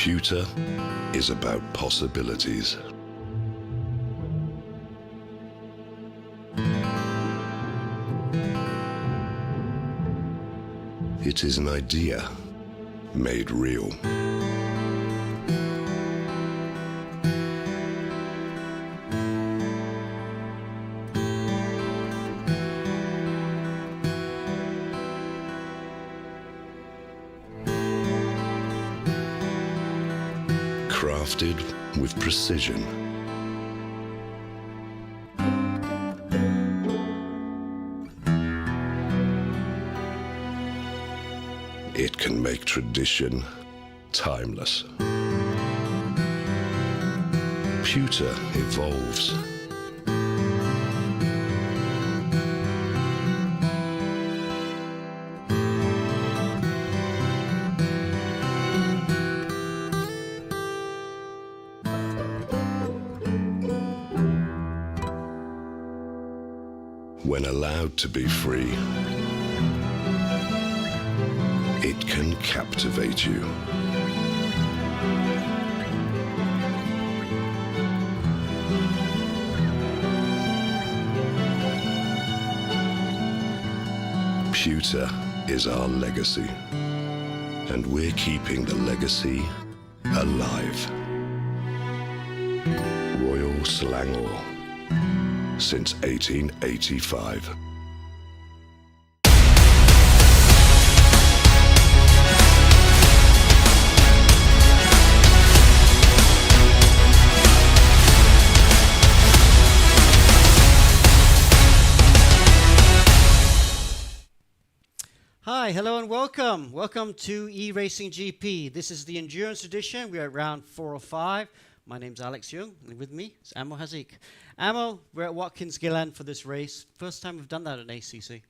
Computer is about possibilities. It is an idea made real. Crafted with precision. It can make tradition timeless. Pewter evolves. When allowed to be free, it can captivate you. Pewter is our legacy, and we're keeping the legacy alive. Royal Selangor, since 1885. Hi, hello and welcome. Welcome to eRacing GP. This is the Endurance Edition. We're at round 405. My name's Alex Young, and with me is Amo Hazik. Amo, we're at Watkins, Glen for this race. First time we've done that at ACC.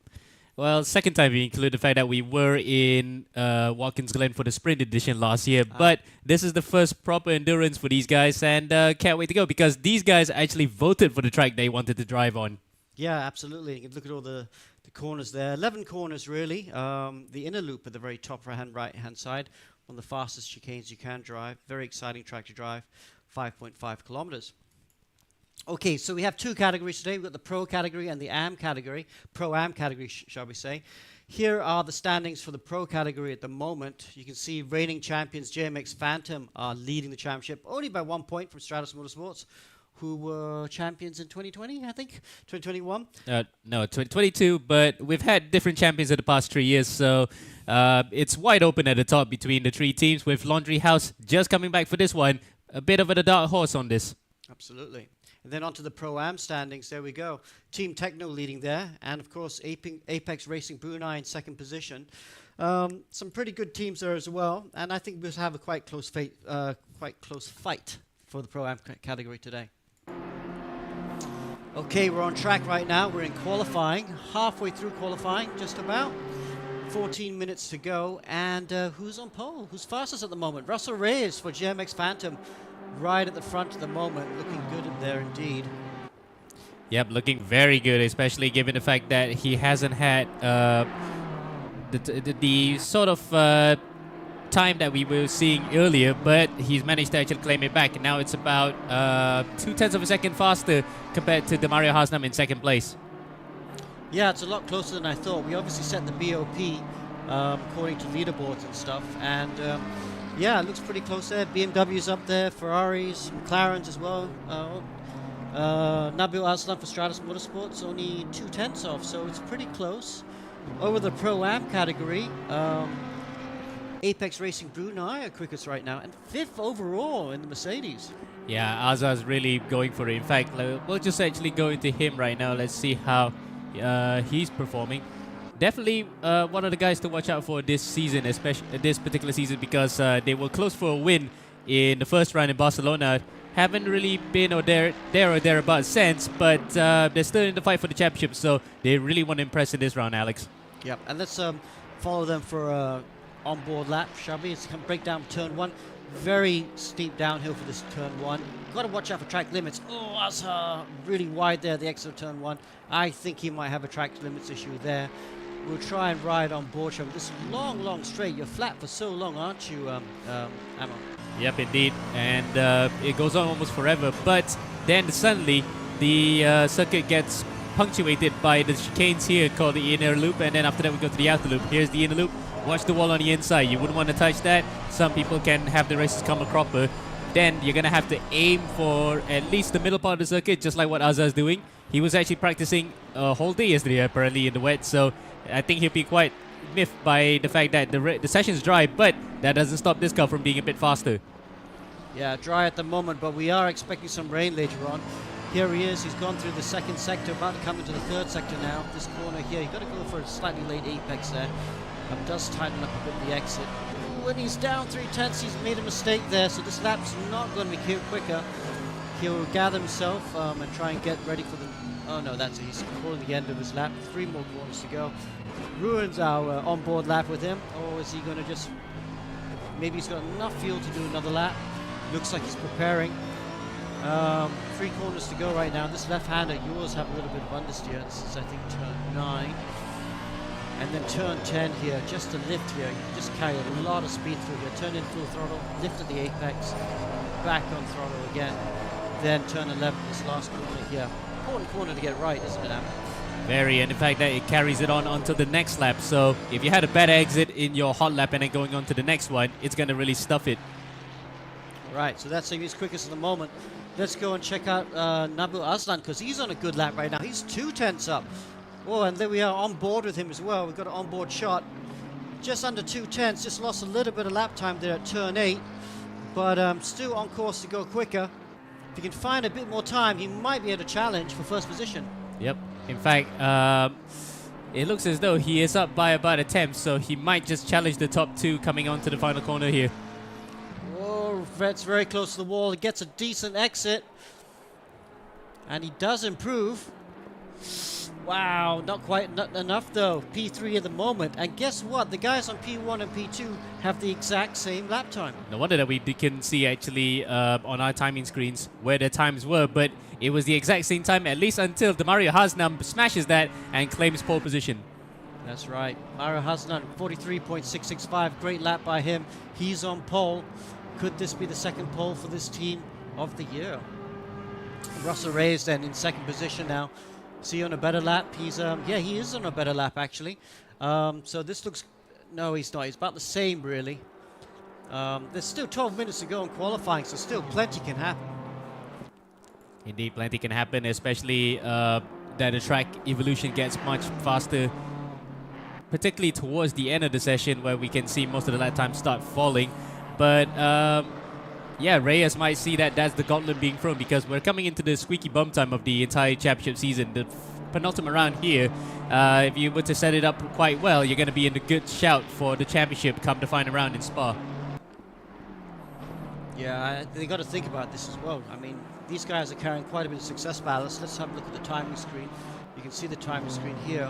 Well, second time we include the fact that we were in Watkins Glen for the sprint edition last year. But this is the first proper endurance for these guys, and can't wait to go because these guys actually voted for the track they wanted to drive on. Yeah, absolutely. You can look at all the corners there. 11 corners, really. The inner loop at the very top right-hand side. One of the fastest chicanes you can drive. Very exciting track to drive. 5.5 kilometers. Okay, so we have two categories today. We've got the Pro category and the AM category. Pro-AM category, shall we say. Here are the standings for the Pro category at the moment. You can see reigning champions JMX Phantom are leading the championship, only by 1 point from Stratus Motorsports, who were champions in 2020, I think? 2021? No, 2022, but we've had different champions in the past 3 years, so it's wide open at the top between the three teams, with Laundry House just coming back for this one. A bit of a dark horse on this. Absolutely. And then onto the Pro-Am standings, there we go. Team Techno leading there, and of course Apex Racing Brunei in second position. Some pretty good teams there as well, and I think we'll have a quite close fight for the Pro-Am category today. Okay, we're on track right now. We're in qualifying, halfway through qualifying, just about. 14 minutes to go, and who's on pole? Who's fastest at the moment? Russell Reyes for GMX Phantom, right at the front at the moment, looking good in there indeed. Yep, looking very good, especially given the fact that he hasn't had the sort of time that we were seeing earlier, but he's managed to actually claim it back. And now it's about 0.2 of a second faster compared to Demario Hasnam in second place. Yeah, it's a lot closer than I thought. We obviously set the BOP according to leaderboards and stuff, and yeah, it looks pretty close there. BMW's up there, Ferraris, McLarens as well. Nabil Aslan for Stratus Motorsports, only 0.2 off, so it's pretty close. Over the Pro-Am category, Apex Racing Brunei are quickest right now, and 5th overall in the Mercedes. Yeah, Azar's really going for it. In fact, we'll just actually go into him right now. Let's see how he's performing. Definitely one of the guys to watch out for this season, especially this particular season, because they were close for a win in the first round in Barcelona. Haven't really been or thereabouts since, but they're still in the fight for the championship, so they really want to impress in this round, Alex. Yep, and let's follow them for onboard lap, shall we? It's going to break down turn 1. Very steep downhill for this turn 1. Got to watch out for track limits. Oh, that's really wide there, the exit of turn 1. I think he might have a track limits issue there. will try and ride on board show. This long straight. You're flat for so long, aren't you, Ammo? Yep, indeed. And it goes on almost forever. But then suddenly the circuit gets punctuated by the chicanes here called the inner loop. And then after that we go to the outer loop. Here's the inner loop. Watch the wall on the inside. You wouldn't want to touch that. Some people can have the races come a cropper. Then you're going to have to aim for at least the middle part of the circuit, just like what Azza's doing. He was actually practicing a whole day yesterday, apparently, in the wet. So I think he'll be quite miffed by the fact that the session's dry, but that doesn't stop this car from being a bit faster. Yeah, dry at the moment, but we are expecting some rain later on. Here he is. He's gone through the second sector, about to come into the third sector now. This corner here, you've got to go for a slightly late apex there. Does tighten up a bit the exit. When he's down 3/10, he's made a mistake there, so this lap's not going to be quicker. He'll gather himself and try and get ready for the... Oh no, that's it. He's calling the end of his lap. 3 more corners to go. Ruins our onboard lap with him, or is he going to just... Maybe he's got enough fuel to do another lap. Looks like he's preparing. 3 corners to go right now. This left-hander, yours have a little bit of understeer. This is, I think, turn 9. And then turn 10 here, just a lift here. You can just carry a lot of speed through here. Turn in full throttle, lift at the apex, back on throttle again. Then turn 11, this last corner here. Important corner to get right, isn't it, Am? Very, and in fact that it carries it on onto the next lap. So if you had a bad exit in your hot lap and then going on to the next one, it's going to really stuff it. Right, so that's his quickest at the moment. Let's go and check out Nabu Aslan, because he's on a good lap right now. He's 2/10 up. Oh, and there we are on board with him as well. We've got an onboard shot. Just under 2/10, just lost a little bit of lap time there at turn 8. But still on course to go quicker. If he can find a bit more time, he might be able to challenge for first position. Yep. In fact, it looks as though he is up by about a tenth, so he might just challenge the top 2 coming onto the final corner here. Oh, Fred's very close to the wall. He gets a decent exit. And he does improve. Wow, not quite enough though. P3 at the moment. And guess what? The guys on P1 and P2 have the exact same lap time. No wonder that we can see actually on our timing screens where their times were, but it was the exact same time, at least until the Mario Hasnam smashes that and claims pole position. That's right. Mario Hasnan, 43.665. Great lap by him. He's on pole. Could this be the second pole for this team of the year? Russell Reyes then in second position now. Is he on a better lap? He's yeah, he is on a better lap actually. So this looks, no, he's not. He's about the same really. There's still 12 minutes to go in qualifying, so still plenty can happen. Indeed, plenty can happen, especially that the track evolution gets much faster, particularly towards the end of the session where we can see most of the lap time start falling. But yeah, Reyes might see that that's the gauntlet being thrown, because we're coming into the squeaky bum time of the entire championship season. The penultimate round here, if you were to set it up quite well, you're going to be in a good shout for the championship come the final round in Spa. Yeah, they got to think about this as well. I mean, these guys are carrying quite a bit of success ballast. Let's have a look at the timing screen. You can see the timing screen here.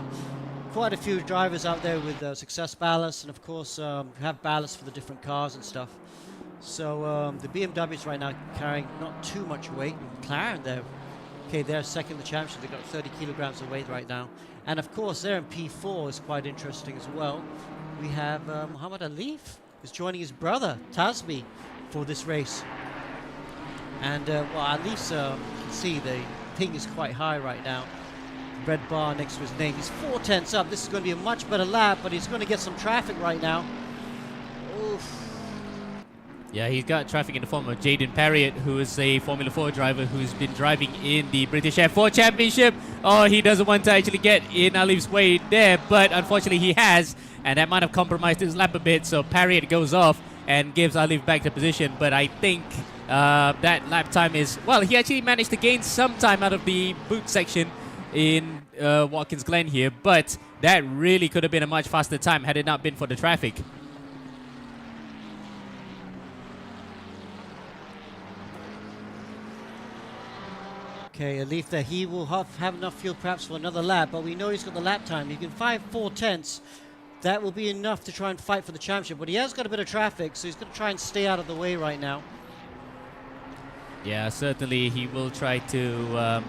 Quite a few drivers out there with success ballast, and of course have ballast for the different cars and stuff. So the BMWs right now carrying not too much weight. McLaren, they're second in the championship. They've got 30 kilograms of weight right now. And of course, they're in P4 is quite interesting as well. We have Muhammad Alif is joining his brother, Tasbi, for this race. And well, Alif's, you can see the ping is quite high right now. Red bar next to his name. He's 4/10 up. This is going to be a much better lap, but he's going to get some traffic right now. Oof. Yeah, he's got traffic in the form of Jaden Parriott, who is a Formula 4 driver who's been driving in the British F4 Championship. Oh, he doesn't want to actually get in Alif's way there, but unfortunately he has, and that might have compromised his lap a bit, so Parriott goes off and gives Alif back to position. But I think that lap time is, well, he actually managed to gain some time out of the boot section in Watkins Glen here, but that really could have been a much faster time had it not been for the traffic. Okay, Alif there, he will have enough fuel perhaps for another lap, but we know he's got the lap time. He can 4/10. That will be enough to try and fight for the championship, but he has got a bit of traffic, so he's going to try and stay out of the way right now. Yeah, certainly he will try to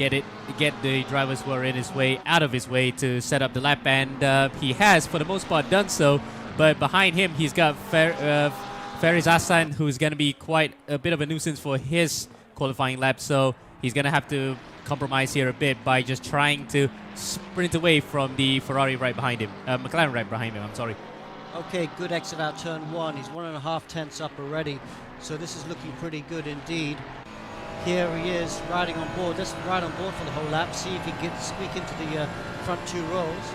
get the drivers who are in his way out of his way to set up the lap, and he has, for the most part, done so. But behind him, he's got Faris Hassan, who's going to be quite a bit of a nuisance for his qualifying lap. So he's going to have to compromise here a bit by just trying to sprint away from the Ferrari right behind him, McLaren right behind him. I'm sorry. Okay, good exit out turn 1. He's 1.5 tenths up already, so this is looking pretty good indeed. Here he is riding on board. Let's ride on board for the whole lap. See if he can squeak into the front 2 rows.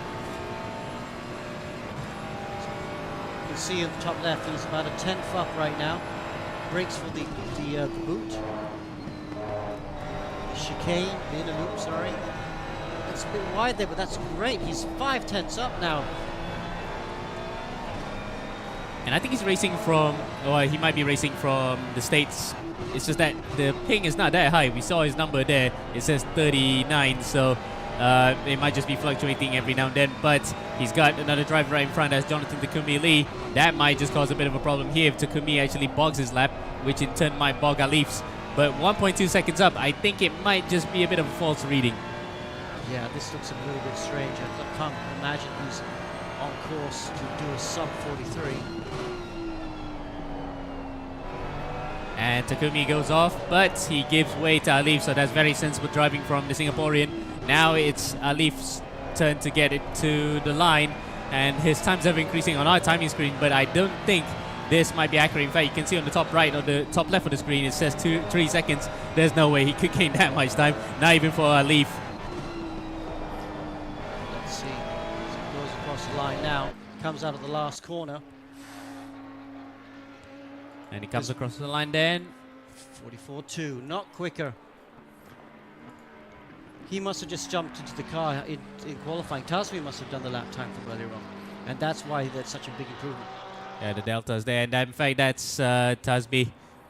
You can see in the top left, he's about a 10th up right now. Brakes for the boot. Chicane, the inner loop, sorry. It's a bit wide there, but that's great. He's 5 tenths up now. And I think he's racing from, or he might be racing from the States. It's just that the ping is not that high. We saw his number there. It says 39, so it might just be fluctuating every now and then. But he's got another driver right in front. That's Jonathan Takumi Lee. That might just cause a bit of a problem here if Takumi actually bogs his lap, which in turn might bog Alif's. But 1.2 seconds up, I think it might just be a bit of a false reading. Yeah, this looks a little bit strange. I can't imagine he's on course to do a sub 43. And Takumi goes off, but he gives way to Alif, so that's very sensible driving from the Singaporean. Now it's Alif's turn to get it to the line, and his times are increasing on our timing screen, but I don't think this might be accurate. In fact, you can see on the top right, on the top left of the screen, it says 3 seconds. There's no way he could gain that much time, not even for Alif. Let's see. So he goes across the line now, comes out of the last corner. And he comes across the line then. 44.2, not quicker. He must have just jumped into the car in qualifying. Tasmi must have done the lap time from earlier on. And that's why there's such a big improvement. Yeah, the delta's there. And in fact, that's Tasmi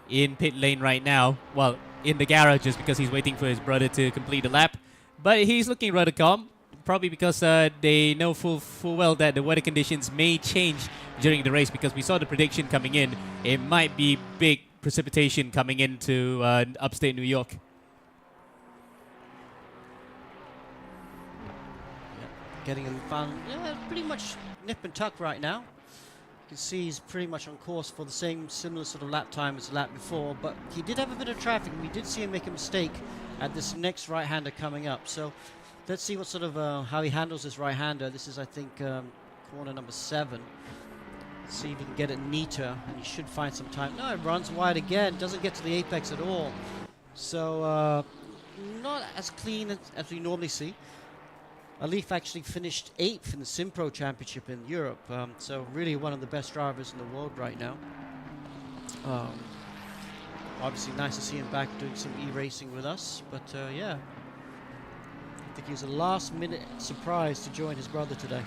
in pit lane right now. Well, in the garage, just because he's waiting for his brother to complete the lap. But he's looking rather calm. Probably because they know full well that the weather conditions may change during the race, because we saw the prediction coming in. It might be big precipitation coming into upstate New York. Yeah, getting him fun. Yeah, pretty much nip and tuck right now. You can see he's pretty much on course for the same similar sort of lap time as the lap before, but he did have a bit of traffic. We did see him make a mistake at this next right-hander coming up. So let's see what sort of how he handles this right-hander. This is, I think, corner number 7. Let's see if he can get it neater, and he should find some time. No, it runs wide again. Doesn't get to the apex at all. So not as clean as we normally see. Alif actually finished 8th in the Simpro Championship in Europe. So really one of the best drivers in the world right now. Obviously nice to see him back doing some e-racing with us. But yeah. I think he was a last-minute surprise to join his brother today.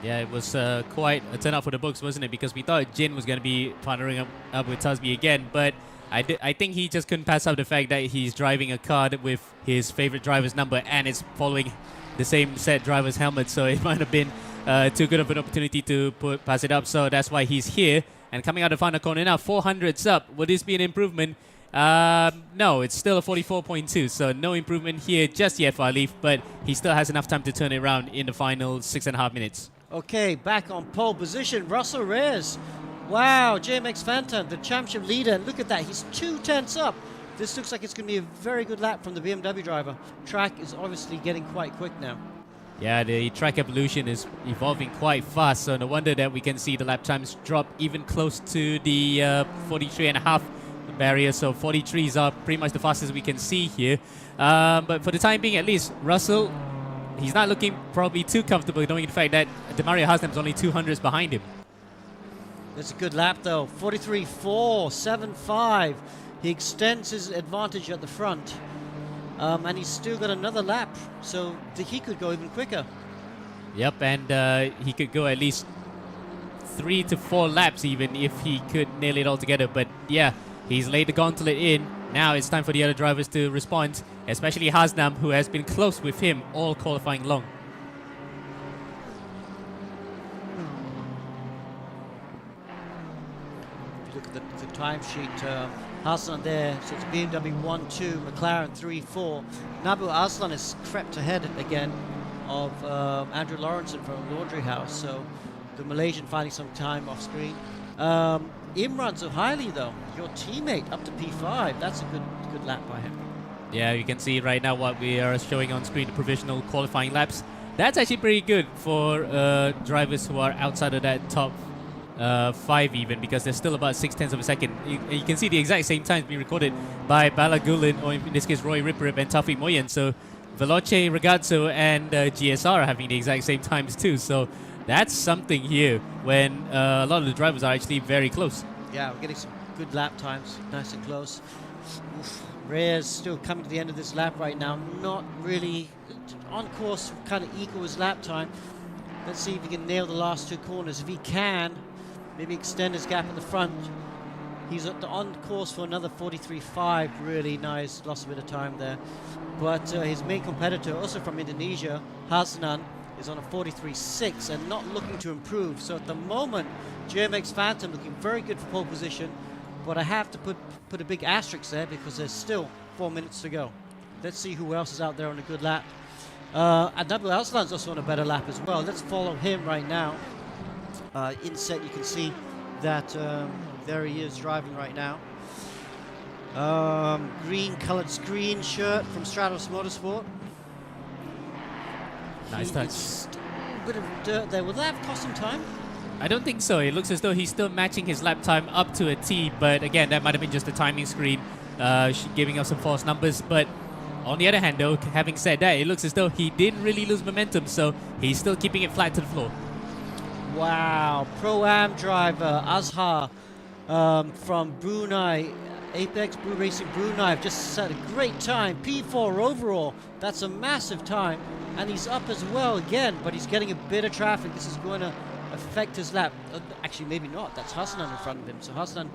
Yeah, it was quite a turn out for the books, wasn't it? Because we thought Jin was going to be partnering up with Tasbi again, but I think he just couldn't pass up the fact that he's driving a car with his favorite driver's number, and it's following the same set driver's helmet, so it might have been too good of an opportunity to pass it up. So that's why he's here, and coming out the final corner now, 400s up. Would this be an improvement? No, it's still a 44.2, so no improvement here just yet for Alif, but he still has enough time to turn it around in the final 6.5 minutes. Okay, back on pole position, Russell Reyes. Wow, JMX Phantom, the championship leader, and look at that, he's 2 tenths up. This looks like it's going to be a very good lap from the BMW driver. Track is obviously getting quite quick now. Yeah, the track evolution is evolving quite fast, so no wonder that we can see the lap times drop even close to the 43.5 barrier. So 43s are pretty much the fastest we can see here. But for the time being, at least, Russell, he's not looking probably too comfortable, knowing the fact that Demario Haslam's only 200s behind him. That's a good lap, though. 43.475. He extends his advantage at the front. And he's still got another lap, so he could go even quicker. Yep, and he could go at least 3 to 4 laps even if he could nail it all together. But yeah, he's laid the gauntlet in. Now it's time for the other drivers to respond, especially Hasnam, who has been close with him all qualifying long. If you look at the timesheet. Hassan there, so it's BMW 1-2, McLaren 3-4. Nabil Aslan has crept ahead again of Andrew Lawrenson from Laundry House, so the Malaysian finding some time off screen. Imran Zuhaili though, your teammate up to P5, that's a good lap by him. Yeah, you can see right now what we are showing on screen, the provisional qualifying laps. That's actually pretty good for drivers who are outside of that top 5 even, because there's still about 0.6 of a second. You can see the exact same times being recorded by Bala Gulen, or in this case Roy Ripperip and Taufik Moyen. So Veloce, Ragazzo and GSR are having the exact same times too. So that's something here when a lot of the drivers are actually very close. Yeah, we're getting some good lap times, nice and close. Reyes still coming to the end of this lap right now, not really on course, kind of equal his lap time. Let's see if he can nail the last 2 corners. If he can, maybe extend his gap at the front. He's on course for another 43.5, really nice, lost a bit of time there. But his main competitor, also from Indonesia, Hasnan, is on a 43.6 and not looking to improve. So at the moment, GMX Phantom looking very good for pole position, but I have to put a big asterisk there because there's still 4 minutes to go. Let's see who else is out there on a good lap. And Nabil Aslan's also on a better lap as well. Let's follow him right now. Inset, you can see that there he is driving right now. Green colored screen shirt from Stratos Motorsport. Nice touch. A bit of dirt there. Will that have cost him time? I don't think so. It looks as though he's still matching his lap time up to a T, but again, that might have been just a timing screen giving us some false numbers. But on the other hand, though, having said that, it looks as though he didn't really lose momentum, so he's still keeping it flat to the floor. Wow, Pro-Am driver Azhar from Brunei, Apex Brew Racing Brunei, have just set a great time, P4 overall. That's a massive time, and he's up as well again, but he's getting a bit of traffic. This is going to affect his lap. Actually, maybe not. That's Hassan in front of him. So Hassan,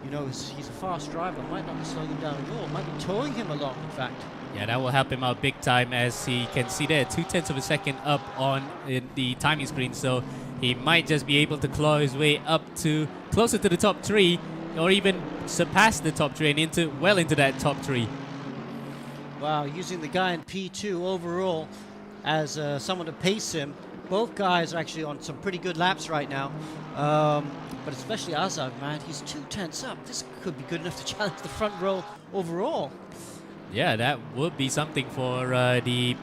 you know, he's a fast driver. Might not be slowing him down at all. Might be towing him along, in fact. Yeah, that will help him out big time, as he can see there 0.2 of a second up on the timing screen. So he might just be able to claw his way up to closer to the top 3, or even surpass the top 3 and well into that top 3. Wow, using the guy in P2 overall as someone to pace him. Both guys are actually on some pretty good laps right now. But especially Azhar, man, he's 0.2 up. This could be good enough to challenge the front row overall. Yeah, that would be something for the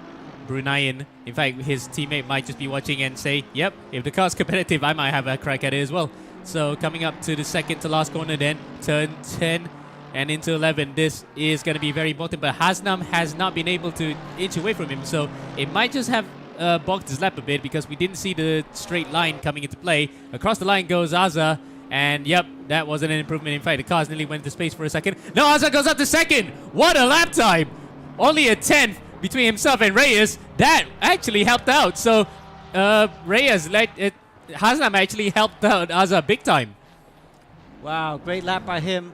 Bruneian. In fact, his teammate might just be watching and say, yep, if the car's competitive, I might have a crack at it as well. So coming up to the second to last corner then, turn 10 and into 11. This is going to be very important, but Hasnam has not been able to inch away from him. So it might just have bogged his lap a bit because we didn't see the straight line coming into play. Across the line goes Azhar, and yep, that wasn't an improvement. In fact, the cars nearly went into space for a second. No, Azhar goes up to second. What a lap time! Only a 10th between himself and Reyes. That actually helped out. So Reyes, Hasnam actually helped out Azhar big time. Wow, great lap by him.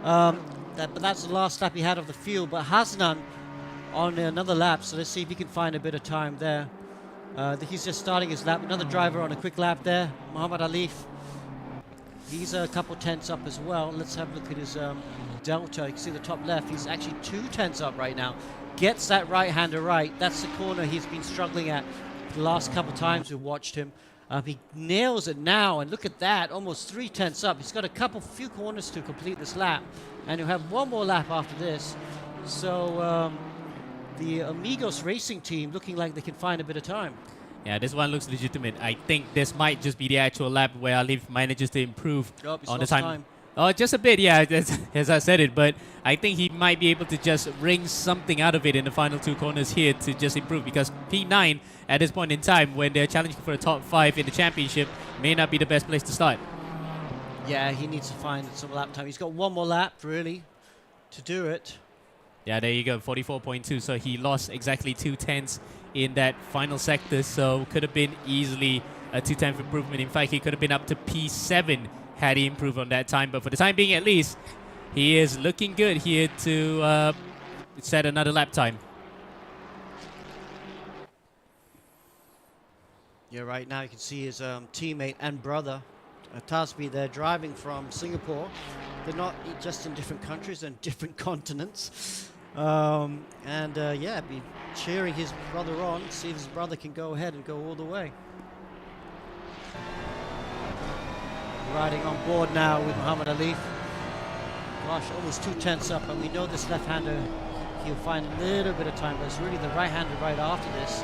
But that's the last lap he had of the field. But Hasnan on another lap, so let's see if he can find a bit of time there. He's just starting his lap. Another driver on a quick lap there, Muhammad Alif. He's a couple tenths up as well. Let's have a look at his delta. You can see the top left. He's actually 2 tenths up right now. Gets that right-hander right. That's the corner he's been struggling at the last couple times we've watched him. He nails it now, and look at that, almost 3 tenths up. He's got a few corners to complete this lap, and he'll have one more lap after this. So the Amigos Racing team looking like they can find a bit of time. Yeah, this one looks legitimate. I think this might just be the actual lap where Alif manages to improve on the time. Oh, just a bit, yeah, as I said it, but I think he might be able to just wring something out of it in the final 2 corners here to just improve, because P9 at this point in time, when they're challenging for a top 5 in the championship, may not be the best place to start. Yeah, he needs to find some lap time. He's got one more lap, really, to do it. Yeah, there you go, 44.2, so he lost exactly 2 tenths in that final sector, so could have been easily a 2-tenth improvement. In fact, he could have been up to P7 had he improved on that time, but for the time being at least, he is looking good here to set another lap time. Yeah, right now you can see his teammate and brother, Tasby, they're driving from Singapore. They're not just in different countries, they're in different continents. Yeah, be cheering his brother on, see if his brother can go ahead and go all the way. Riding on board now with Muhammad Ali. Gosh, almost 2 tenths up, and we know this left-hander, he'll find a little bit of time, but it's really the right-hander right after this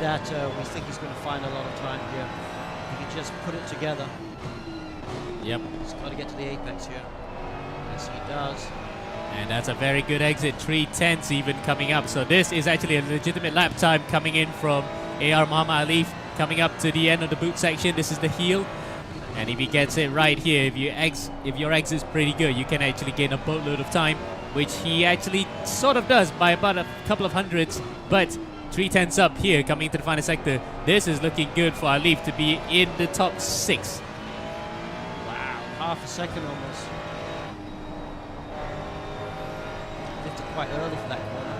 that we think he's going to find a lot of time here. He can just put it together. Yep. He's got to get to the apex here. Yes, he does. And that's a very good exit, 3/10 even coming up. So this is actually a legitimate lap time coming in from AR Muhammad Ali, coming up to the end of the boot section. This is the heel. And if he gets it right here, if your exit's pretty good, you can actually gain a boatload of time, which he actually sort of does by about a couple of hundreds. But 3/10 up here coming into the final sector. This is looking good for Alif to be in the top 6. Wow, half a second almost. Lifted quite early for that corner.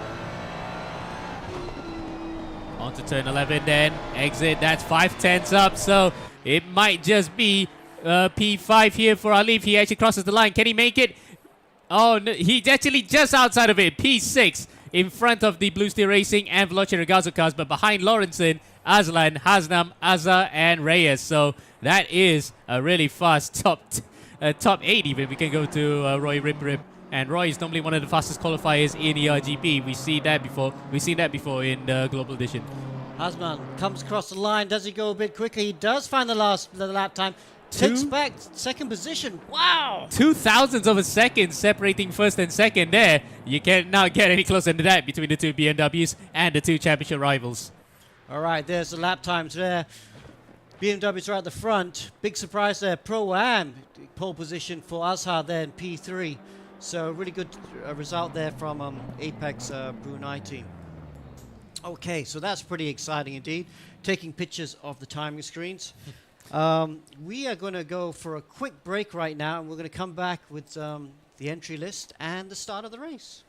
On to turn 11 then, exit, that's 5/10 up, so it might just be P5 here for Alif. He actually crosses the line, can he make it? Oh, no, he's actually just outside of it, P6 in front of the Blue Steel Racing and Veloce Regazzo cars, but behind Lawrenson, Aslan, Hasnam, Azza, and Reyes. So that is a really fast top 8 even. We can go to Roy Rip. And Roy is normally one of the fastest qualifiers in ERGP. We've seen that before in the Global Edition. Hasman comes across the line. Does he go a bit quicker? He does find the lap time. Takes back second position. Wow! 0.02 of a second separating first and second there. You can't now get any closer to that between the two BMWs and the two championship rivals. All right, there's the lap times there. BMWs are at the front. Big surprise there. Pro-Am pole position for Azhar there in P3. So really good result there from Apex Brunei team. Okay, so that's pretty exciting indeed. Taking pictures of the timing screens. We are going to go for a quick break right now, and we're going to come back with the entry list and the start of the race.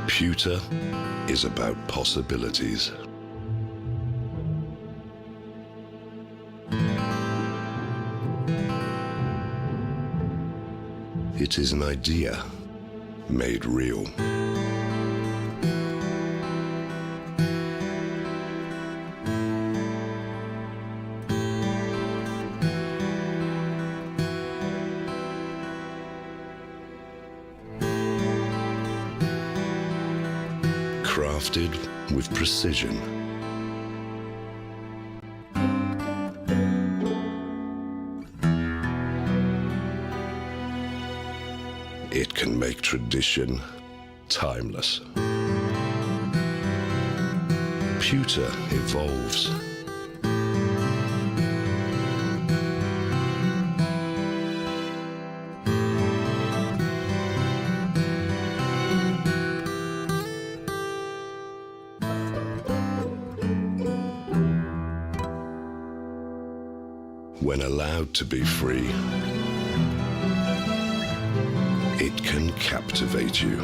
Pewter is about possibilities. It is an idea made real. Crafted with precision. It can make tradition timeless. Pewter evolves. When allowed to be free, it can captivate you.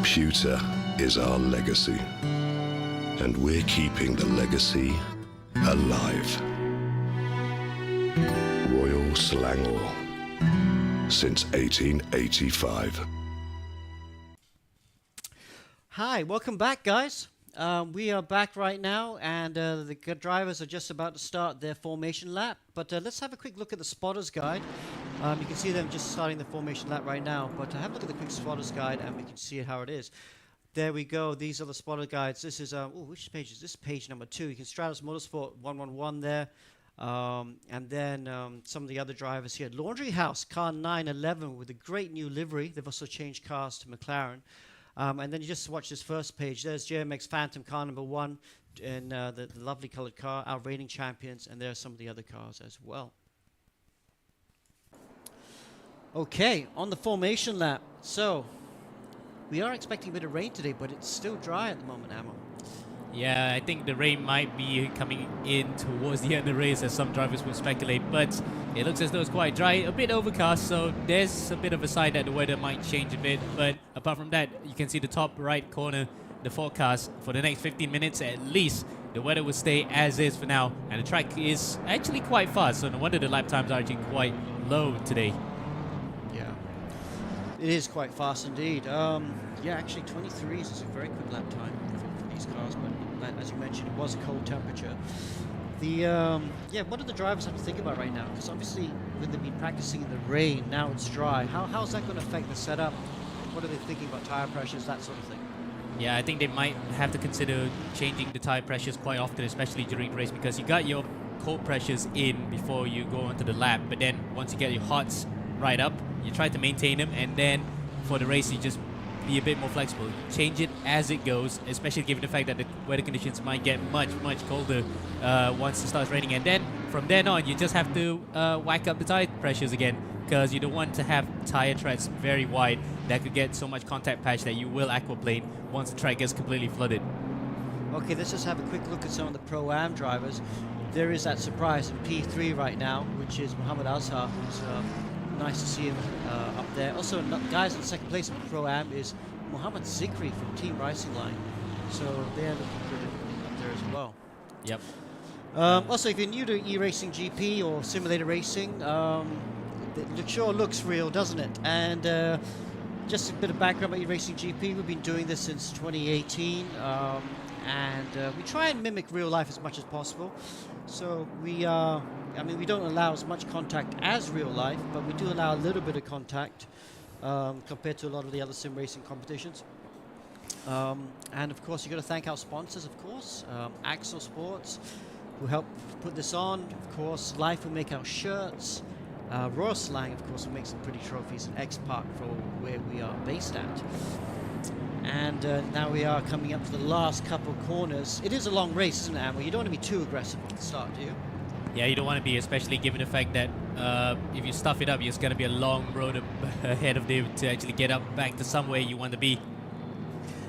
Pewter is our legacy, and we're keeping the legacy alive. Royal Slangor, since 1885. Hi, welcome back, guys. We are back right now, and the drivers are just about to start their formation lap. But let's have a quick look at the spotters guide. You can see them just starting the formation lap right now. But have a look at the quick spotters guide, and we can see how it is. There we go. These are the spotter guides. This is which page is this? Page number 2. You can Stratus Motorsport 111 there. And then some of the other drivers here. Laundry House, car 911 with a great new livery. They've also changed cars to McLaren. And then you just watch this first page. There's JMX Phantom, car number 1, in the lovely colored car, our reigning champions, and there are some of the other cars as well. Okay, on the formation lap. So, we are expecting a bit of rain today, but it's still dry at the moment, Ammo. Yeah, I think the rain might be coming in towards the end of the race, as some drivers will speculate, but it looks as though it's quite dry, a bit overcast, so there's a bit of a sign that the weather might change a bit. But apart from that, you can see the top right corner, the forecast for the next 15 minutes at least. The weather will stay as is for now, and the track is actually quite fast, so no wonder the lap times are actually quite low today. Yeah, it is quite fast indeed. Yeah, actually 23 is a very quick lap time for these cars, but as you mentioned, it was a cold temperature. Yeah, what do the drivers have to think about right now? Because obviously, when they've been practicing in the rain, now it's dry. How's that going to affect the setup? What are they thinking about tire pressures, that sort of thing? Yeah, I think they might have to consider changing the tire pressures quite often, especially during the race, because you got your cold pressures in before you go onto the lap, but then once you get your hots right up, you try to maintain them, and then for the race, you just be a bit more flexible. Change it as it goes, especially given the fact that the weather conditions might get much colder once it starts raining, and then from then on you just have to whack up the tire pressures again, because you don't want to have tire treads very wide that could get so much contact patch that you will aquaplane once the track gets completely flooded. Okay, let's just have a quick look at some of the Pro-Am drivers. There is that surprise in P3 right now, which is Muhammad Azhar, who's nice to see him up there. Also, guys in second place in Pro-Am is Muhammad Zikri from Team Racing Line. So they're looking good up there as well. Yep. Also, if you're new to eRacing GP or simulator racing, it sure looks real, doesn't it? And just a bit of background about eRacing GP. We've been doing this since 2018. And we try and mimic real life as much as possible. So we don't allow as much contact as real life, but we do allow a little bit of contact compared to a lot of the other sim racing competitions. And of course, you've got to thank our sponsors, of course, Axel Sports, who helped put this on. Of course, Life will make our shirts. Royal Slang, of course, will make some pretty trophies in X Park for where we are based at. And now we are coming up to the last couple corners. It is a long race, isn't it, Amber? You don't want to be too aggressive at the start, do you? Yeah, you don't want to be, especially given the fact that if you stuff it up, it's going to be a long road ahead of them to actually get up back to somewhere you want to be.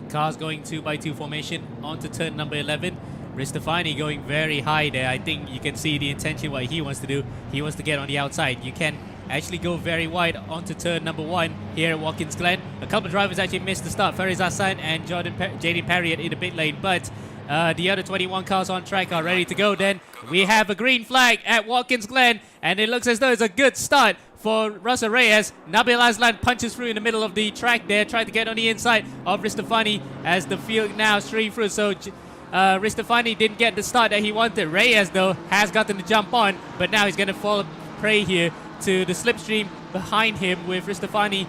Cars going 2x2 formation onto turn number 11. Ristofani going very high there. I think you can see the intention, what he wants to do. He wants to get on the outside. You can actually go very wide onto turn number 1 here at Watkins Glen. A couple of drivers actually missed the start. Fariz Hassan and Jaden Perriott in the pit lane, but the other 21 cars on track are ready to go. Then we have a green flag at Watkins Glen, and it looks as though it's a good start for Russell Reyes. Nabil Aslan punches through in the middle of the track there, trying to get on the inside of Ristofani as the field now stream through. So Ristofani didn't get the start that he wanted. Reyes, though, has gotten the jump on, but now he's going to fall prey here to the slipstream behind him, with Ristofani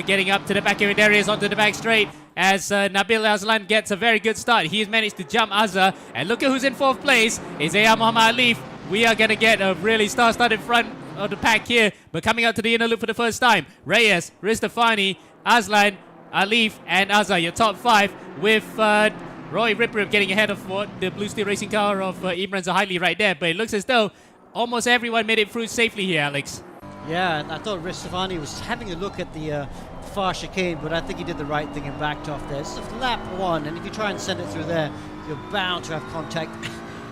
getting up to the back area. There he is onto the back straight as Nabil Aslan gets a very good start. He's managed to jump Azza, and look at who's in 4th place. Is Muhammad Alif. We are going to get a really star-studded front of the pack here, but coming out to the inner loop for the first time. Reyes, Ristofani, Aslan, Alif, and Azza, your top 5, with Roy Ripper getting ahead of the Blue Steel Racing car of Imran Zahaili right there. But it looks as though almost everyone made it through safely here, Alex. Yeah, and I thought Ristofani was having a look at the far chicane, but I think he did the right thing and backed off there. This is lap 1, and if you try and send it through there, you're bound to have contact.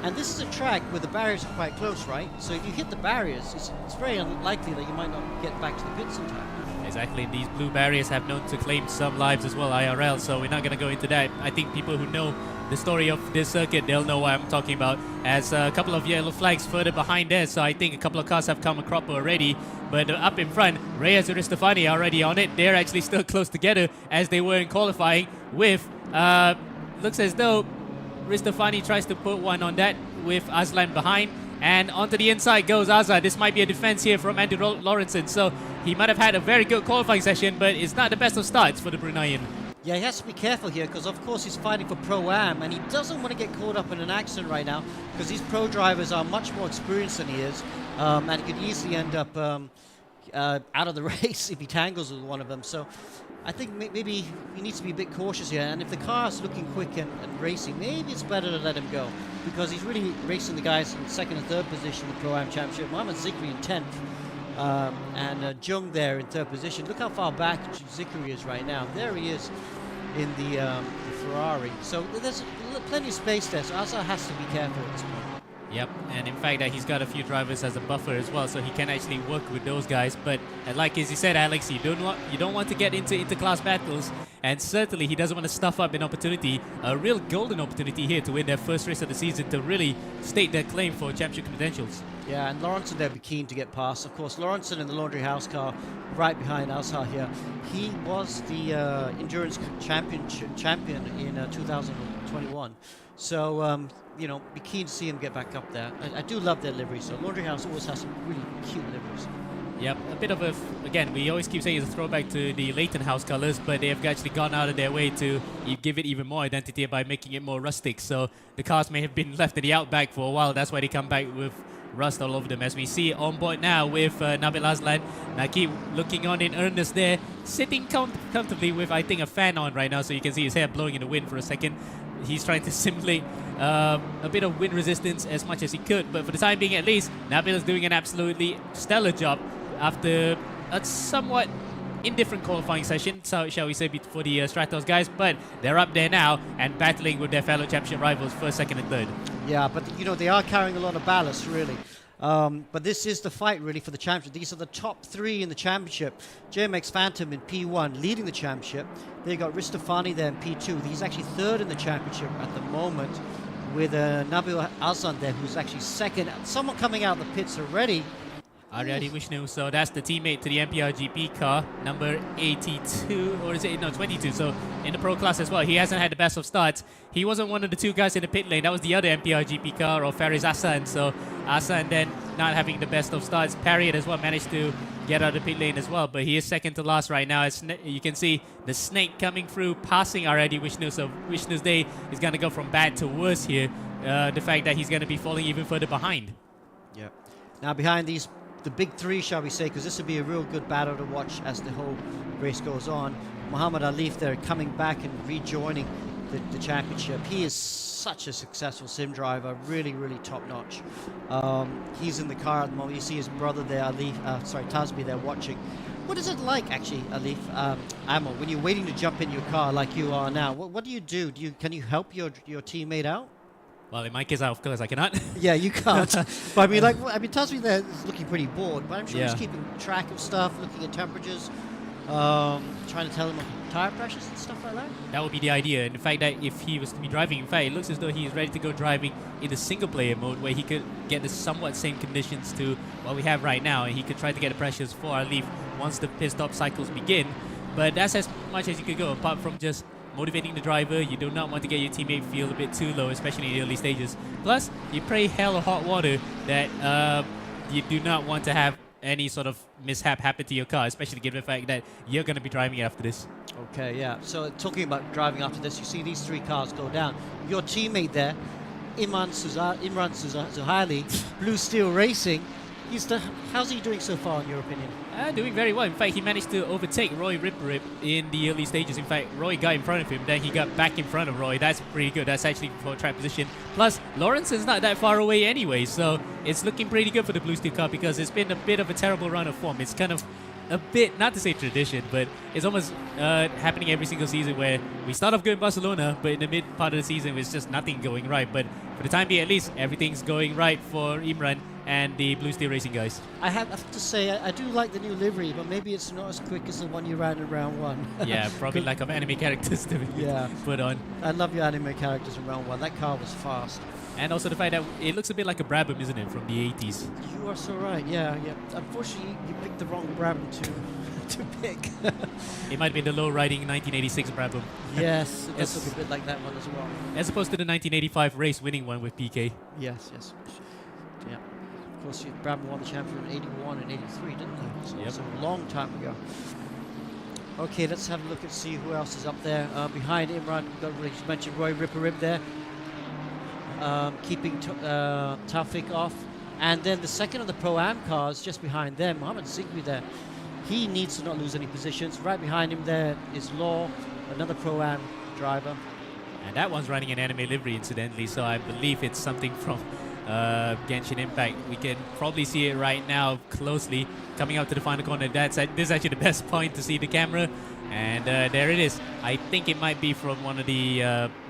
And this is a track where the barriers are quite close, right? So if you hit the barriers, it's very unlikely that you might not get back to the pits in time. Exactly, these blue barriers have known to claim some lives as well, IRL, so we're not going to go into that. I think people who know the story of this circuit, they'll know what I'm talking about. As a couple of yellow flags further behind there, so I think a couple of cars have come a cropper already. But up in front, Reyes and Ristofani are already on it. They're actually still close together as they were in qualifying with, looks as though Ristofani tries to put one on that with Aslan behind. And onto the inside goes Azza. This might be a defense here from Andrew Lawrenson. So he might have had a very good qualifying session, but it's not the best of starts for the Bruneian. Yeah, he has to be careful here because, of course, he's fighting for Pro-Am, and he doesn't want to get caught up in an accident right now because these pro drivers are much more experienced than he is, and he could easily end up out of the race if he tangles with one of them. So I think maybe he needs to be a bit cautious here, and if the car's looking quick and racing, maybe it's better to let him go because he's really racing the guys in second and third position in the Pro-Am Championship. Mohamed Zikri in 10th, and Jung there in third position. Look how far back Zikri is right now. There he is in the Ferrari. So there's plenty of space there, so Asa has to be careful at this point. Yep, and in fact he's got a few drivers as a buffer as well, so he can actually work with those guys. But like as you said, Alex, you don't want to get into interclass battles, and certainly he doesn't want to stuff up an opportunity, a real golden opportunity here to win their first race of the season to really state their claim for championship credentials. Yeah, and Lawrenson there be keen to get past. Of course, Lawrenson in the Laundry House car right behind Azhar here. He was the endurance champion in 2021. So, you know, be keen to see him get back up there. I do love their liveries. So Laundry House always has some really cute liveries. Yep, a bit of a, again, we always keep saying it's a throwback to the Leighton House colors, but they have actually gone out of their way to give it even more identity by making it more rustic. So the cars may have been left in the outback for a while. That's why they come back with rust all over them, as we see on board now with Nabil Aslan. Naqib looking on in earnest there, sitting comfortably with, I think, a fan on right now, so you can see his hair blowing in the wind for a second. He's trying to simulate a bit of wind resistance as much as he could, but for the time being at least, Nabil is doing an absolutely stellar job after a somewhat indifferent qualifying session, so shall we say, for the Stratos guys, but they're up there now and battling with their fellow championship rivals first, second and third. Yeah, but you know, they are carrying a lot of ballast really. But this is the fight really for the championship. These are the top three in the championship. JMX Phantom in P1 leading the championship. They got Ristofani there in P2. He's actually third in the championship at the moment, with Nabil Azan there, who's actually second. Someone coming out of the pits already. Aryadi Vishnu, so that's the teammate to the MPRGP car, number 82, or is it? No, 22, so in the pro class as well. He hasn't had the best of starts. He wasn't one of the two guys in the pit lane. That was the other MPRGP car, or Faris Hassan, so Hassan then not having the best of starts. Parriot as well managed to get out of the pit lane as well, but he is second to last right now. As you can see the snake coming through, passing Aryadi Vishnu, so Vishnu's day is going to go from bad to worse here. The fact that he's going to be falling even further behind. Yeah. Now behind these, the big three, shall we say, because this will be a real good battle to watch as the whole race goes on. Muhammad Alif there coming back and rejoining the championship. He is such a successful sim driver, really, really top notch. He's in the car at the moment. You see his brother there, Tasbi there watching. What is it like, actually, Alif, Amel, when you're waiting to jump in your car like you are now? What do you do? Can you help your teammate out? Well, in my case, of course, I cannot. Yeah, you can't. But Tasbi there is looking pretty bored, but I'm sure he's keeping track of stuff, looking at temperatures, trying to tell him tire pressures and stuff like that. That would be the idea. And the fact that if he was to be driving, in fact, it looks as though he's ready to go driving in the single-player mode, where he could get the somewhat same conditions to what we have right now, and he could try to get the pressures for Alif once the pit stop cycles begin. But that's as much as you could go, apart from just motivating the driver. You do not want to get your teammate feel a bit too low, especially in the early stages. Plus, you pray hell or hot water that you do not want to have any sort of mishap happen to your car, especially given the fact that you're going to be driving after this. Okay, yeah. So talking about driving after this, you see these three cars go down. Your teammate there, Imran Zuhaili, Blue Steel Racing, how's he doing so far, in your opinion? Doing very well. In fact, he managed to overtake Roy Rip in the early stages. In fact, Roy got in front of him, then he got back in front of Roy. That's pretty good. That's actually for track position. Plus, Lawrence is not that far away anyway, so it's looking pretty good for the Blue Steel car because it's been a bit of a terrible run of form. It's kind of a bit, not to say tradition, but it's almost happening every single season where we start off good in Barcelona, but in the mid part of the season, there's just nothing going right. But for the time being, at least, everything's going right for Imran and the Blue Steel Racing guys. I have to say, I do like the new livery, but maybe it's not as quick as the one you ran in round 1. Yeah, probably lack of anime characters to put on. I love your anime characters in round 1. That car was fast. And also the fact that it looks a bit like a Brabham, isn't it, from the 80s? You are so right, yeah. Unfortunately, you picked the wrong Brabham to pick. It might have been the low-riding 1986 Brabham. Yes, it does look a bit like that one as well. As opposed to the 1985 race-winning one with PK. Yes. Yeah. Of course, Brabham won the championship in 81 and 83, didn't he? So it's a long time ago. Okay, let's have a look and see who else is up there. Behind Imran, we've got, you mentioned Roy Ripperib there. Keeping Taufik off. And then the second of the Pro-Am cars just behind them, Mohammed Zikri there. He needs to not lose any positions. Right behind him there is Law, another Pro-Am driver. And that one's running an anime livery, incidentally, so I believe it's something from Genshin Impact. We can probably see it right now closely coming up to the final corner. This is actually the best point to see the camera. And there it is. I think it might be from one of the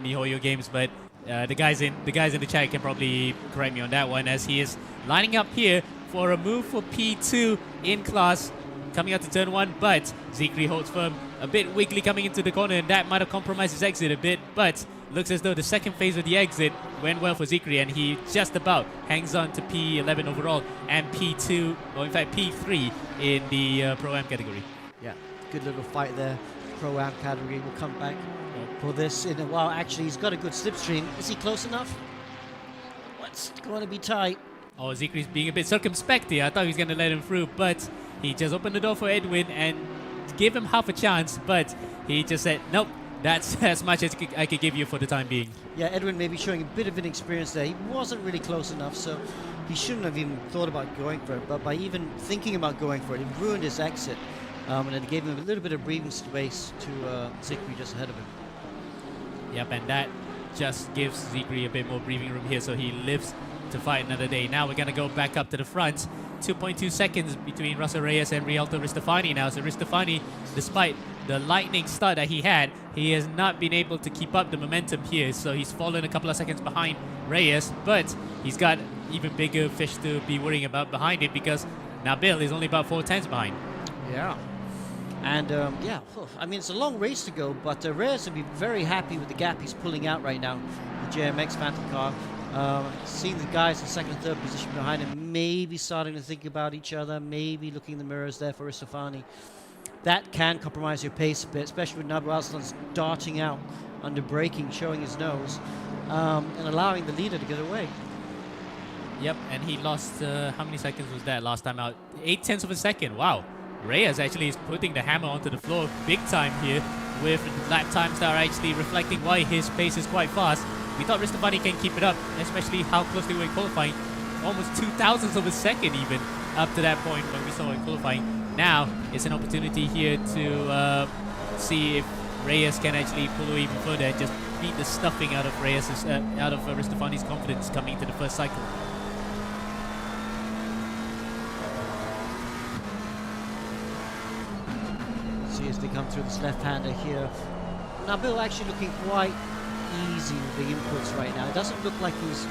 MiHoYo games, but the guys in the chat can probably correct me on that one, as he is lining up here for a move for P2 in class coming out to turn 1, but Zikri holds firm, a bit wiggly coming into the corner, and that might have compromised his exit a bit, but looks as though the second phase of the exit went well for Zikri, and he just about hangs on to P11 overall and P2, or in fact P3 in the Pro-Am category. Yeah, good little fight there. Pro-Am category will come back for this in a while. Actually, he's got a good slipstream. Is he close enough? What's going to be tight? Oh, Zikri's being a bit circumspect here. I thought he was going to let him through, but he just opened the door for Edwin and gave him half a chance, but he just said, nope, that's as much as I could give you for the time being. Yeah, Edwin may be showing a bit of inexperience there. He wasn't really close enough, so he shouldn't have even thought about going for it, but by even thinking about going for it, it ruined his exit, and it gave him a little bit of breathing space to Zikri just ahead of him. Yep, and that just gives Zikri a bit more breathing room here, so he lives to fight another day. Now we're going to go back up to the front. 2.2 seconds between Russell Reyes and Rialto Ristofani now. So Ristofani, despite the lightning start that he had, he has not been able to keep up the momentum here. So he's fallen a couple of seconds behind Reyes, but he's got even bigger fish to be worrying about behind him, because Nabil is only about 4/10 behind. Yeah. And I mean, it's a long race to go, but Reyes will be very happy with the gap he's pulling out right now. The JMX Phantom car. Seeing the guys in second and third position behind him, maybe starting to think about each other, maybe looking in the mirrors there for Ristofani. That can compromise your pace a bit, especially with Nabil Alston's darting out under braking, showing his nose, and allowing the leader to get away. Yep, and he lost, how many seconds was that last time out? 0.8 of a second, wow. Reyes actually is putting the hammer onto the floor big time here, with lap times that are actually reflecting why his pace is quite fast. We thought Ristofani can keep it up, especially how close they were in qualifying. Almost 0.02 of a second even up to that point when we saw in qualifying. Now it's an opportunity here to see if Reyes can actually pull away even further and just beat the stuffing out of Ristofani's confidence coming into the first cycle. See as they come through this left-hander here. Nabil actually looking quite easy with the inputs right now. It doesn't look like he's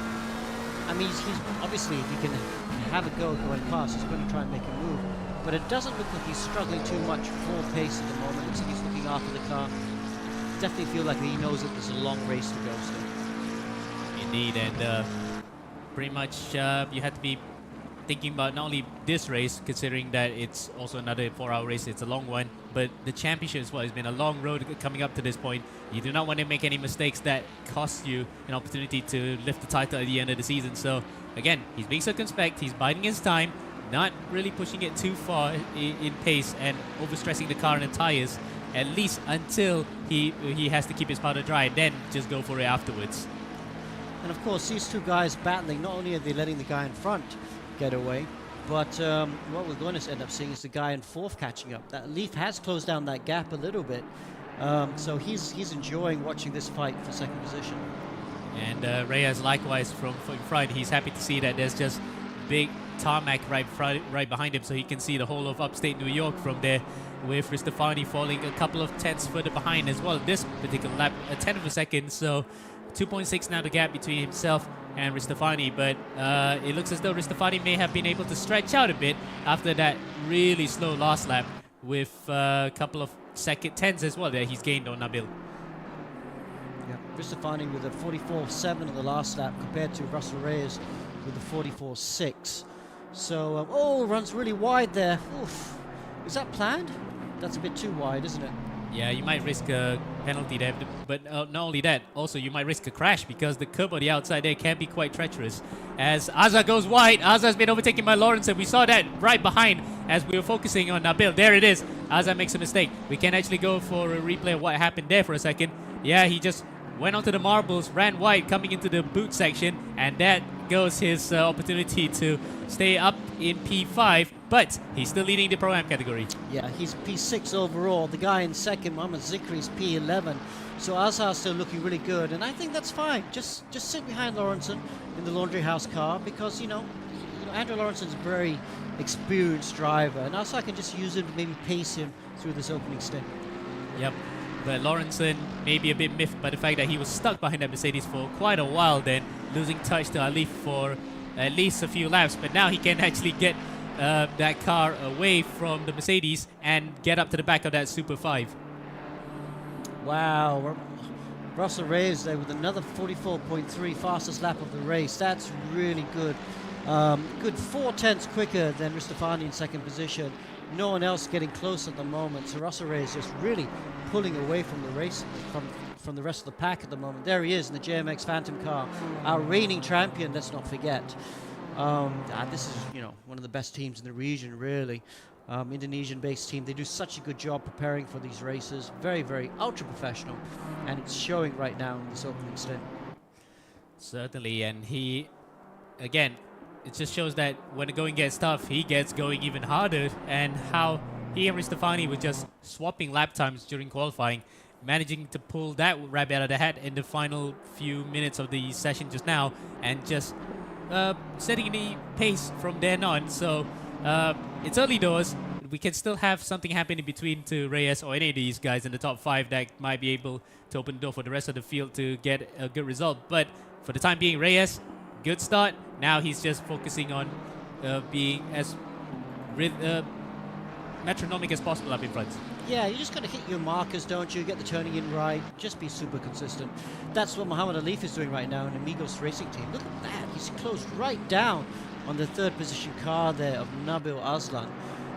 obviously, if he can have a go going past, he's going to try and make a move, but it doesn't look like he's struggling too much full pace at the moment. It looks like he's looking after the car. Definitely feel like he knows that there's a long race to go still. Indeed, and pretty much you have to be thinking about not only this race, considering that it's also another 4-hour race, it's a long one, but the championship as well. It's been a long road coming up to this point. You do not want to make any mistakes that cost you an opportunity to lift the title at the end of the season. So again, he's being circumspect, he's biding his time, not really pushing it too far in pace and overstressing the car and the tires, at least until he has to keep his powder dry, and then just go for it afterwards. And of course, these two guys battling, not only are they letting the guy in front get away, but what we're going to end up seeing is the guy in fourth catching up. That Leaf has closed down that gap a little bit, so he's enjoying watching this fight for second position. And Reyes likewise from in front, he's happy to see that there's just big tarmac right behind him, so he can see the whole of upstate New York from there, with Ristofani falling a couple of tenths further behind as well. This particular lap, a tenth of a second, so 2.6 now the gap between himself and Ristofani, but it looks as though Ristofani may have been able to stretch out a bit after that really slow last lap, with a couple of tenths as well that he's gained on Nabil. Yeah, Ristofani with a 44.7 on the last lap compared to Russell Reyes with a 44.6. So, runs really wide there. Oof. Is that planned? That's a bit too wide, isn't it? Yeah, you might risk a penalty there, but not only that, also you might risk a crash because the curb on the outside there can be quite treacherous. As Azza goes wide, Azza's been overtaken by Lawrence, and we saw that right behind as we were focusing on Nabil. There it is. Azza makes a mistake. We can actually go for a replay of what happened there for a second. Yeah, he just went onto the marbles, ran wide coming into the boot section, and that goes his opportunity to stay up in P5, but he's still leading the Pro-Am category. Yeah, he's P6 overall. The guy in second, Mohammed Zikri, is P11. So Azhar's still looking really good, and I think that's fine. Just sit behind Lawrenson in the laundry house car because, you know Andrew Lawrenson's a very experienced driver, and Azhar can just use him to maybe pace him through this opening stint. Yep. But Lawrenson may be a bit miffed by the fact that he was stuck behind that Mercedes for quite a while then, losing touch to Alif for at least a few laps. But now he can actually get that car away from the Mercedes and get up to the back of that Super 5. Wow. Russell Reyes there with another 44.3, fastest lap of the race. That's really good. Good 4 tenths quicker than Ristofani in second position. No one else getting close at the moment. So Russell Reyes just really pulling away from the race, from the rest of the pack at the moment. There he is in the JMX Phantom car, our reigning champion. Let's not forget. This is one of the best teams in the region, really. Indonesian-based team. They do such a good job preparing for these races. Very, very ultra-professional, and it's showing right now in this opening stint. Certainly, and he, again, it just shows that when the going gets tough, he gets going even harder, and how he and Ristofani were just swapping lap times during qualifying, managing to pull that rabbit out of the hat in the final few minutes of the session just now, and just setting the pace from then on. So it's early doors. We can still have something happen in between to Reyes or any of these guys in the top 5 that might be able to open the door for the rest of the field to get a good result. But for the time being, Reyes, good start. Now he's just focusing on being as metronomic as possible up in front. Yeah, you just got to hit your markers, don't you? Get the turning in right. Just be super consistent. That's what Muhammad Alif is doing right now in Amigos Racing Team. Look at that. He's closed right down on the third position car there of Nabil Aslan.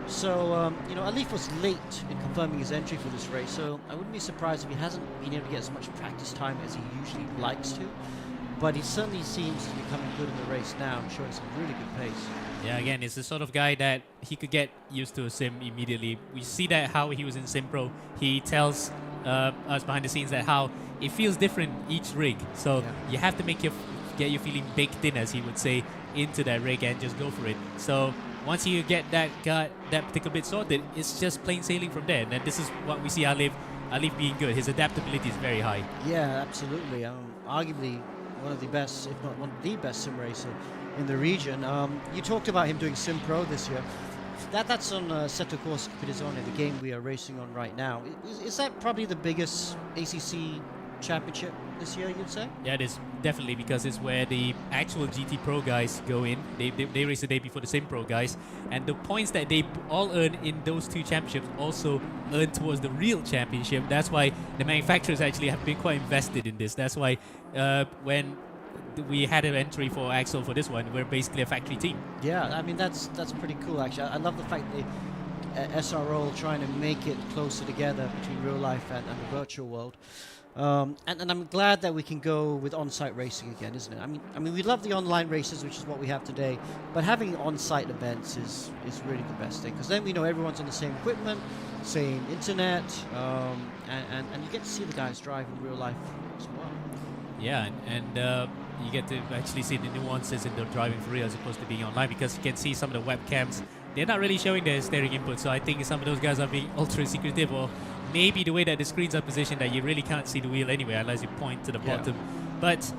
So, Alif was late in confirming his entry for this race, so I wouldn't be surprised if he hasn't been able to get as much practice time as he usually likes to. But he certainly seems to be coming good in the race now and showing some really good pace. Yeah, again, it's the sort of guy that he could get used to a sim immediately. We see that how he was in Sim Pro. He tells us behind the scenes that how it feels different each rig. So you have to get your feeling baked in, as he would say, into that rig and just go for it. So once you get that particular bit sorted, it's just plain sailing from there. And this is what we see Alif being good. His adaptability is very high. Yeah, absolutely. Arguably one of the best, if not one of the best sim racer in the region. You talked about him doing Sim Pro this year. That's on Seto Corsa Competizione, the game we are racing on right now. Is that probably the biggest ACC championship this year, you'd say? Yeah, it is, definitely, because it's where the actual GT Pro guys go in. They race the day before the Sim Pro guys, and the points that they all earn in those two championships also earn towards the real championship. That's why the manufacturers actually have been quite invested in this. That's why when we had an entry for Axel for this one, we're basically a factory team. Yeah, I mean, that's pretty cool, actually. I love the fact that SRO trying to make it closer together between real life and the virtual world. And I'm glad that we can go with on-site racing again, isn't it? I mean, we love the online races, which is what we have today, but having on-site events is really the best thing, because then we know everyone's on the same equipment, same internet, and you get to see the guys drive in real life as well. Yeah, and you get to actually see the nuances in the driving for real as opposed to being online, because you can see some of the webcams. They're not really showing their steering input, so I think some of those guys are being ultra secretive, or maybe the way that the screens are positioned that you really can't see the wheel anyway unless you point to the bottom. But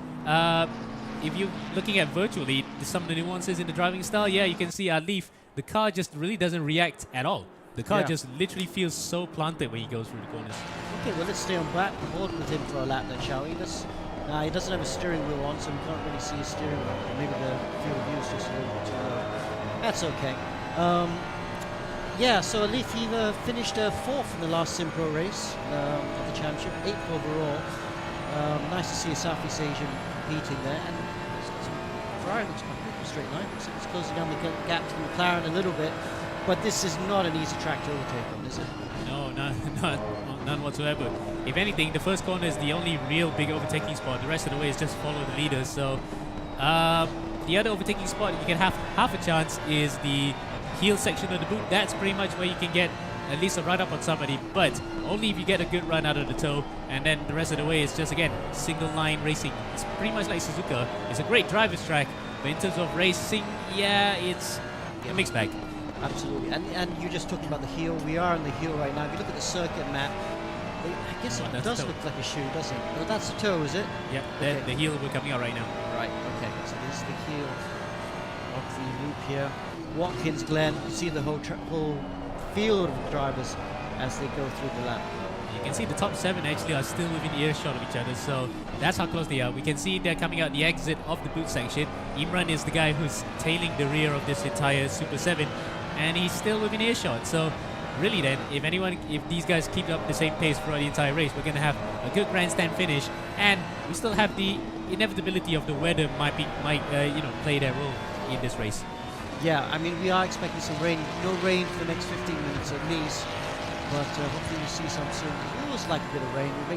if you're looking at virtually some of the nuances in the driving style, yeah, you can see Leaf, the car just really doesn't react at all. The car just literally feels so planted when he goes through the corners. Okay, well, let's stay on board with him for a lap then, shall we? He doesn't have a steering wheel on, so we can't really see his steering wheel. Maybe the field of view is just a little bit too low. That's okay. Yeah, so Leaf either finished 4th in the last Simpro race of the championship, 8th overall. Nice to see a Southeast Asian competing there, and Ferrari looks quite good in a straight line. It's closing down the gap to McLaren a little bit, but this is not an easy track to overtake on, is it? No, none whatsoever. If anything, the first corner is the only real big overtaking spot. The rest of the way is just follow the leaders. So the other overtaking spot you can have half a chance is the heel section of the boot. That's pretty much where you can get at least a run up on somebody, but only if you get a good run out of the toe, and then the rest of the way is just, again, single line racing. It's pretty much like Suzuka. It's a great driver's track, but in terms of racing, yeah, it's a mixed bag. Absolutely, and you just talking about the heel. We are on the heel right now. If you look at the circuit map, I guess it does look like a shoe, doesn't it? Oh, that's the toe, is it? Yep, okay. The heel we're coming out right now. Right, okay, so this is the heel of the loop here. Watkins, Glen, you see the whole field of drivers as they go through the lap. You can see the top 7 actually are still within earshot of each other, so that's how close they are. We can see they're coming out the exit of the boot section. Imran is the guy who's tailing the rear of this entire Super 7, and he's still within earshot. So really then, if these guys keep up the same pace throughout the entire race, we're going to have a good grandstand finish, and we still have the inevitability of the weather might play their role in this race. Yeah, I mean, we are expecting some rain. No rain for the next 15 minutes at least, but hopefully we'll see some soon. We always like a bit of rain. We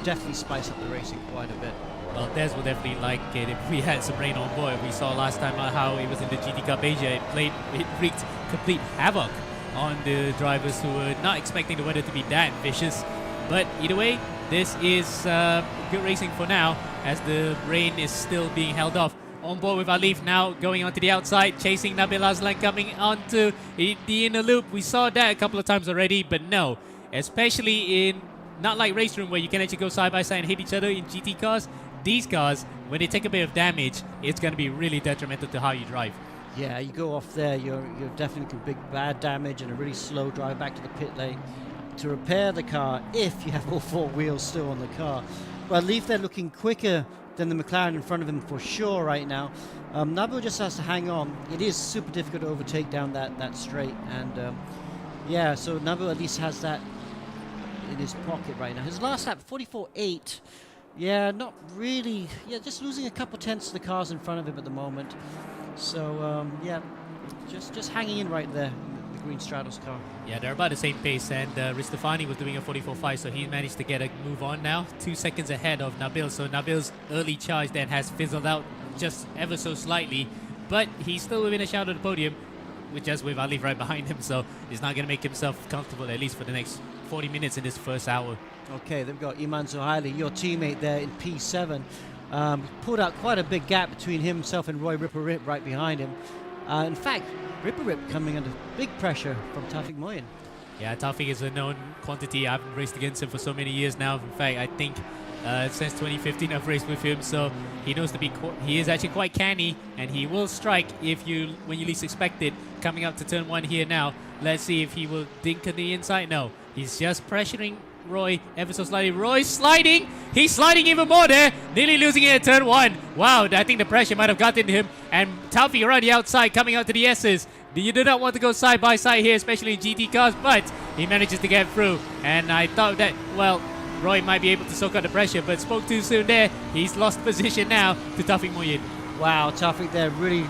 definitely spice up the racing quite a bit. Well, Des will definitely like it if we had some rain on board. We saw last time how it was in the GT Cup Asia. It wreaked complete havoc on the drivers who were not expecting the weather to be that vicious. But either way, this is good racing for now, as the rain is still being held off. On board with Alif now, going onto the outside, chasing Nabil Aslan, coming onto the inner loop. We saw that a couple of times already, but no. Especially in, not like Race Room where you can actually go side by side and hit each other in GT cars. These cars, when they take a bit of damage, it's going to be really detrimental to how you drive. Yeah, you go off there, you're definitely big bad damage and a really slow drive back to the pit lane to repair the car if you have all 4 wheels still on the car. But Alif, they're looking quicker than the McLaren in front of him for sure right now. Nabil just has to hang on. It is super difficult to overtake down that straight, and yeah, so Nabil at least has that in his pocket right now. His last lap, 44.8. Yeah, not really. Yeah, just losing a couple tenths to the cars in front of him at the moment. So yeah, just hanging in right there. Green Stratos car. Yeah, they're about the same pace, and Ristofani was doing a 44.5, so he managed to get a move on now, 2 seconds ahead of Nabil. So Nabil's early charge then has fizzled out just ever so slightly, but he's still within a shout of the podium, just with Alif right behind him, so he's not going to make himself comfortable at least for the next 40 minutes in this first hour. Okay, they've got Iman Zuhaili, your teammate there in P7, pulled out quite a big gap between himself and Roy Rip right behind him. In fact, Rip coming under big pressure from Taufik Moyen. Yeah, Taufik is a known quantity. I've raced against him for so many years now. In fact, I think since 2015 I've raced with him, so he knows he is actually quite canny, and he will strike when you least expect it. Coming up to turn 1 here now. Let's see if he will dink on the inside. No, he's just pressuring Roy ever so slightly. Roy's sliding. He's sliding even more there. Nearly losing it at turn 1. Wow, I think the pressure might have gotten to him. And Taufik around the outside, coming out to the S's. You do not want to go side by side here, especially in GT cars, but he manages to get through. And I thought that, well, Roy might be able to soak out the pressure, but spoke too soon there. He's lost position now to Taufik Moyen. Wow, Taufik there really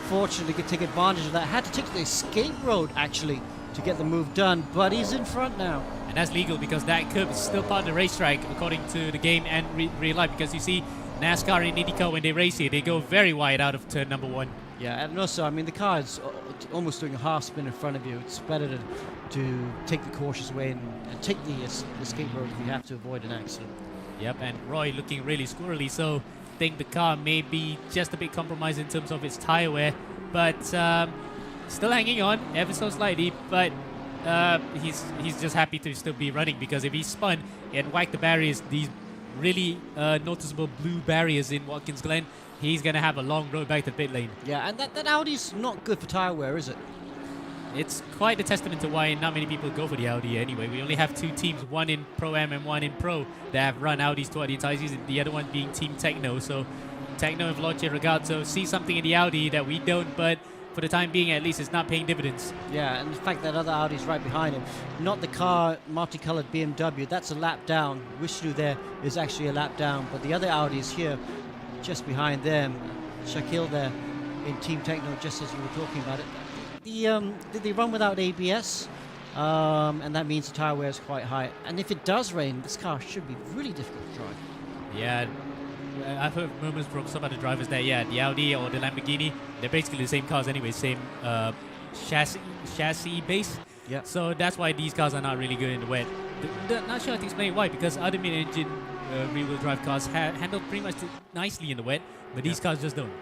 fortunately could take advantage of that. Had to take the escape road, actually, to get the move done, but he's in front now. And that's legal because that curb is still part of the racetrack according to the game and real life, because you see NASCAR and IndyCar, when they race here, they go very wide out of turn number 1. Yeah, and also, I mean, the car is almost doing a half spin in front of you. It's better to take the cautious way and take the escape road if you have to avoid an accident. Yep, and Roy looking really squirrely, so I think the car may be just a bit compromised in terms of its tire wear, but still hanging on ever so slightly, but he's just happy to still be running, because if he spun and whacked the barriers, these really noticeable blue barriers in Watkins Glen, he's going to have a long road back to the pit lane. Yeah, and that Audi's not good for tyre wear, is it? It's quite a testament to why not many people go for the Audi anyway. We only have 2 teams, one in Pro-Am and one in Pro, that have run Audis throughout the entire season. The other one being Team Techno. So Techno and Veloce Ragazzo see something in the Audi that we don't, but for the time being at least it's not paying dividends. Yeah, and the fact that other Audi's right behind him, not the car, multicolored BMW, that's a lap down. Vishnu there is actually a lap down, but the other Audi's here just behind them. Shaquille there in Team Techno, just as you were talking about it. They run without ABS, and that means the tyre wear is quite high. And if it does rain, this car should be really difficult to drive. Yeah, I've heard murmurs from some other drivers that, yeah, the Audi or the Lamborghini, they're basically the same cars anyway, same chassis base. Yeah. So that's why these cars are not really good in the wet. Not sure how to explain why, because other mid-engine rear-wheel drive cars handle pretty much nicely in the wet, but these cars just don't.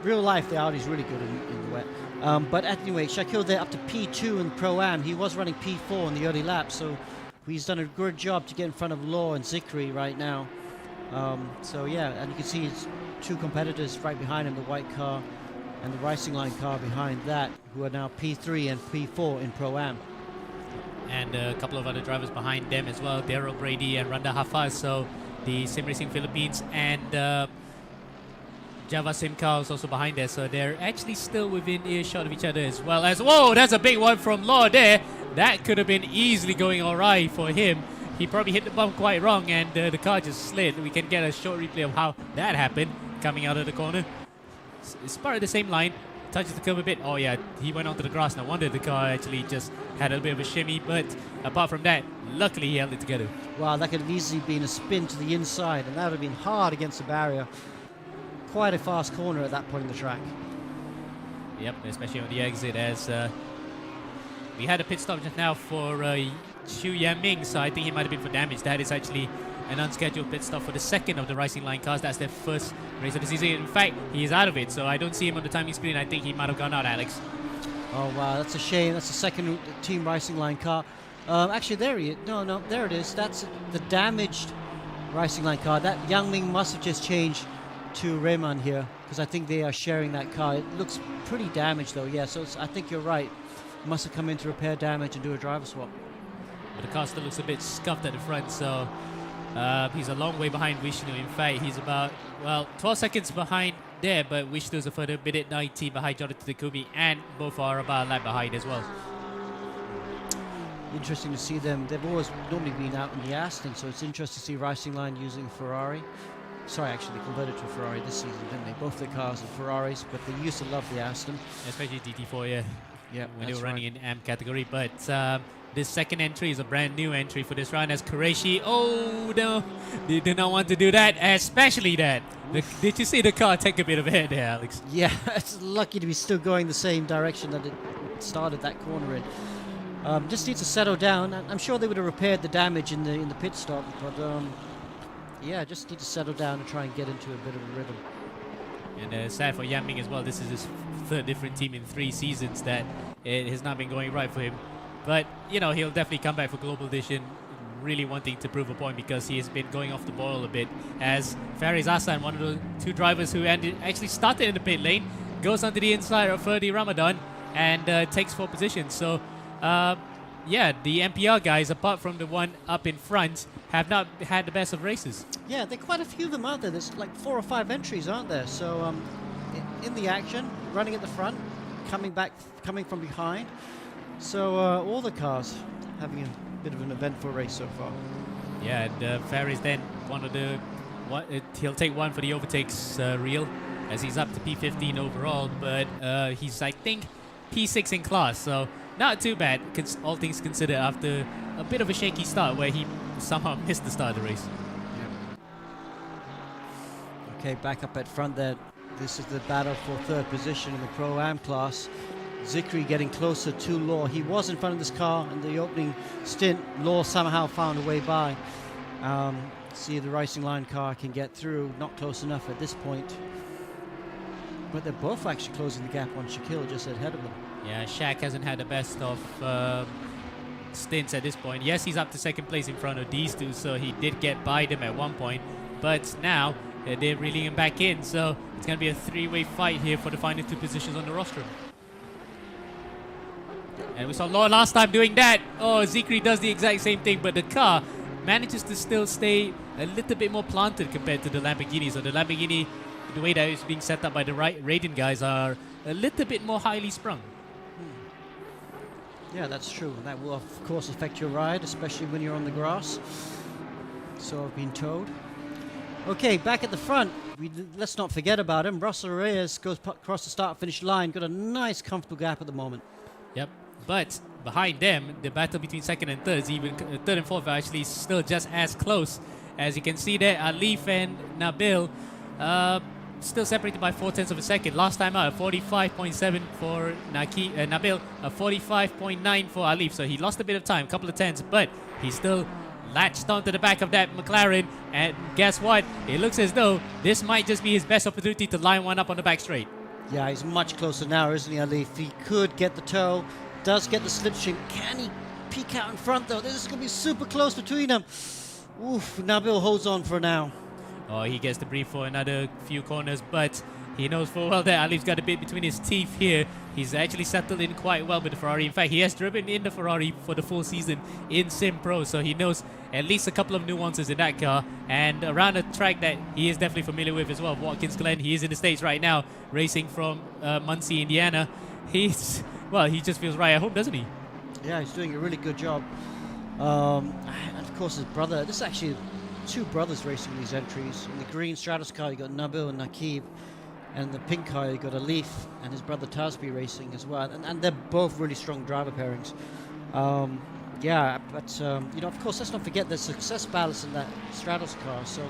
Real life, the Audi's really good in the wet. But anyway, Shaquille there up to P2 in Pro-Am. He was running P4 in the early lap, so he's done a good job to get in front of Law and Zikri right now. So yeah, and you can see it's 2 competitors right behind him, the white car and the Racing Line car behind that, who are now P3 and P4 in Pro-Am. And a couple of other drivers behind them as well, Daryl Brady and Randa Hafaz. So the Sim Racing Philippines and Java Sim car is also behind there, so they're actually still within earshot of each other as well as... Whoa, that's a big one from Law there. That could have been easily going all right for him. He probably hit the bump quite wrong, and the car just slid. We can get a short replay of how that happened, coming out of the corner. It's part of the same line. Touches the curb a bit. Oh yeah, he went onto the grass. No wonder the car actually just had a bit of a shimmy, but apart from that, luckily he held it together. Wow, that could have easily been a spin to the inside, and that would have been hard against the barrier. Quite a fast corner at that point in the track. Yep, especially on the exit, as we had a pit stop just now for Xu Yanming, so I think he might have been for damage. That is actually an unscheduled pit stop for the second of the Racing Line cars. That's their first race of the season. In fact, he is out of it, so I don't see him on the timing screen. I think he might have gone out, Alex. Oh wow, that's a shame. That's the second Team Racing Line car. Actually, there he is. No, there it is. That's the damaged Racing Line car. That Yangming must have just changed to Rayman here, because I think they are sharing that car. It looks pretty damaged though, yeah, so I think you're right. Must have come in to repair damage and do a driver swap. But the car still looks a bit scuffed at the front, so he's a long way behind Vishnu. In fact, he's about, well, 12 seconds behind there, but Vishnu's a further minute 90 behind Jonathan Takumi, and both are about a lap behind as well. Interesting to see them. They've always normally been out in the Aston, so it's interesting to see Racing Line using Ferrari. Sorry, actually, they converted to a Ferrari this season, didn't they? Both their cars are Ferraris, but they used to love the Aston. Especially DT4, yeah. Yeah, when they were running in AM category. But this second entry is a brand new entry for this round as Qureshi. Oh, no. They did not want to do that, especially that. Did you see the car take a bit of a hit there, Alex? Yeah, it's lucky to be still going the same direction that it started that corner in. Just needs to settle down. I'm sure they would have repaired the damage in the pit stop, but yeah, just need to settle down and try and get into a bit of a rhythm. And sad for Yanming as well. This is his third different team in 3 seasons that it has not been going right for him. But, you know, he'll definitely come back for Global Edition, really wanting to prove a point because he has been going off the boil a bit. As Faris Hassan, one of the 2 drivers who actually started in the pit lane, goes onto the inside of Ferdi Ramadan and takes 4 positions. So, yeah, the NPR guys, apart from the one up in front, have not had the best of races. Yeah, there are quite a few of them out there. There's like 4 or 5 entries, aren't there? So in the action, running at the front, coming from behind. So all the cars having a bit of an eventful race so far. Yeah, and Faris then he'll take 1 for the overtakes reel as he's up to P15 overall, but he's, I think, P6 in class, so not too bad, all things considered, after a bit of a shaky start where he somehow missed the start of the race. Okay, back up at front there. This is the battle for 3rd position in the Pro-Am class. Zikri getting closer to Law. He was in front of this car in the opening stint. Law somehow found a way by. See if the Racing Line car can get through. Not close enough at this point. But they're both actually closing the gap on Shaquille just ahead of them. Yeah, Shaq hasn't had the best of stints at this point. Yes, he's up to 2nd place in front of these 2, so he did get by them at one point. But now they're reeling him back in. So it's going to be a three-way fight here for the final 2 positions on the rostrum. And we saw Law last time doing that. Oh, Zikri does the exact same thing, but the car manages to still stay a little bit more planted compared to the Lamborghini. So the Lamborghini, the way that it's being set up by the Raiden guys, are a little bit more highly sprung. Yeah, that's true. That will, of course, affect your ride, especially when you're on the grass. So I've been told. Okay, back at the front, let's not forget about him. Russell Reyes goes across the start-finish line. Got a nice, comfortable gap at the moment. Yep. But behind them, the battle between second and third, even third and fourth, are actually still just as close. As you can see there, Alif and Nabil still separated by 0.4 of a second. Last time out, 45.7 for Nabil, 45.9 for Alif. So he lost a bit of time, a couple of tenths, but he still latched onto the back of that McLaren. And guess what? It looks as though this might just be his best opportunity to line one up on the back straight. Yeah, he's much closer now, isn't he, Alif? He could get the toe, does get the slipstream. Can he peek out in front, though? This is going to be super close between them. Oof, Nabil holds on for now. Oh, he gets the brief for another few corners, but he knows full well that Alif's got a bit between his teeth here. He's actually settled in quite well with the Ferrari. In fact, he has driven in the Ferrari for the full season in Sim Pro, so he knows at least a couple of nuances in that car. And around a track that he is definitely familiar with as well, Watkins Glen. He is in the States right now, racing from Muncie, Indiana. He just feels right at home, doesn't he? Yeah, he's doing a really good job. And of course, his brother. This is actually 2 brothers racing these entries. In the green Stratus car, you got Nabil and Nakib. And in the pink car, you got Alif and his brother Tasbi racing as well. And they're both really strong driver pairings. Yeah, but, you know, of course, let's not forget the success ballast in that Stratus car. So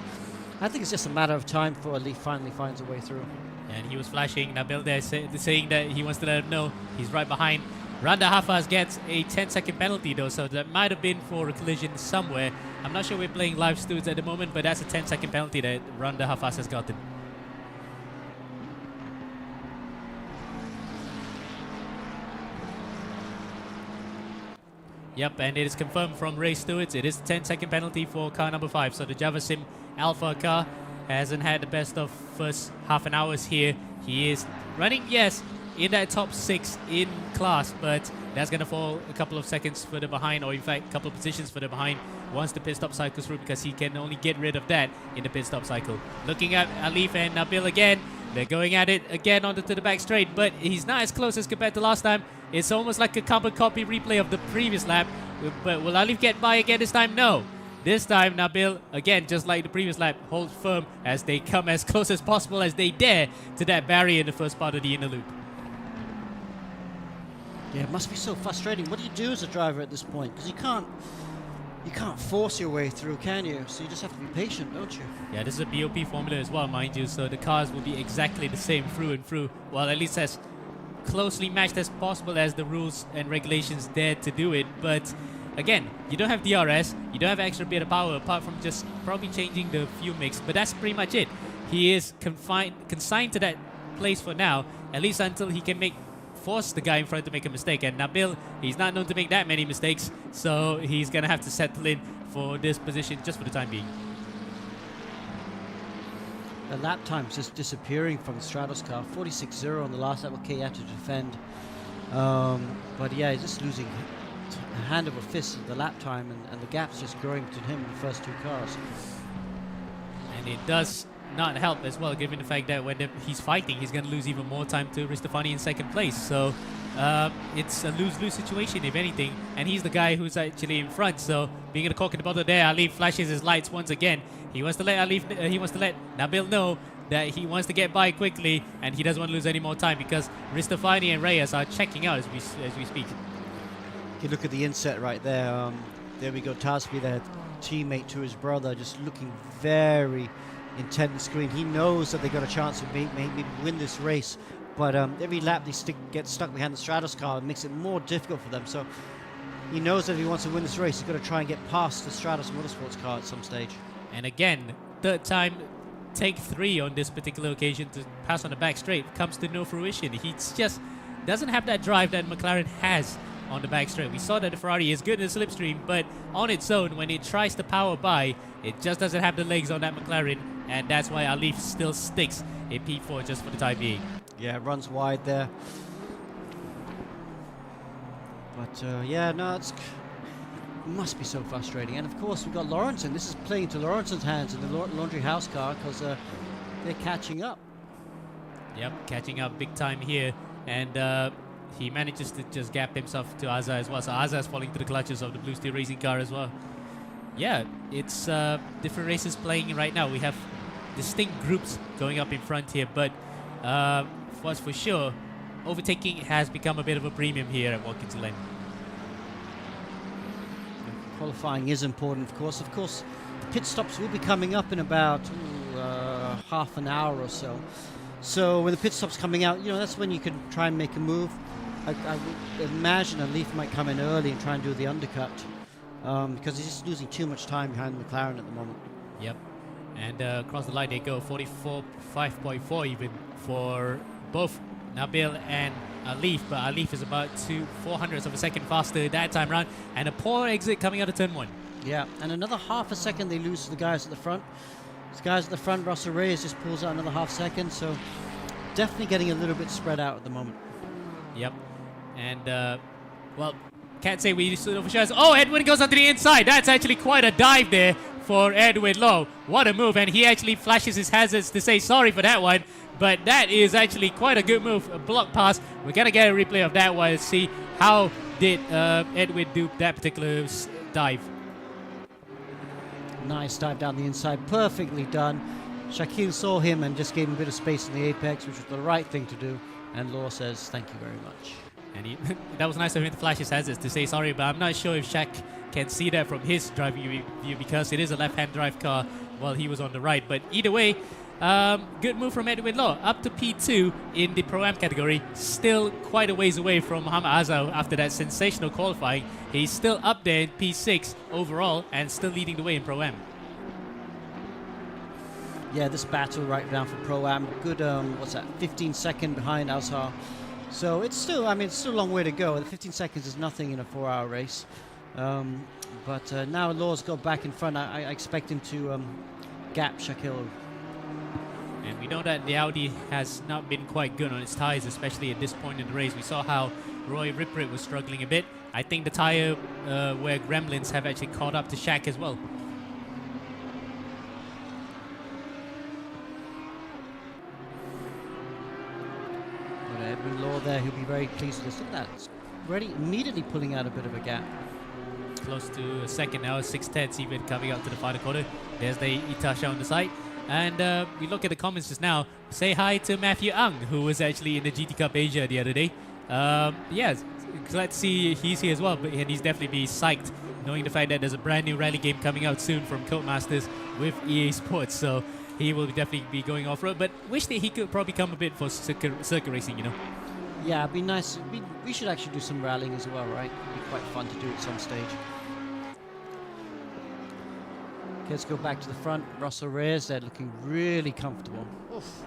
I think it's just a matter of time before Alif finally finds a way through. And he was flashing Nabil there, saying that he wants to let him know he's right behind. Randa Hafaz gets a 10-second penalty, though, so that might have been for a collision somewhere. I'm not sure we're playing live studs at the moment, but that's a 10-second penalty that Randa Hafaz has gotten. Yep, and it is confirmed from race stewards. It is a 10-second penalty for car number 5. So the Java Sim Alpha car hasn't had the best of first half an hours here. He is running, yes, in that top 6 in class, but that's going to fall a couple of seconds further behind, or in fact, a couple of positions further behind once the pit stop cycles through, because he can only get rid of that in the pit stop cycle. Looking at Alif and Nabil again. They're going at it again onto the back straight, but he's not as close as compared to last time. It's almost like a carbon copy replay of the previous lap. But will Alif get by again this time? No. This time, Nabil, again, just like the previous lap, holds firm as they come as close as possible as they dare to that barrier in the first part of the inner loop. Yeah, it must be so frustrating. What do you do as a driver at this point? Because you can't force your way through, can you? So you just have to be patient, don't you? Yeah, this is a BOP formula as well, mind you, so the cars will be exactly the same through and through. Well, at least as closely matched as possible as the rules and regulations dare to do it. But again, you don't have DRS, you don't have extra bit of power apart from just probably changing the fuel mix, but that's pretty much it. He is consigned to that place for now, at least until he can force the guy in front to make a mistake. And Nabil, he's not known to make that many mistakes, so he's gonna have to settle in for this position just for the time being. The lap time's just disappearing from the Stratos car. 46.0 on the last lap. Okay, had to defend. But yeah, he's just losing a hand over fist at the lap time, and the gap's just growing between him and the first 2 cars. And it does not help as well, given the fact that when he's fighting, he's going to lose even more time to Ristofani in second place. So it's a lose-lose situation, if anything. And he's the guy who's actually in front. So being in the cork in the bottom there, Alif flashes his lights once again. He wants to let Nabil know that he wants to get by quickly, and he doesn't want to lose any more time because Ristofani and Reyes are checking out as we speak. You look at the inset right there. There we go, Tasby, their teammate to his brother, just looking very intent on the screen. He knows that they got a chance to maybe win this race, but every lap they get stuck behind the Stratos car. It makes it more difficult for them. So he knows that if he wants to win this race, he's got to try and get past the Stratos Motorsports car at some stage. And again, third time, take 3 on this particular occasion to pass on the back straight comes to no fruition. He just doesn't have that drive that McLaren has on the back straight. We saw that the Ferrari is good in the slipstream, but on its own, when it tries to power by, it just doesn't have the legs on that McLaren and that's why Alif still sticks in P4 just for the time being. Yeah, runs wide there. But yeah, no, it must be so frustrating. And of course, we've got Lawrenson. This is playing to Lawrenson's hands in the laundry house car because they're catching up. Yep, catching up big time here, and he manages to just gap himself to Azza as well. So Azza's falling to the clutches of the Blue Steel Racing car as well. Yeah, it's different races playing right now. We have distinct groups going up in front here, but what's for sure, overtaking has become a bit of a premium here at Watkins Glen. Qualifying is important, of course. Of course, the pit stops will be coming up in about half an hour or so. So when the pit stop's coming out, that's when you can try and make a move. I would imagine Alif might come in early and try and do the undercut because he's just losing too much time behind McLaren at the moment. Yep. And across the line they go, 45.4 even for both Nabil and Alif, but Alif is about 0.04 of a second faster that time round, and a poor exit coming out of turn 1. Yeah, and another half a second they lose to the guys at the front. These guys at the front, Russell Reyes just pulls out another half second, so definitely getting a little bit spread out at the moment. Yep. And, well, can't say we stood over shots. Oh, Edwin goes onto the inside. That's actually quite a dive there for Edwin Lowe. What a move, and he actually flashes his hazards to say sorry for that one. But that is actually quite a good move, a block pass. We're going to get a replay of that one to see how did Edwin do that particular dive. Nice dive down the inside, perfectly done. Shaquille saw him and just gave him a bit of space in the apex, which was the right thing to do. And Law says, thank you very much. And that was nice of him to flash his hazards to say sorry, but I'm not sure if Shaq can see that from his driving view because it is a left-hand drive car while he was on the right. But either way, good move from Edwin Law. Up to P2 in the Pro-Am category. Still quite a ways away from Muhammad Azza after that sensational qualifying. He's still up there in P6 overall and still leading the way in Pro-Am. Yeah, this battle right now for Pro-Am. Good, 15 second behind Azhar. So it's still, it's still a long way to go. The 15 seconds is nothing in a 4-hour race. But now Law's got back in front. I expect him to gap Shaquille. And we know that the Audi has not been quite good on its tyres, especially at this point in the race. We saw how Roy Riprit was struggling a bit. I think the tyre where Gremlins have actually caught up to Shaq as well. But Edwin Law there, he'll be very pleased with this. Look at that. It's already immediately pulling out a bit of a gap. Close to a second now, 6/10 even coming up to the final quarter. There's the Itasha on the side. And we look at the comments just now. Say hi to Matthew Ang, who was actually in the GT Cup Asia the other day. Yeah, glad to see he's here as well. And he's definitely be psyched knowing the fact that there's a brand new rally game coming out soon from Codemasters with EA Sports. So he will definitely be going off-road. But wish that he could probably come a bit for circuit racing, Yeah, it'd be nice. We should actually do some rallying as well, right? It'd be quite fun to do at some stage. Okay, let's go back to the front. Russell Reyes there looking really comfortable. Oof.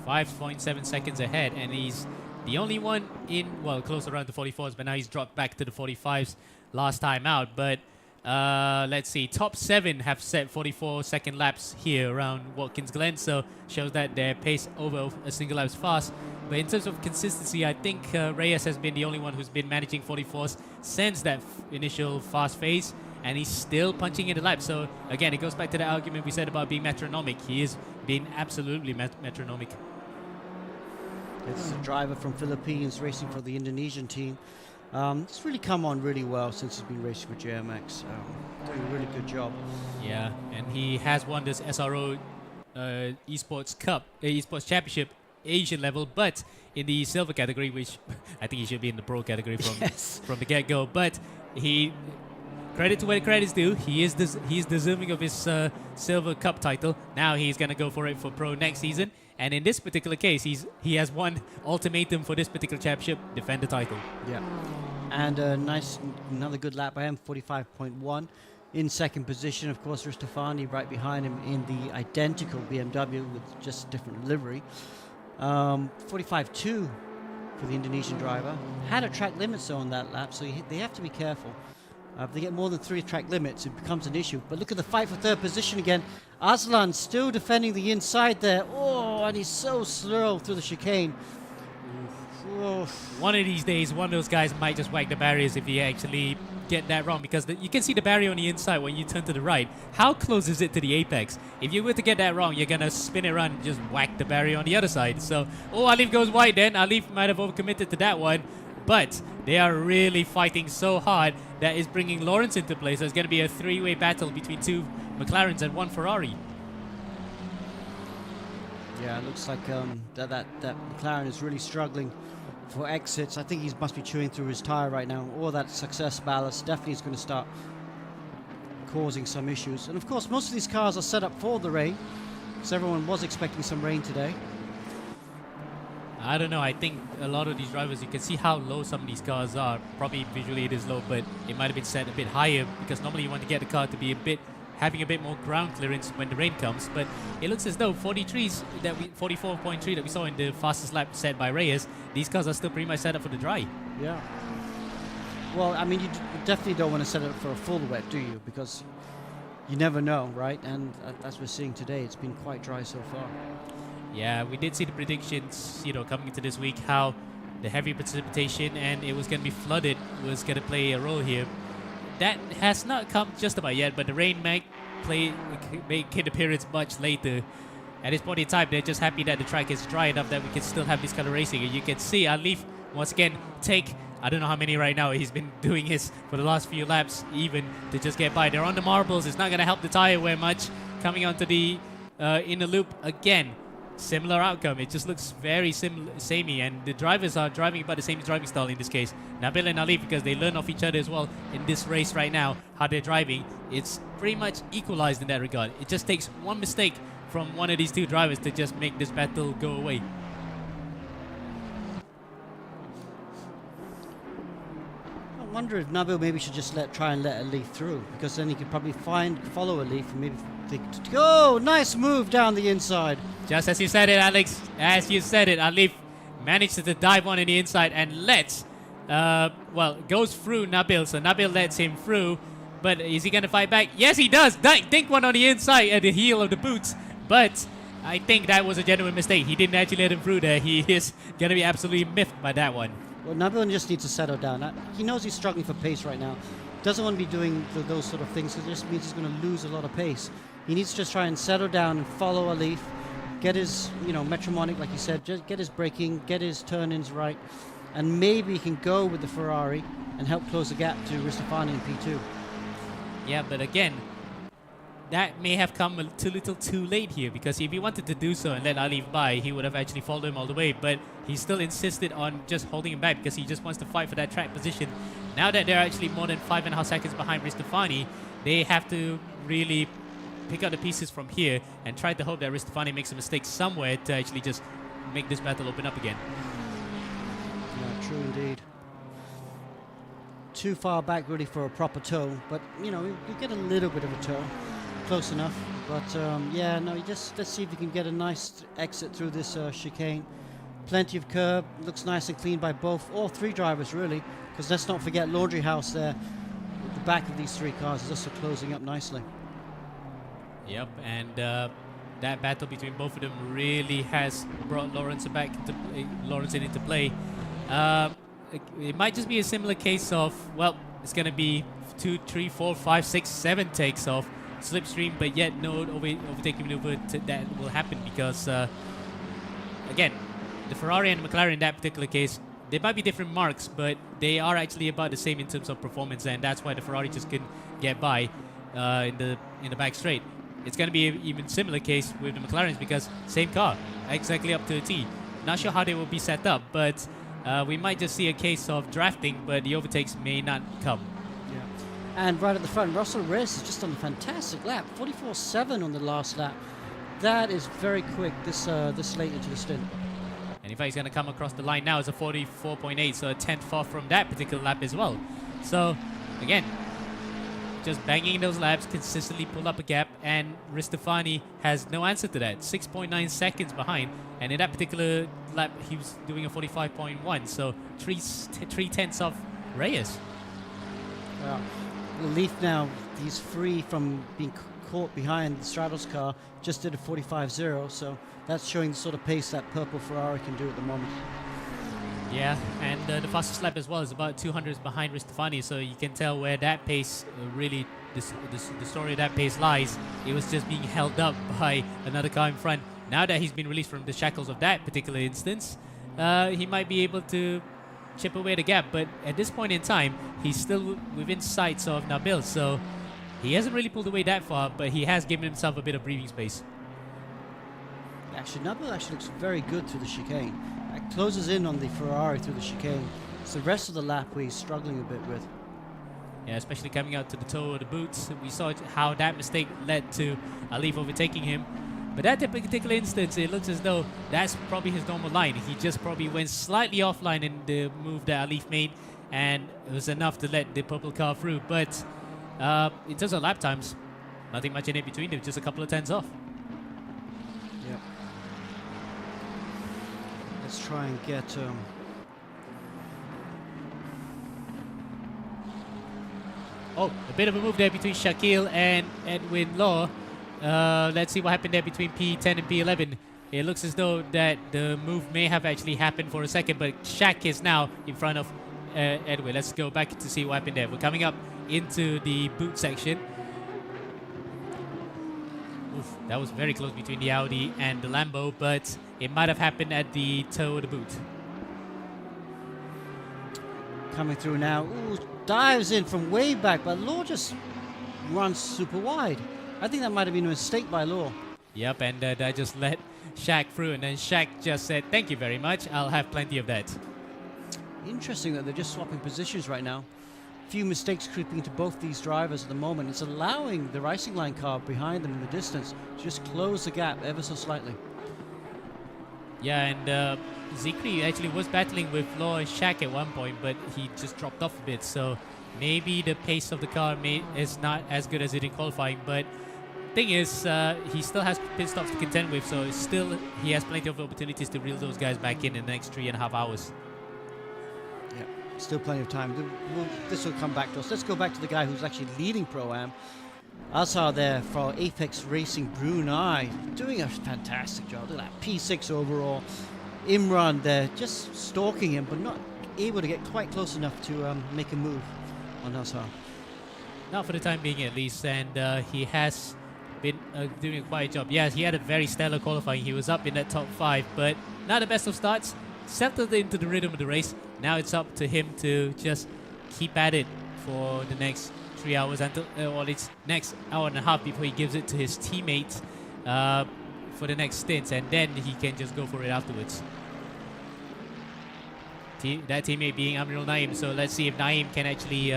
5.7 seconds ahead, and he's the only one in, well, close around the 44s, but now he's dropped back to the 45s last time out. But let's see, top 7 have set 44-second laps here around Watkins Glen, so shows that their pace over a single lap is fast. But in terms of consistency, I think Reyes has been the only one who's been managing 44s since that initial fast phase, and he's still punching in the lap. So again, it goes back to the argument we said about being metronomic. He is being absolutely metronomic. It's a driver from Philippines racing for the Indonesian team. It's really come on really well since he's been racing for JMX. Doing a really good job. Yeah, and he has won this SRO Esports Cup, Esports Championship Asian level, but in the silver category, which I think he should be in the pro category from the get-go. But he, credit to where credit's due, he's deserving of his silver cup title. Now he's gonna go for it for pro next season. And in this particular case, he has one ultimatum for this particular championship: defend the title. Yeah, and another good lap by him, 45.1. In second position, of course, Ristofani right behind him in the identical BMW with just different livery. 45.2 for the Indonesian driver. Had a track limit zone on that lap, so they have to be careful. If they get more than 3 track limits, it becomes an issue. But look at the fight for third position again. Aslan still defending the inside there. Oh, and he's so slow through the chicane. One of these days, one of those guys might just whack the barriers if he actually get that wrong, because you can see the barrier on the inside when you turn to the right. How close is it to the apex? If you were to get that wrong, you're going to spin it around and just whack the barrier on the other side. So, Alif goes wide then. Alif might have overcommitted to that one, but they are really fighting so hard that is bringing Lawrence into play. So it's going to be a three-way battle between 2 McLarens and 1 Ferrari. Yeah, it looks like that McLaren is really struggling for exits. I think he must be chewing through his tire right now. All that success ballast definitely is going to start causing some issues. And of course, most of these cars are set up for the rain, because everyone was expecting some rain today. I don't know. I think a lot of these drivers, you can see how low some of these cars are. Probably visually it is low, but it might have been set a bit higher, because normally you want to get the car to be having a bit more ground clearance when the rain comes. But it looks as though 44.3 that we saw in the fastest lap set by Reyes, these cars are still pretty much set up for the dry. Yeah. Well, I mean, you definitely don't want to set it up for a full wet, do you? Because you never know, right? And as we're seeing today, it's been quite dry so far. Yeah, we did see the predictions, coming into this week, how the heavy precipitation and it was going to be flooded was going to play a role here. That has not come just about yet, but the rain make an appearance much later. At this point in time, they're just happy that the track is dry enough that we can still have this kind of racing. And you can see Alif once again take, I don't know how many right now, he's been doing his for the last few laps even to just get by. They're on the marbles, it's not going to help the tire wear much. Coming onto the inner loop again. Similar outcome. It just looks very samey, and the drivers are driving about the same driving style in this case. Nabil and Alif, because they learn off each other as well in this race right now, how they're driving. It's pretty much equalized in that regard. It just takes one mistake from one of these two drivers to just make this battle go away. I wonder if Nabil maybe should just try and let Alif through, because then he could probably follow Alif and maybe oh, nice move down the inside. Just as you said it, Alex. As you said it, Alif managed to dive on the inside and goes through Nabil. So Nabil lets him through. But is he going to fight back? Yes, he does. Dink one on the inside at the heel of the boots. But I think that was a genuine mistake. He didn't actually let him through there. He is going to be absolutely miffed by that one. Well, Nabil just needs to settle down. He knows he's struggling for pace right now. Doesn't want to be doing those sort of things. It just means he's going to lose a lot of pace. He needs to just try and settle down and follow Alif, get his, metromonic, like you said, just get his braking, get his turn-ins right, and maybe he can go with the Ferrari and help close the gap to Ristofani in P2. Yeah, but again, that may have come a little too late here, because if he wanted to do so and let Alif by, he would have actually followed him all the way, but he still insisted on just holding him back because he just wants to fight for that track position. Now that they're actually more than 5.5 seconds behind Ristofani, they have to really pick up the pieces from here and try to hope that Ristofani makes a mistake somewhere to actually just make this battle open up again. Yeah, true indeed. Too far back really for a proper toe, but you get a little bit of a toe, close enough. But let's see if we can get a nice exit through this chicane. Plenty of curb, looks nice and clean by all three drivers really, because let's not forget Laundry House there at the back of these three cars is also closing up nicely. Yep, and that battle between both of them really has brought Lawrence into play. It might just be a similar case of, it's going to be 2, 3, 4, 5, 6, 7 takes of slipstream, but yet no overtaking maneuver that will happen because, again, the Ferrari and McLaren in that particular case, they might be different marks, but they are actually about the same in terms of performance, and that's why the Ferrari just couldn't get by in the back straight. It's going to be an even similar case with the McLarens because same car, exactly up to a T. Not sure how they will be set up, but we might just see a case of drafting, but the overtakes may not come. Yeah. And right at the front, Russell Reyes has just done a fantastic lap, 44.7 on the last lap. That is very quick this late into the stint. And in fact, he's going to come across the line now as a 44.8, so a 10th off from that particular lap as well. So, again, just banging those laps, consistently pull up a gap, and Ristofani has no answer to that. 6.9 seconds behind, and in that particular lap, he was doing a 45.1, so 3/10 off Reyes. Well, Leaf now, he's free from being caught behind the Straddle's car, just did a 45.0, so that's showing the sort of pace that purple Ferrari can do at the moment. Yeah, and the fastest lap as well is about 200 behind Ristofani, so you can tell where that pace really, the story of that pace lies. It was just being held up by another car in front. Now that he's been released from the shackles of that particular instance, he might be able to chip away the gap, but at this point in time, he's still within sights of Nabil, so he hasn't really pulled away that far, but he has given himself a bit of breathing space. Actually, Nabil actually looks very good through the chicane. It closes in on the Ferrari through the chicane. It's the rest of the lap where he's struggling a bit with. Yeah, especially coming out to the toe of the boots. We saw how that mistake led to Alif overtaking him. But that particular instance, it looks as though that's probably his normal line. He just probably went slightly offline in the move that Alif made, and it was enough to let the purple car through. But in terms of lap times, nothing much in it between them, just a couple of tenths off. Yep. Let's try and get... Oh, a bit of a move there between Shakil and Edwin Law. Let's see what happened there between P10 and P11. It looks as though that the move may have actually happened for a second, but Shaq is now in front of Edwin. Let's go back to see what happened there. We're coming up into the boot section. Oof, that was very close between the Audi and the Lambo, but it might have happened at the toe of the boot. Coming through now. Ooh, dives in from way back, but Law just runs super wide. I think that might have been a mistake by Law. Yep, and that just let Shaq through, and then Shaq just said, "Thank you very much, I'll have plenty of that." Interesting that they're just swapping positions right now. Few mistakes creeping into both these drivers at the moment. It's allowing the racing line car behind them in the distance to just close the gap ever so slightly. Yeah, and Zikri actually was battling with Law and Shaq at one point, but he just dropped off a bit, so maybe the pace of the car is not as good as it in qualifying, but thing is, he still has pit stops to contend with, so he has plenty of opportunities to reel those guys back in the next 3.5 hours. Yeah, still plenty of time. This will come back to us. Let's go back to the guy who's actually leading Pro-Am. Azhar there for Apex Racing Brunei, doing a fantastic job. Look at that, P6 overall. Imran there, just stalking him, but not able to get quite close enough to make a move on Azhar. Not for the time being, at least, and he has been doing a quiet job. Yeah, he had a very stellar qualifying. He was up in that top 5, but not the best of starts. Settled into the rhythm of the race. Now it's up to him to just keep at it for the next 3 hours until or its next hour and a half before he gives it to his teammate for the next stints, and then he can just go for it afterwards. That teammate being Amirul Naim, so let's see if Naim can actually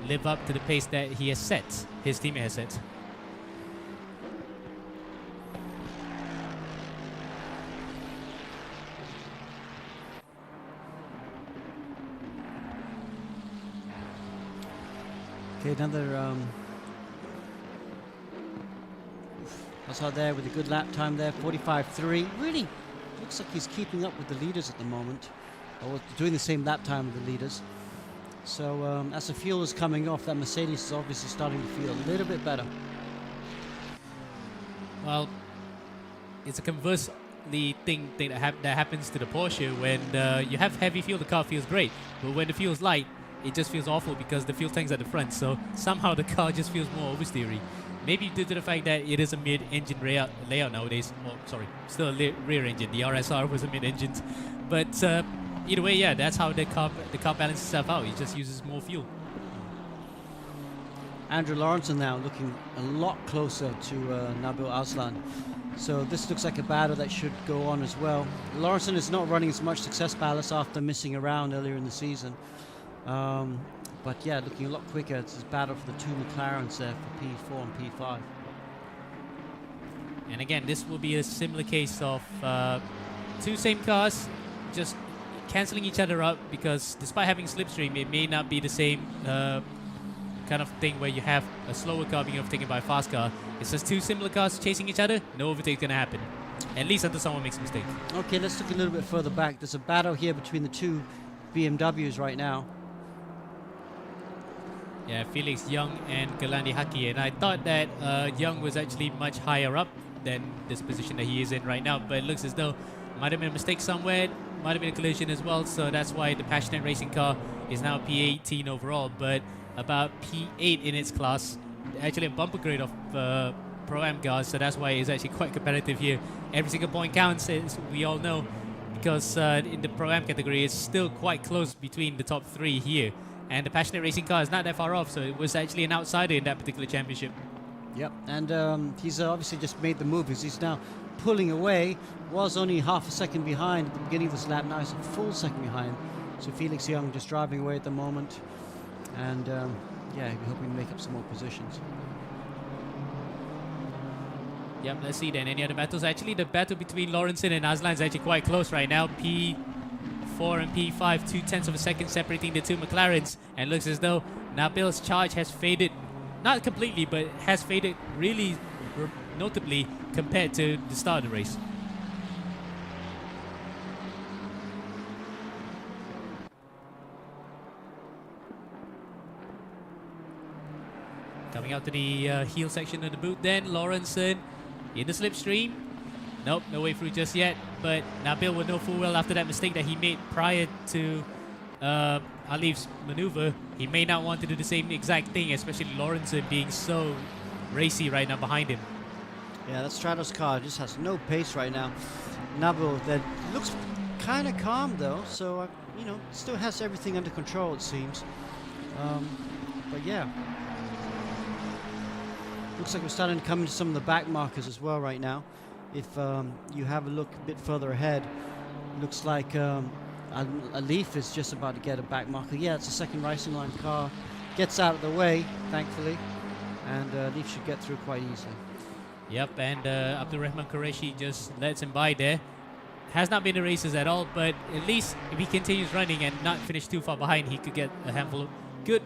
live up to the pace that he has set, his teammate has set. Okay, another Azhar there with a good lap time there, 45.3. Really looks like he's keeping up with the leaders at the moment, or doing the same lap time with the leaders. So as the fuel is coming off, that Mercedes is obviously starting to feel a little bit better. Well, it's a conversely thing that happens to the Porsche. When you have heavy fuel, the car feels great, but when the fuel's light, it just feels awful because the fuel tank's at the front, so somehow the car just feels more oversteery. Maybe due to the fact that it is a mid-engine layout nowadays. Well, sorry, still a rear engine. The RSR was a mid-engine, but either way, yeah, that's how the car balances itself out. It just uses more fuel. Andrew Lawrenson now looking a lot closer to Nabil Aslan. So this looks like a battle that should go on as well. Lawrenson is not running as much success ballast after missing around earlier in the season. But yeah, looking a lot quicker. It's a battle for the two McLarens there for P4 and P5. And again, this will be a similar case of two same cars just cancelling each other out, because despite having slipstream, it may not be the same kind of thing where you have a slower car being overtaken by a fast car. It's just two similar cars chasing each other. No overtake's going to happen, at least until someone makes a mistake. Okay, let's look a little bit further back. There's a battle here between the two BMWs right now. Yeah, Felix Young and Galandi Haki, and I thought that Young was actually much higher up than this position that he is in right now, but it looks as though might have been a mistake somewhere, might have been a collision as well, so that's why the Passionate Racing car is now P18 overall, but about P8 in its class, actually a bumper grade of Pro-Am cars, so that's why it's actually quite competitive here. Every single point counts, as we all know, because in the Pro-Am category it's still quite close between the top 3 here. And the Passionate Racing car is not that far off, so it was actually an outsider in that particular championship. Yep, and he's obviously just made the move because he's now pulling away. Was only half a second behind at the beginning of this lap, now he's a full second behind. So Felix Young just driving away at the moment, and yeah, we're hoping to make up some more positions. Yep, let's see then. Any other battles? Actually, the battle between Lawrenson and Aslan is actually quite close right now. P4 and P5, 0.2 of a second separating the two McLarens, and looks as though Nabil's charge has faded, not completely, but has faded really notably compared to the start of the race. Coming out to the heel section of the boot then, Lawrenson in the slipstream. Nope, no way through just yet, but Nabil would know full well after that mistake that he made prior to Alif's maneuver, he may not want to do the same exact thing, especially Lawrenson being so racy right now behind him. Yeah, that Stratos car just has no pace right now. Nabil, that looks kind of calm though, so you know, still has everything under control it seems. But yeah, looks like we're starting to come into some of the back markers as well right now. If you have a look a bit further ahead, looks like Alif is just about to get a back marker. Yeah, it's a second racing line car. Gets out of the way, thankfully, and Alif should get through quite easily. Yep, and Abdurrahman Qureshi just lets him by there. Has not been the races at all, but at least if he continues running and not finish too far behind, he could get a handful of good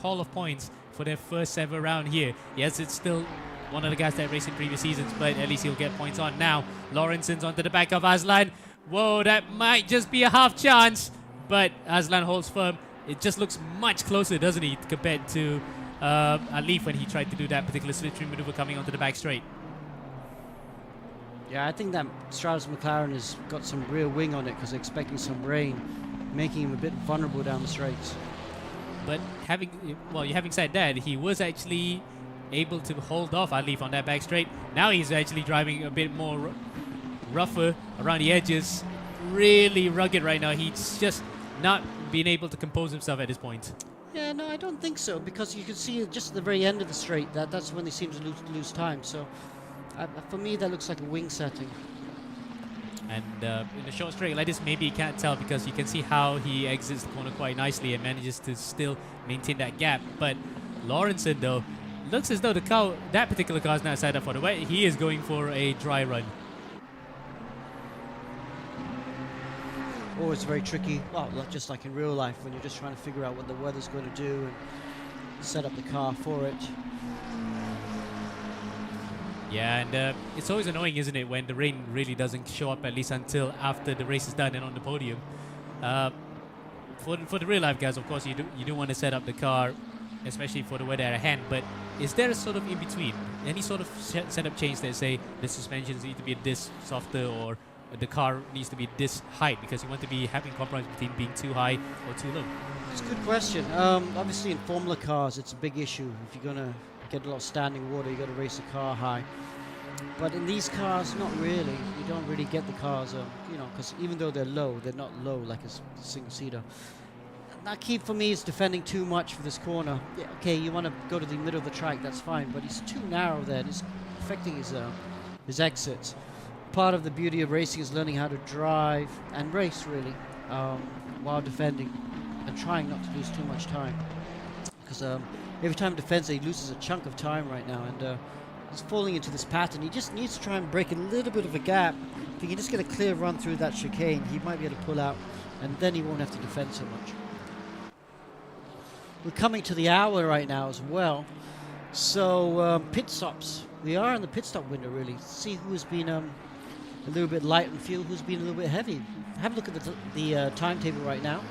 haul of points for their first ever round here. Yes, it's still one of the guys that raced in previous seasons, but at least he'll get points on now. Lawrenson's onto the back of Aslan. Whoa, that might just be a half chance, but Aslan holds firm. It just looks much closer, doesn't he, compared to Alif when he tried to do that particular slipstream maneuver coming onto the back straight. Yeah, I think that Stratos McLaren has got some real wing on it because they're expecting some rain, making him a bit vulnerable down the straights. But having said that, he was actually able to hold off Alif on that back straight. Now he's actually driving a bit more rougher around the edges. Really rugged right now. He's just not being able to compose himself at this point. Yeah, no, I don't think so, because you can see just at the very end of the straight that's when they seem to lose time. So for me, that looks like a wing setting. And in a short straight like this, maybe you can't tell because you can see how he exits the corner quite nicely and manages to still maintain that gap. But Lawrenson, though, looks as though that particular car is not set up for the wet. He is going for a dry run. Always very tricky, well, just like in real life when you're just trying to figure out what the weather's going to do and set up the car for it. Yeah, and it's always annoying, isn't it, when the rain really doesn't show up, at least until after the race is done and on the podium. For the real life guys, of course, you do want to set up the car, especially for the weather at hand, but is there a sort of in-between? Any sort of setup change that say the suspensions need to be this softer or the car needs to be this height, because you want to be having compromise between being too high or too low? It's a good question. Obviously in Formula cars it's a big issue. If you're going to get a lot of standing water, you got to race the car high. But in these cars, not really. You don't really get the cars, you know, because even though they're low, they're not low like a single-seater. That key for me is defending too much for this corner. Yeah, okay, you want to go to the middle of the track, that's fine, but he's too narrow there, and it's affecting his exits. Part of the beauty of racing is learning how to drive and race, really, while defending and trying not to lose too much time. Because every time he defends, he loses a chunk of time right now, and he's falling into this pattern. He just needs to try and break a little bit of a gap. If he can just get a clear run through that chicane, he might be able to pull out, and then he won't have to defend so much. We're coming to the hour right now as well. So pit stops. We are in the pit stop window, really. See who's been a little bit light on fuel, who's been a little bit heavy. Have a look at the timetable right now.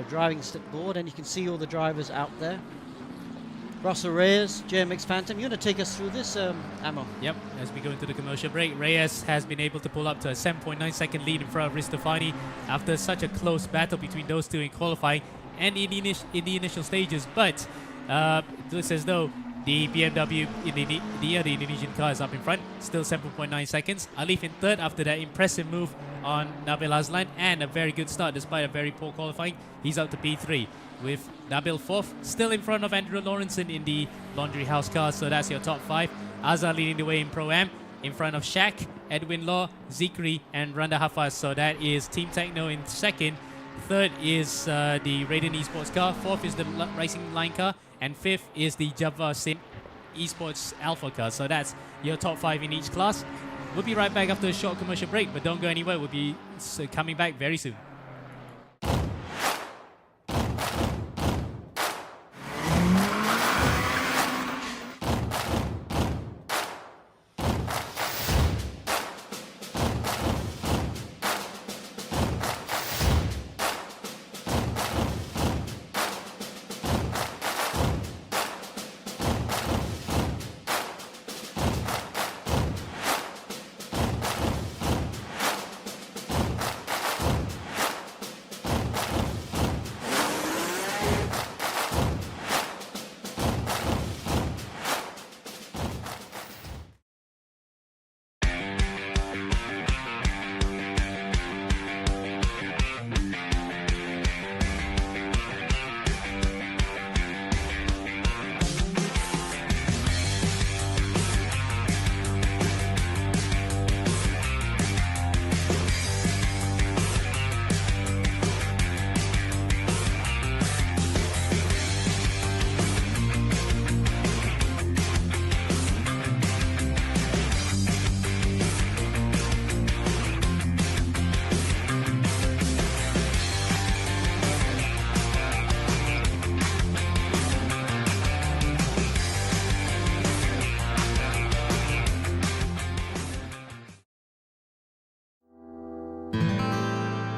driving board, and you can see all the drivers out there. Russell Reyes, JMX Phantom, you want to take us through this, Ammo? Yep, as we go into the commercial break, Reyes has been able to pull up to a 7.9 second lead in front of Ristofani after such a close battle between those two in qualifying and in the initial stages. But it looks as though the BMW, the Indonesian car is up in front, still 7.9 seconds. Alif in third after that impressive move on Nabil Azlan and a very good start despite a very poor qualifying. He's up to P3 with Nabil fourth, still in front of Andrew Lawrenson in the Laundry House car. So that's your top 5. Azhar leading the way in Pro-Am in front of Shaq, Edwin Law, Zikri and Randa Hafaz. So that is Team Techno in second. Third is the Raiden Esports car. Fourth is the Racing Line car. And fifth is the Java Sim Esports Alpha car. So that's your top 5 in each class. We'll be right back after a short commercial break, but don't go anywhere. We'll be coming back very soon.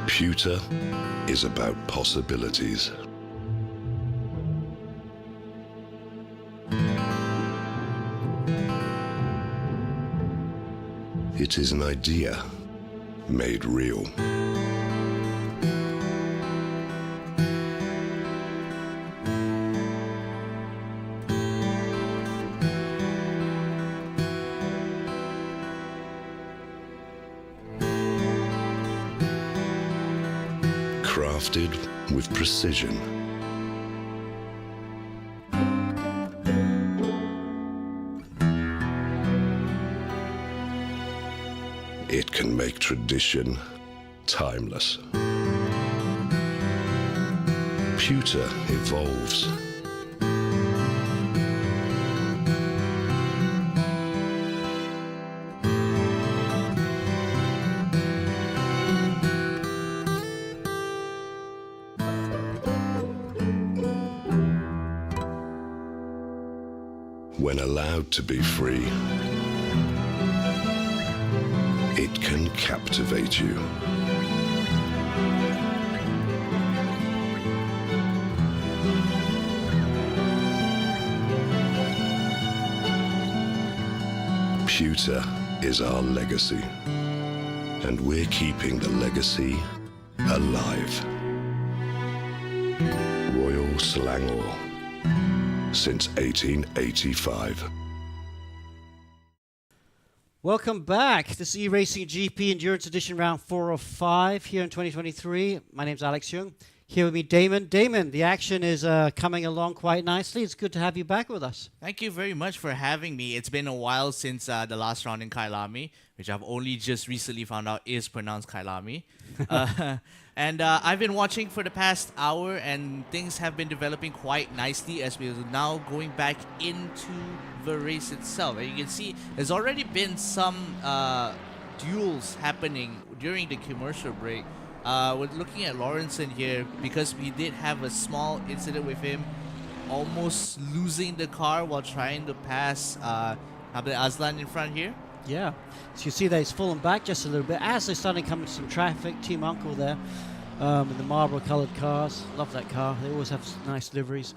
Pewter is about possibilities. It is an idea made real. Crafted with precision. It can make tradition timeless. Pewter evolves. When allowed to be free, it can captivate you. Pewter is our legacy, and we're keeping the legacy alive. Royal Selangor, since 1885. Welcome back. This is eRacing GP Endurance Edition round 4 of 5 here in 2023. My name's Alex Young. Here with me, Damon. Damon, the action is coming along quite nicely. It's good to have you back with us. Thank you very much for having me. It's been a while since the last round in Kailami, which I've only just recently found out is pronounced Kailami. And I've been watching for the past hour, and things have been developing quite nicely as we're now going back into the race itself. And you can see there's already been some duels happening during the commercial break. We're looking at Lawrenson here because we did have a small incident with him almost losing the car while trying to pass Nabil Azlan in front here. Yeah, so you see that he's fallen back just a little bit as they're starting to come into some traffic. Team Uncle there. in the marble coloured cars. Love that car. They always have nice liveries.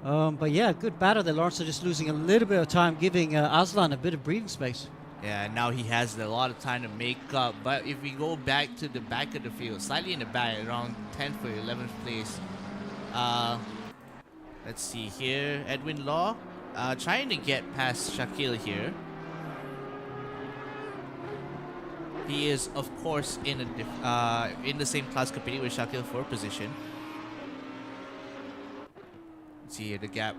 But yeah, good battle there. Lawrence are just losing a little bit of time, giving Aslan a bit of breathing space. Yeah, and now he has a lot of time to make up. But if we go back to the back of the field, slightly in the back, around 10th or 11th place. Let's see here. Edwin Law trying to get past Shakil here. He is, of course, in the same class competing with Shakil for position. See here the gap,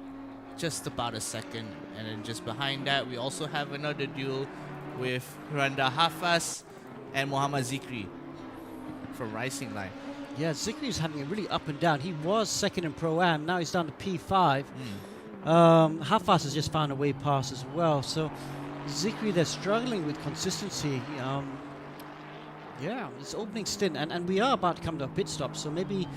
just about a second, and then just behind that we also have another duel with Randa Hafas and Muhammad Zikri from Rising Line. Yeah, Zikri's having a really up and down. He was second in Pro-Am, now he's down to P5. Hafas has just found a way past as well, so Zikri, they're struggling with consistency. Yeah, it's opening stint, and we are about to come to a pit stop, so maybe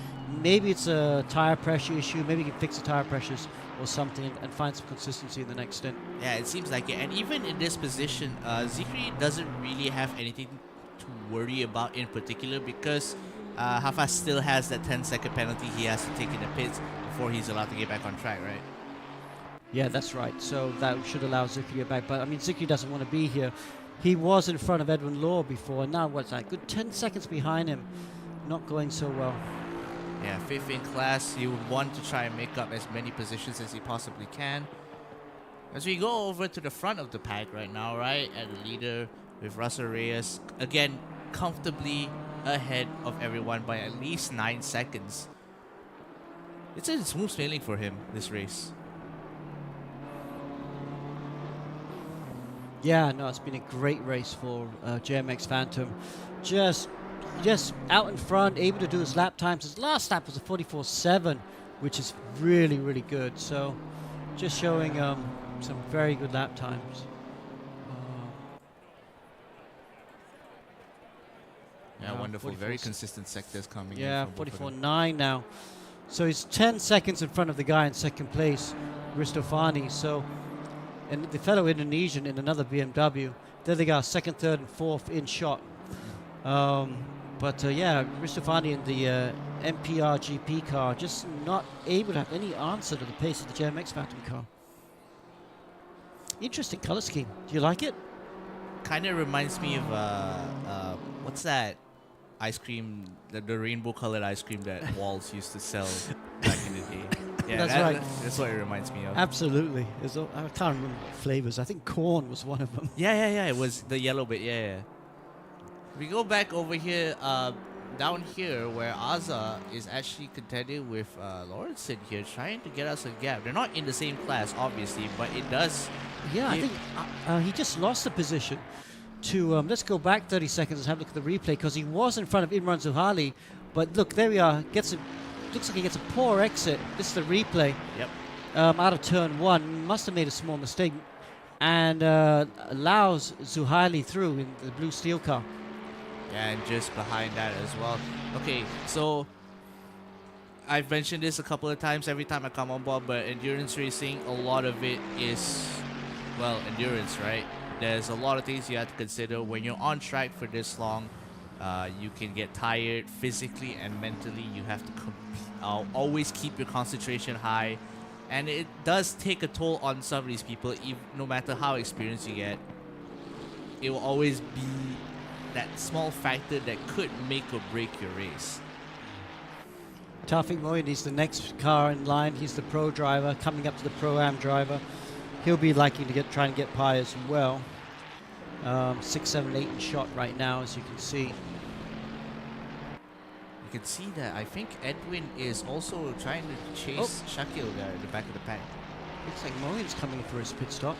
it's a tire pressure issue. Maybe we can fix the tire pressures or something and find some consistency in the next stint. Yeah, it seems like it. And even in this position, Zikri doesn't really have anything to worry about in particular because Hafas still has that 10-second penalty he has to take in the pits before he's allowed to get back on track, right? Yeah, that's right. So that should allow Zikri to get back. But I mean, Zikri doesn't want to be here. He was in front of Edwin Law before, and now what's that? Good 10 seconds behind him. Not going so well. Yeah, 5th in class. He would want to try and make up as many positions as he possibly can. As we go over to the front of the pack right now, right, at the leader with Russell Reyes, again, comfortably ahead of everyone by at least 9 seconds. It's a smooth sailing for him, this race. Yeah, no, it's been a great race for JMX Phantom. Just out in front, able to do his lap times. His last lap was a 44.7, which is really, really good. So just showing some very good lap times. Yeah, wonderful. Very consistent sectors coming in. Yeah, 44.9 now. So he's 10 seconds in front of the guy in second place, Ristofani. So, and the fellow Indonesian in another BMW. There they go, second, third, and fourth in shot. But yeah, Ristofani in the MPR GP car just not able to have any answer to the pace of the JMX Phantom car. Interesting color scheme. Do you like it? Kind of reminds me of what's that ice cream, the rainbow colored ice cream that Walls used to sell back in the day. Yeah, that's right. That's what it reminds me of. Absolutely. I can't remember what flavors. I think corn was one of them. Yeah. It was the yellow bit. Yeah. We go back over here, down here, where Aza is actually contending with Lawrence here, trying to get us a gap. They're not in the same class, obviously, but it does. Yeah, I think he just lost the position to. Let's go back 30 seconds and have a look at the replay, because he was in front of Imran Zuhali, but look, there we are. Looks like he gets a poor exit. This is the replay. Yep. Out of turn one, must have made a small mistake, and allows Zuhaili through in the blue steel car. Yeah, and just behind that as well. Okay, so I've mentioned this a couple of times every time I come on board, but endurance racing, a lot of it is, well, endurance, right? There's a lot of things you have to consider. When you're on track for this long, you can get tired physically and mentally. You have to always keep your concentration high. And it does take a toll on some of these people, no matter how experienced you get. It will always be that small factor that could make or break your race. Tawfiq Moin is the next car in line. He's the pro driver coming up to the Pro-Am driver. He'll be likely to try and get Pi as well. 6, 7, 8 in shot right now, as you can see. You can see that I think Edwin is also trying to chase Shakil there in the back of the pack. Looks like Moin's coming for his pit stop.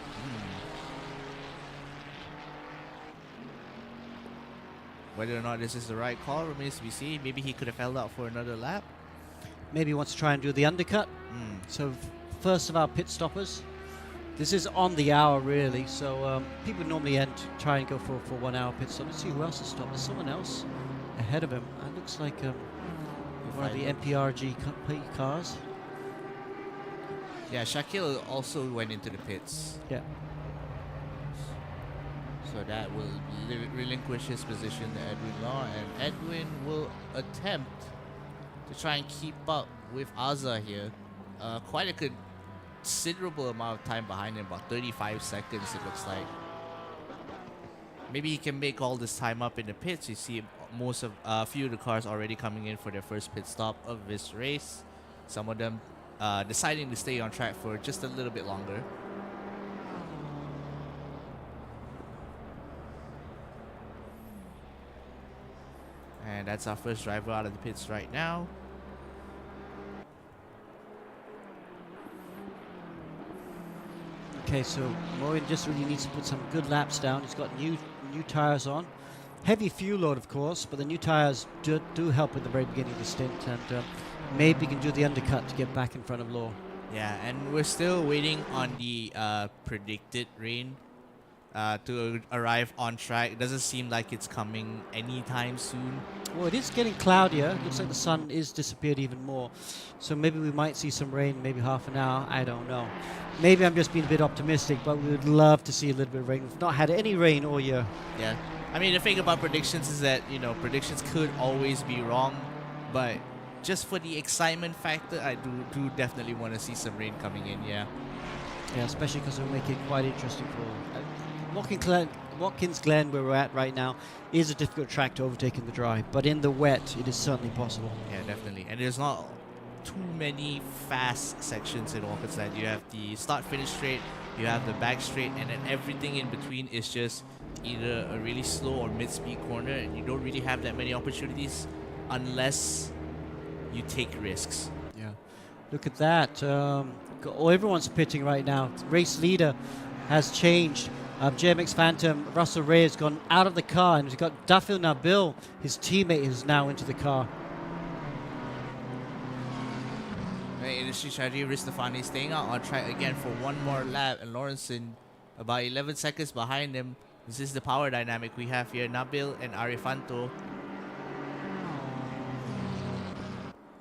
Whether or not this is the right call remains to be seen. Maybe he could have held out for another lap. Maybe he wants to try and do the undercut. So first of our pit stoppers. This is on the hour, really. So people normally try and go for 1 hour pit stop. Let's see who else has stopped. There's someone else ahead of him. It looks like one of the MPRG cars. Yeah, Shakil also went into the pits. Yeah. So that will relinquish his position to Edwin Law, and Edwin will attempt to try and keep up with Azza here. Quite a considerable amount of time behind him, about 35 seconds it looks like. Maybe he can make all this time up in the pits. You see a few of the cars already coming in for their first pit stop of this race. Some of them deciding to stay on track for just a little bit longer. And that's our first driver out of the pits right now. Okay, so Moen just really needs to put some good laps down. He's got new tires on. Heavy fuel load, of course, but the new tires do help at the very beginning of the stint, and maybe he can do the undercut to get back in front of Law. Yeah, and we're still waiting on the predicted rain to arrive on track. It doesn't seem like it's coming anytime soon. Well, it is getting cloudier. Looks like the sun is disappeared even more. So maybe we might see some rain, maybe half an hour. I don't know. Maybe I'm just being a bit optimistic, but we would love to see a little bit of rain. We've not had any rain all year. Yeah. I mean, the thing about predictions is that, predictions could always be wrong, but just for the excitement factor, I do definitely want to see some rain coming in, yeah. Yeah, especially because it'll make it quite interesting for Watkins Glen, where we're at right now, is a difficult track to overtake in the dry, but in the wet, it is certainly possible. Yeah, definitely. And there's not too many fast sections in Watkins Glen. You have the start-finish straight, you have the back straight, and then everything in between is just either a really slow or mid-speed corner, and you don't really have that many opportunities unless you take risks. Yeah, look at that. Everyone's pitting right now. Race leader has changed. JMX Phantom, Russell Ray has gone out of the car, and he's got Dafil Nabil, his teammate, is now into the car. Right, industry strategy, Ristafani staying out on track again for one more lap, and Lawrenson about 11 seconds behind him. This is the power dynamic we have here. Nabil and Arifanto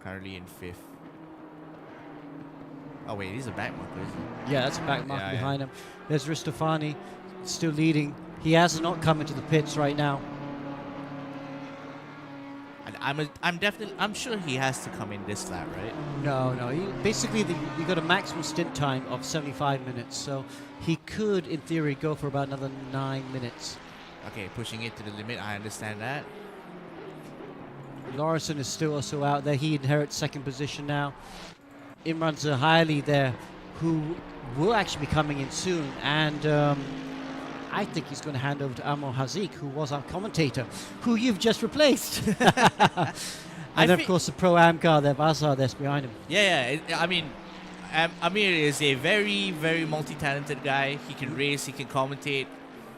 currently in 5th. Oh wait, he's a back marker, isn't he? Yeah, that's a back marker behind him. There's Ristafani still leading. He has not come into the pits right now. And I'm sure he has to come in this lap, right? No. Basically, you got a maximum stint time of 75 minutes, so he could, in theory, go for about another 9 minutes. Okay, pushing it to the limit. I understand that. Lawrenson is still also out there. He inherits second position now. Imran Zahaili there, who will actually be coming in soon, and I think he's going to hand over to Amor Hazik, who was our commentator, who you've just replaced. And of course the Pro-Am car there, Vazar, that's behind him. Yeah. I mean, Amir is a very, very multi-talented guy. He can race, he can commentate.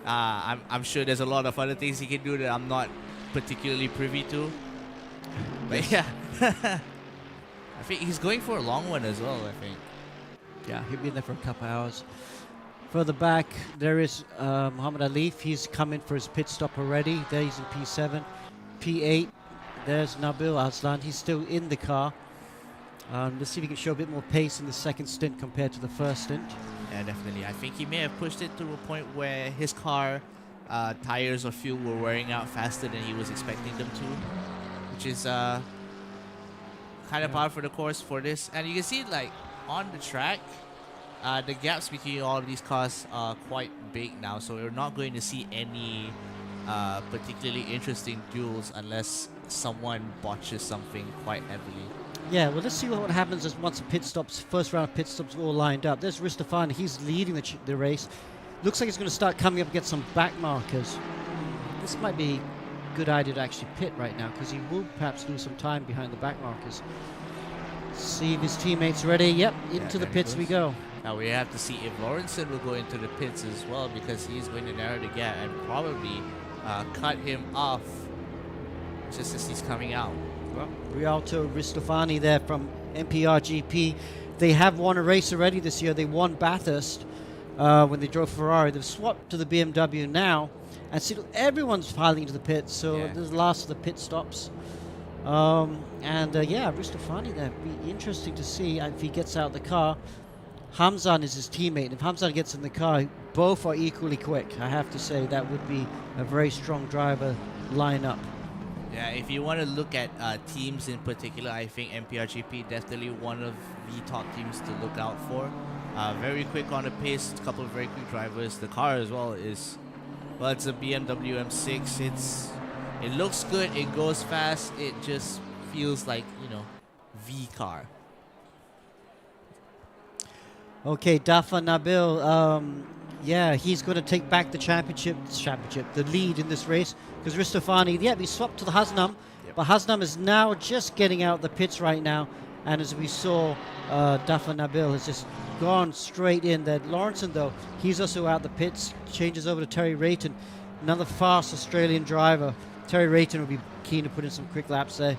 I'm sure there's a lot of other things he can do that I'm not particularly privy to. But yeah. I think he's going for a long one as well, I think. Yeah, he'll be in there for a couple hours. Further back, there is Muhammad Alif. He's come in for his pit stop already. There he's in P7. P8, there's Nabil Aslan. He's still in the car. Let's see if he can show a bit more pace in the second stint compared to the first stint. Yeah, definitely. I think he may have pushed it to a point where his car tires or fuel were wearing out faster than he was expecting them to, which is kind of par for the course for this. And you can see, like, on the track, the gaps between all of these cars are quite big now, so we're not going to see any particularly interesting duels unless someone botches something quite heavily. Yeah, well, let's see what happens as once the first round of pit stops all lined up. There's Ristafani. He's leading the race. Looks like he's going to start coming up against some back markers. This might be a good idea to actually pit right now, because he will perhaps lose some time behind the back markers. See if his teammates ready. Yep, into the pits we go. Now we have to see if Lawrenson will go into the pits as well, because he's going to narrow the gap and probably cut him off just as he's coming out. Well, Rialto Ristofani there from MPRGP. They have won a race already this year. They won Bathurst when they drove Ferrari. They've swapped to the BMW now, and see, everyone's piling into the pits. So this is the last of the pit stops. Yeah, Ristofani there. Be interesting to see if he gets out of the car. Hamzan is his teammate. If Hamzan gets in the car, both are equally quick. I have to say that would be a very strong driver lineup. Yeah, if you want to look at teams in particular, I think MPRGP definitely one of the top teams to look out for. Very quick on the pace, a couple of very quick drivers. The car as well is, well, it's a BMW M6. It looks good, it goes fast, it just feels like, you know, V car. Okay, Dafa Nabil, yeah, he's going to take back the the lead in this race, because Ristofani, yeah, he swapped to the Hasnam, but Hasnam is now just getting out the pits right now, and as we saw, Dafa Nabil has just gone straight in there. Lawrenson, though, he's also out the pits, changes over to Terry Rayton, another fast Australian driver. Terry Rayton will be keen to put in some quick laps there.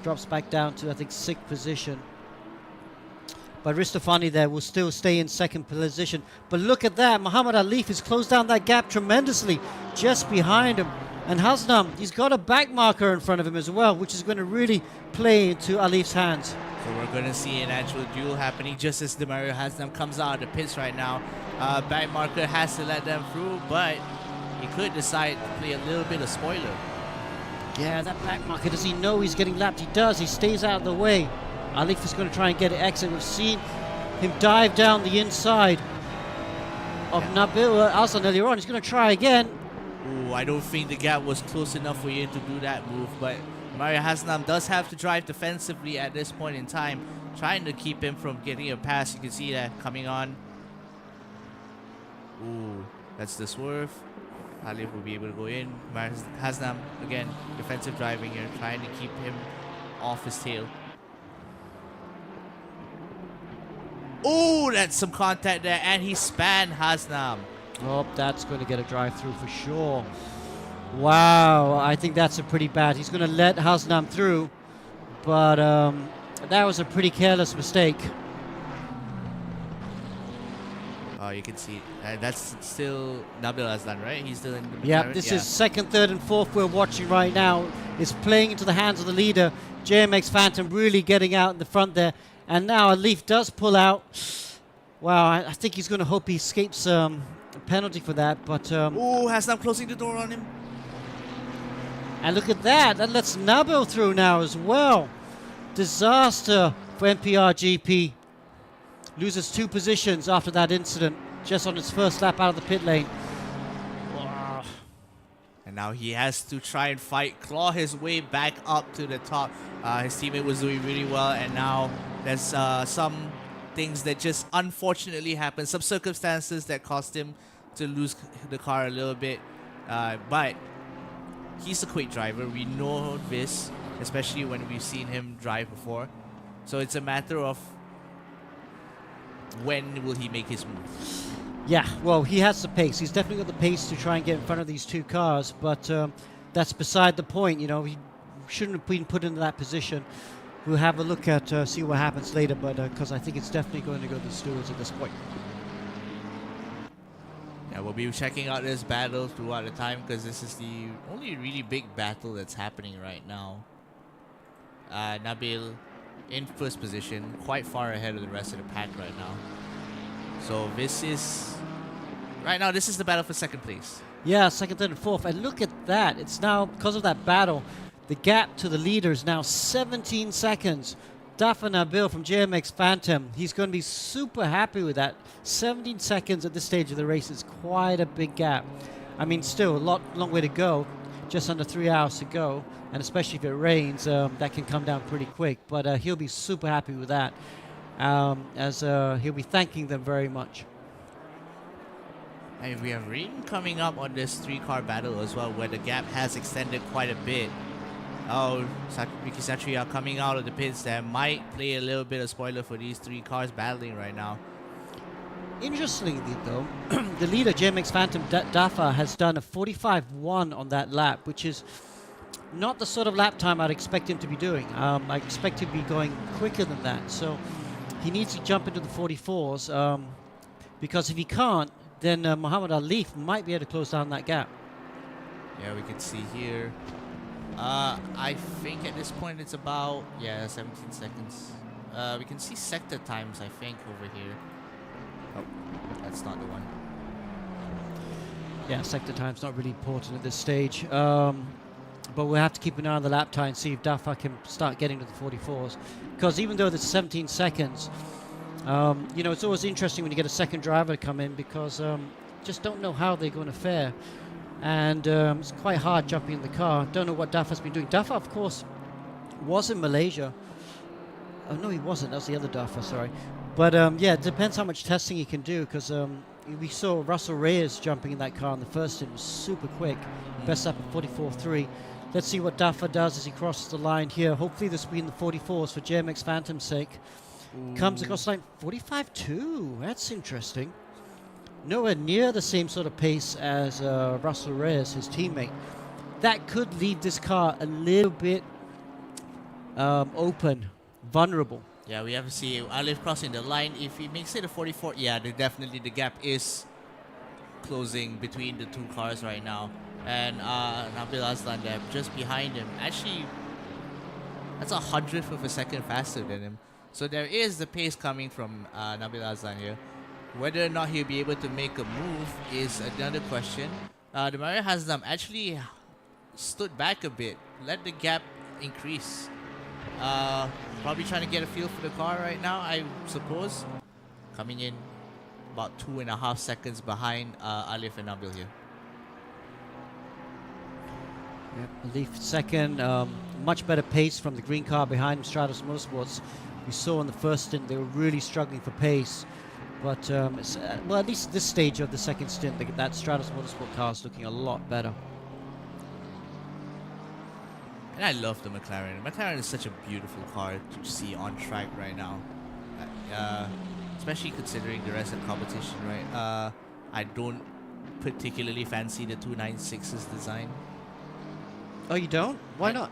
Drops back down to, I think, 6th position. But Ristofani there will still stay in 2nd position. But look at that. Muhammad Alif has closed down that gap tremendously just behind him. And Hasnam, he's got a back marker in front of him as well, which is going to really play into Alif's hands. So we're going to see an actual duel happening just as Demario Hasnam comes out of the pits right now. Back marker has to let them through, but he could decide to play a little bit of spoiler. Yeah, that back marker, does he know he's getting lapped? He does. He stays out of the way. Alif is going to try and get an exit. We've seen him dive down the inside of Nabil Alsan earlier on. He's going to try again. Ooh, I don't think the gap was close enough for him to do that move, but Mario Hasnam does have to drive defensively at this point in time, trying to keep him from getting a pass. You can see that coming on. Ooh, that's the swerve. Alif will be able to go in. Mario Hasnam, again, defensive driving here, trying to keep him off his tail. Oh, that's some contact there, and he span Hasnam. Oh, that's going to get a drive-through for sure. Wow, I think that's a pretty bad. He's going to let Hasnam through, but that was a pretty careless mistake. Oh, you can see that's still Nabil Aslan, right? He's still in the Yeah, this is 2nd, 3rd, and 4th we're watching right now. It's playing into the hands of the leader, JMX Phantom, really getting out in the front there. And now Alif does pull out. Wow, I think he's going to hope he escapes a penalty for that. But oh, Hasnam closing the door on him. And look at that. That lets Nabil through now as well. Disaster for MPRGP. Loses 2 positions after that incident, just on his first lap out of the pit lane. Wow. And now he has to try and claw his way back up to the top. His teammate was doing really well, and now there's some things that just unfortunately happened, some circumstances that caused him to lose the car a little bit. But he's a quick driver. We know this, especially when we've seen him drive before. So it's a matter of when will he make his move. Yeah, well, he has the pace. He's definitely got the pace to try and get in front of these 2 cars, but that's beside the point. You know, he shouldn't have been put into that position. We'll have a look at see what happens later, but because I think it's definitely going to go to the stewards at this point. Yeah, we'll be checking out this battle throughout the time, because this is the only really big battle that's happening right now. Nabil in 1st position, quite far ahead of the rest of the pack right now. So this is, right now, this is the battle for 2nd place. Yeah, 2nd, 3rd, and 4th. And look at that. It's now, because of that battle, the gap to the leader is now 17 seconds. Dafa Nabil from JMX Phantom, he's going to be super happy with that. 17 seconds at this stage of the race is quite a big gap. I mean, still a long way to go. Just under 3 hours to go. And especially if it rains, that can come down pretty quick. But he'll be super happy with that, as he'll be thanking them very much. And we have rain coming up on this 3-car battle as well, where the gap has extended quite a bit. Oh, Ricky Satria coming out of the pits there might play a little bit of spoiler for these 3 cars battling right now. Interestingly, though, the leader, JMX Phantom Dafa, has done a 45.1 on that lap, which is not the sort of lap time I'd expect him to be doing. I expect him to be going quicker than that. So he needs to jump into the 44s, because if he can't, then Muhammad Alif might be able to close down that gap. Yeah, we can see here. I think at this point it's about, 17 seconds. We can see sector times, I think, over here. Oh, that's not the one. Yeah, sector time's not really important at this stage. But we'll have to keep an eye on the lap time and see if Dafa can start getting to the 44s. Because even though there's 17 seconds, you know, it's always interesting when you get a second driver to come in because just don't know how they're going to fare. And it's quite hard jumping in the car. Don't know what Dafa's been doing. Dafa, of course, was in Malaysia. Oh, no, he wasn't. That was the other Dafa, sorry. But yeah, it depends how much testing he can do because we saw Russell Reyes jumping in that car in the first stint. It was super quick. Best lap at 44.3. Let's see what Dafa does as he crosses the line here. Hopefully this will be in the 44s for JMX Phantom's sake. Comes across the line 45.2. That's interesting. Nowhere near the same sort of pace as Russell Reyes, his teammate. That could leave this car a little bit open, vulnerable. Yeah, we have to see Alif crossing the line. If he makes it a 44, yeah, definitely the gap is closing between the two cars right now. And Nabil Aslan there just behind him. Actually, that's 100th of a second faster than him. So there is the pace coming from Nabil Aslan here. Whether or not he'll be able to make a move is another question. The Mario Haslam actually stood back a bit, let the gap increase. Probably trying to get a feel for the car right now, I suppose. Coming in about 2.5 seconds behind Alif and Nabil here. Yep, Leaf second, much better pace from the green car behind him, Stratos Motorsports. We saw in the first stint they were really struggling for pace. But, well, at least at this stage of the second stint, that Stratos Motorsport car is looking a lot better. And I love the McLaren. The McLaren is such a beautiful car to see on track right now. Especially considering the rest of the competition, right? I don't particularly fancy the 296's design. Oh, you don't? Why not?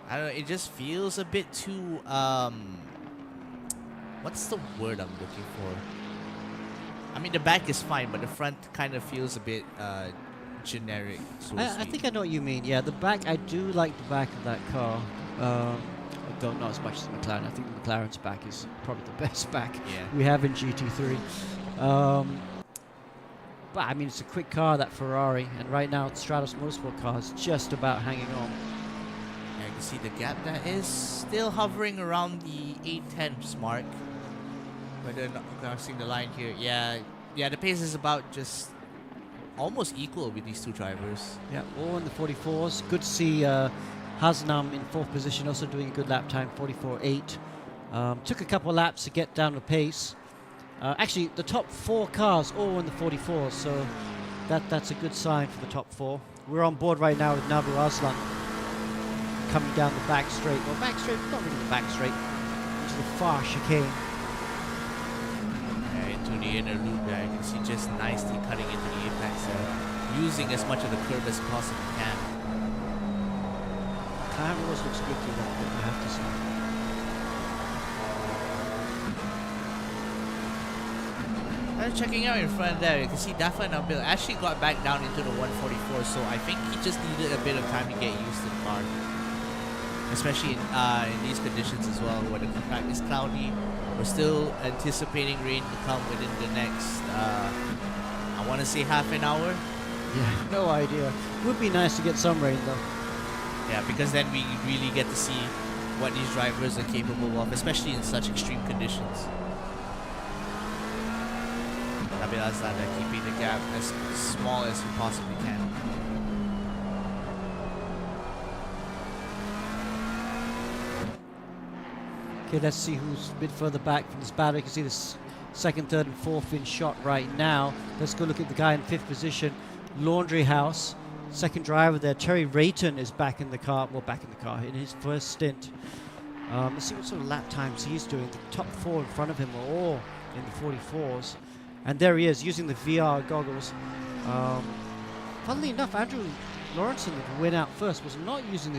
I don't know, it just feels a bit too, what's the word I'm looking for? I mean, the back is fine, but the front kind of feels a bit generic. So I think I know what you mean. Yeah, the back, I do like the back of that car. Though not as much as the McLaren. I think the McLaren's back is probably the best back we have in GT3. But I mean, it's a quick car, that Ferrari, and right now the Stratos Motorsport car is just about hanging on. Yeah, you can see the gap that is still hovering around the 8/10 mark. But they're not crossing the line here. Yeah, the pace is about just almost equal with these two drivers. Yeah, all in the 44s. Good to see Hasnam in 4th position, also doing a good lap time, 44.8. Took a couple of laps to get down the pace. Actually, the top 4 cars all in the 44s, so that's a good sign for the top 4. We're on board right now with Nabil Aslan coming down the back straight. Well, back straight, not really the back straight, into the far chicane. Into the inner loop there, you can see just nicely cutting into the apex there, using as much of the curve as possibly can. Climb always looks good to that, I have to say. Checking out in front there, you can see Dafa and Nabil actually got back down into the 144, so I think he just needed a bit of time to get used to the car. Especially in these conditions as well, where the track is cloudy. We're still anticipating rain to come within the next, I want to say half an hour. Yeah, no idea. Would be nice to get some rain though. Yeah, because then we really get to see what these drivers are capable of, especially in such extreme conditions. Nabil Aslan keeping the gap as small as he possibly can. Okay, let's see who's a bit further back from this battle. You can see this 2nd, 3rd, and 4th in shot right now. Let's go look at the guy in 5th position, Laundry House. 2nd driver there, Terry Rayton is back in the car. Well, back in the car in his first stint. Let's see what sort of lap times he's doing. The top 4 in front of him are all in the 44s. And there he is, using the VR goggles. Funnily enough, Andrew Lawrenson, who went out first, was not using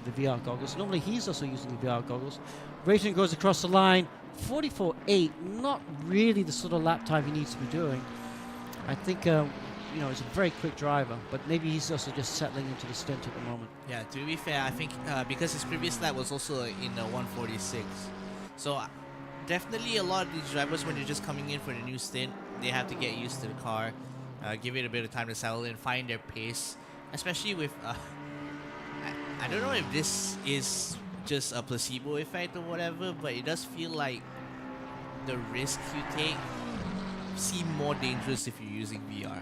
the VR goggles. Normally he's also using the VR goggles. Rayton goes across the line, 44.8, not really the sort of lap time he needs to be doing. I think, you know, he's a very quick driver, but maybe he's also just settling into the stint at the moment. Yeah, to be fair, I think because his previous lap was also in the 146. So definitely a lot of these drivers, when they're just coming in for the new stint, they have to get used to the car. give it a bit of time to settle in, find their pace, especially with. I don't know if this is just a placebo effect or whatever, but it does feel like the risk you take seem more dangerous if you're using VR.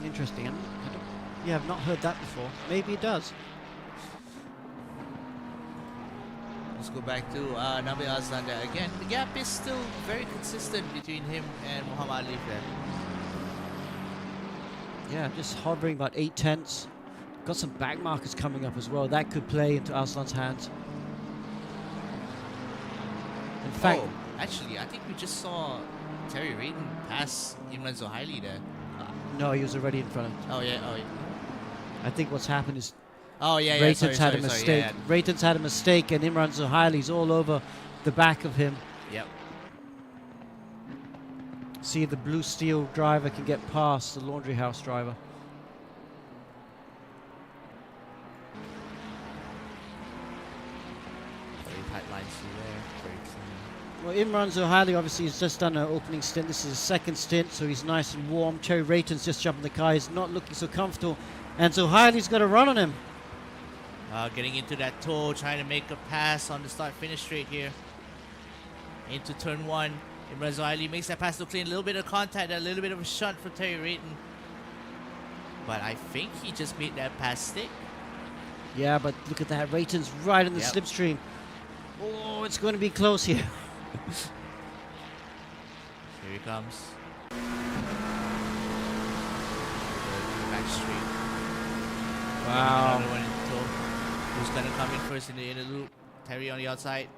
Interesting. I've not heard that before. Maybe it does. Let's go back to Nabil Aslan there. Again, the gap is still very consistent between him and Muhammad Ali there. Yeah, just hovering about 8/10. Got some back markers coming up as well. That could play into Aslan's hands. In fact, actually, I think we just saw Terry Rayton pass Imran Zohaili there. no, he was already in front of him. Oh yeah. I think what's happened is Rayton's had a mistake. Rayton's had a mistake, and Imran Zohaili's all over the back of him. Yep. See if the blue steel driver can get past the laundry house driver. Very tight lines through there. Very clean. Well, Imran Zohaili obviously has just done an opening stint. This is his second stint, so he's nice and warm. Terry Rayton's just jumping the car. He's not looking so comfortable. And Zohaili's got a run on him. Getting into that toe, trying to make a pass on the start-finish straight here. Into turn one. Imran Zohaili makes that pass to clean. A little bit of contact, a little bit of a shunt from Terry Rayton. But I think he just made that pass stick. Yeah, but look at that. Rayton's right in the slipstream. Oh, it's going to be close here. Here he comes. Back straight. Wow. Another one in the toe. Who's going to come in first in the inner loop? Terry on the outside.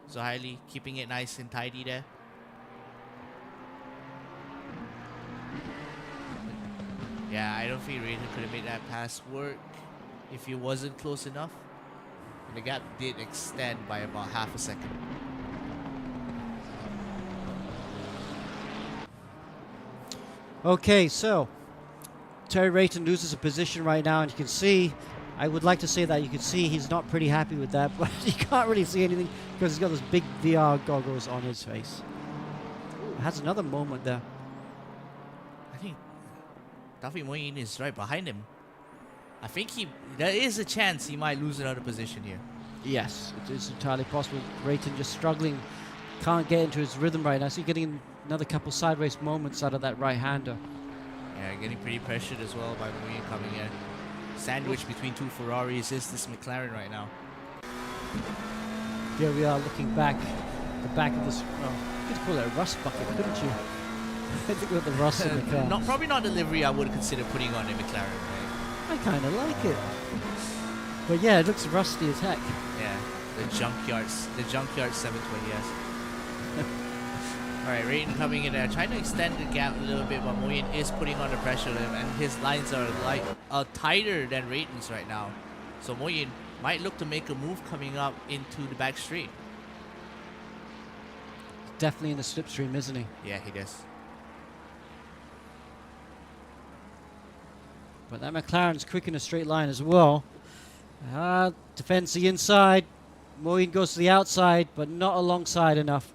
Zohaili keeping it nice and tidy there. Yeah, I don't think Rayton could have made that pass work if he wasn't close enough. And the gap did extend by about half a second. Okay, so Terry Rayton loses a position right now, and you can see, I would like to say that you can see he's not pretty happy with that, but you can't really see anything because he's got those big VR goggles on his face. Has another moment there. I think Taufik Moin is right behind him. I think there is a chance he might lose another position here. Yes, it is entirely possible. Rayton just struggling, can't get into his rhythm right now. So you're getting another couple sideways moments out of that right-hander. Yeah, getting pretty pressured as well by Moin coming in. Sandwiched between two Ferraris is this McLaren right now. Here we are looking back, the back of this. Oh, you could call it a rust bucket, couldn't you? I think with the rust in the car. Probably not the livery I would consider putting on a McLaren. Right? I kind of like it, but yeah, it looks rusty as heck. Yeah, the junkyard 720S. All right, Rayton coming in there, trying to extend the gap a little bit, but Moin is putting on the pressure on him, and his lines are tighter than Rayton's right now. So Moin might look to make a move coming up into the back straight. Definitely in the slipstream, isn't he? Yeah, he does. But that McLaren's quick in a straight line as well. Defends the inside. Moin goes to the outside, but not alongside enough.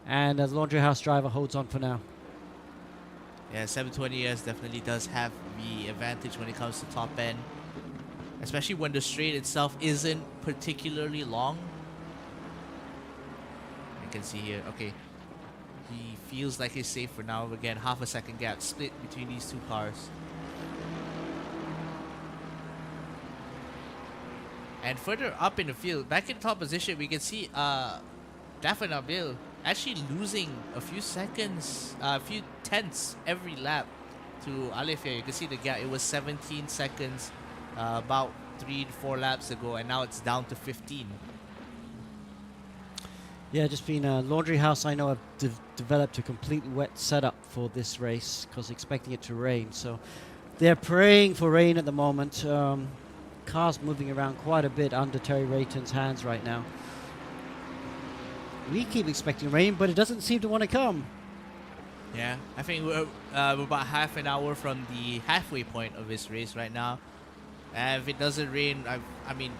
And the laundry house driver holds on for now. Yeah, 720S definitely does have the advantage when it comes to top end. Especially when the straight itself isn't particularly long. You can see here, okay. He feels like he's safe for now. Again, half a second gap split between these two cars. And further up in the field, back in top position, we can see Dafa Nabil actually losing a few seconds, a few tenths every lap to Alef here. You can see the gap. It was 17 seconds about 3 to 4 laps ago, and now it's down to 15. Yeah, just been a laundry house. I know have developed a completely wet setup for this race because expecting it to rain. So they're praying for rain at the moment. Cars moving around quite a bit under Terry Rayton's hands right now. We keep expecting rain, but it doesn't seem to want to come. Yeah, I think we're about half an hour from the halfway point of this race right now. And if it doesn't rain, I mean,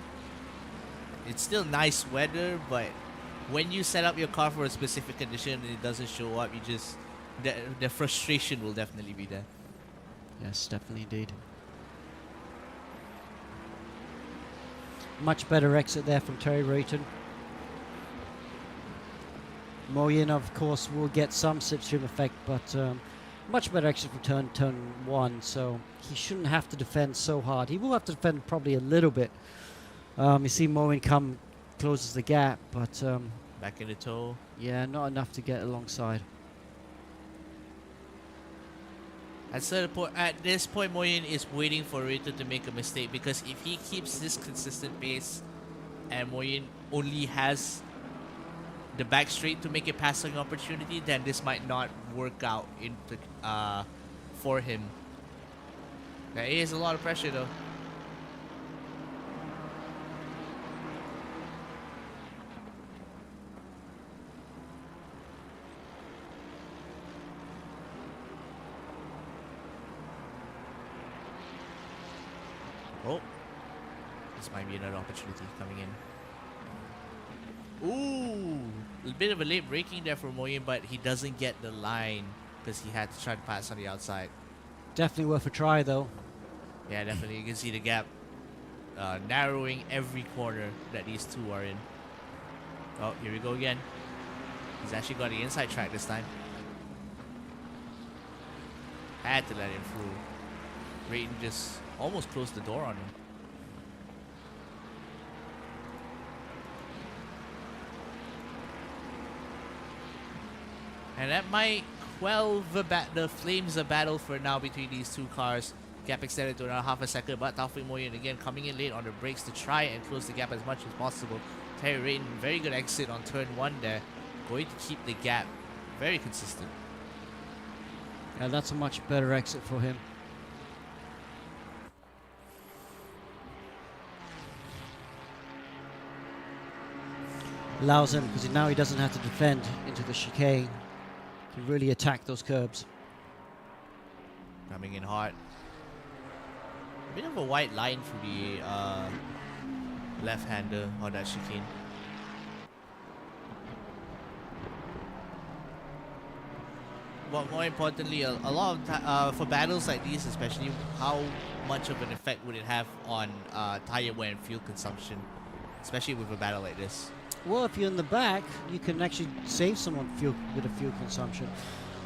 it's still nice weather, but when you set up your car for a specific condition and it doesn't show up, you just the frustration will definitely be there. Yes, definitely indeed. Much better exit there from Terry Rayton. Moyen, of course, will get some slipstream effect, but much better exit from turn 1, so he shouldn't have to defend so hard. He will have to defend probably a little bit. You see Moyen closes the gap, but Back in the toe. yeah, not enough to get alongside. At this point, Moyen is waiting for Rayton to make a mistake, because if he keeps this consistent pace and Moyen only has the back straight to make a passing opportunity, then this might not work out for him. There is a lot of pressure though. Oh, this might be another opportunity coming in. Ooh, a bit of a late braking there for Moyen, but he doesn't get the line because he had to try to pass on the outside. Definitely worth a try, though. Yeah, definitely. You can see the gap narrowing every corner that these two are in. Oh, here we go again. He's actually got the inside track this time. Had to let him through. Rayton just almost closed the door on him. And that might quell the flames of battle for now between these two cars. Gap extended to around half a second, but Taufik Moyen again coming in late on the brakes to try and close the gap as much as possible. Terry Rayton, very good exit on turn 1 there. Going to keep the gap very consistent. Yeah, that's a much better exit for him. Allows him, because now he doesn't have to defend into the chicane. Can really attack those curbs. Coming in hard. A bit of a white line for the left-hander on that chicane. But more importantly, a lot of for battles like these, especially, how much of an effect would it have on tire wear and fuel consumption, especially with a battle like this? Well, if you're in the back, you can actually save someone a bit of fuel consumption.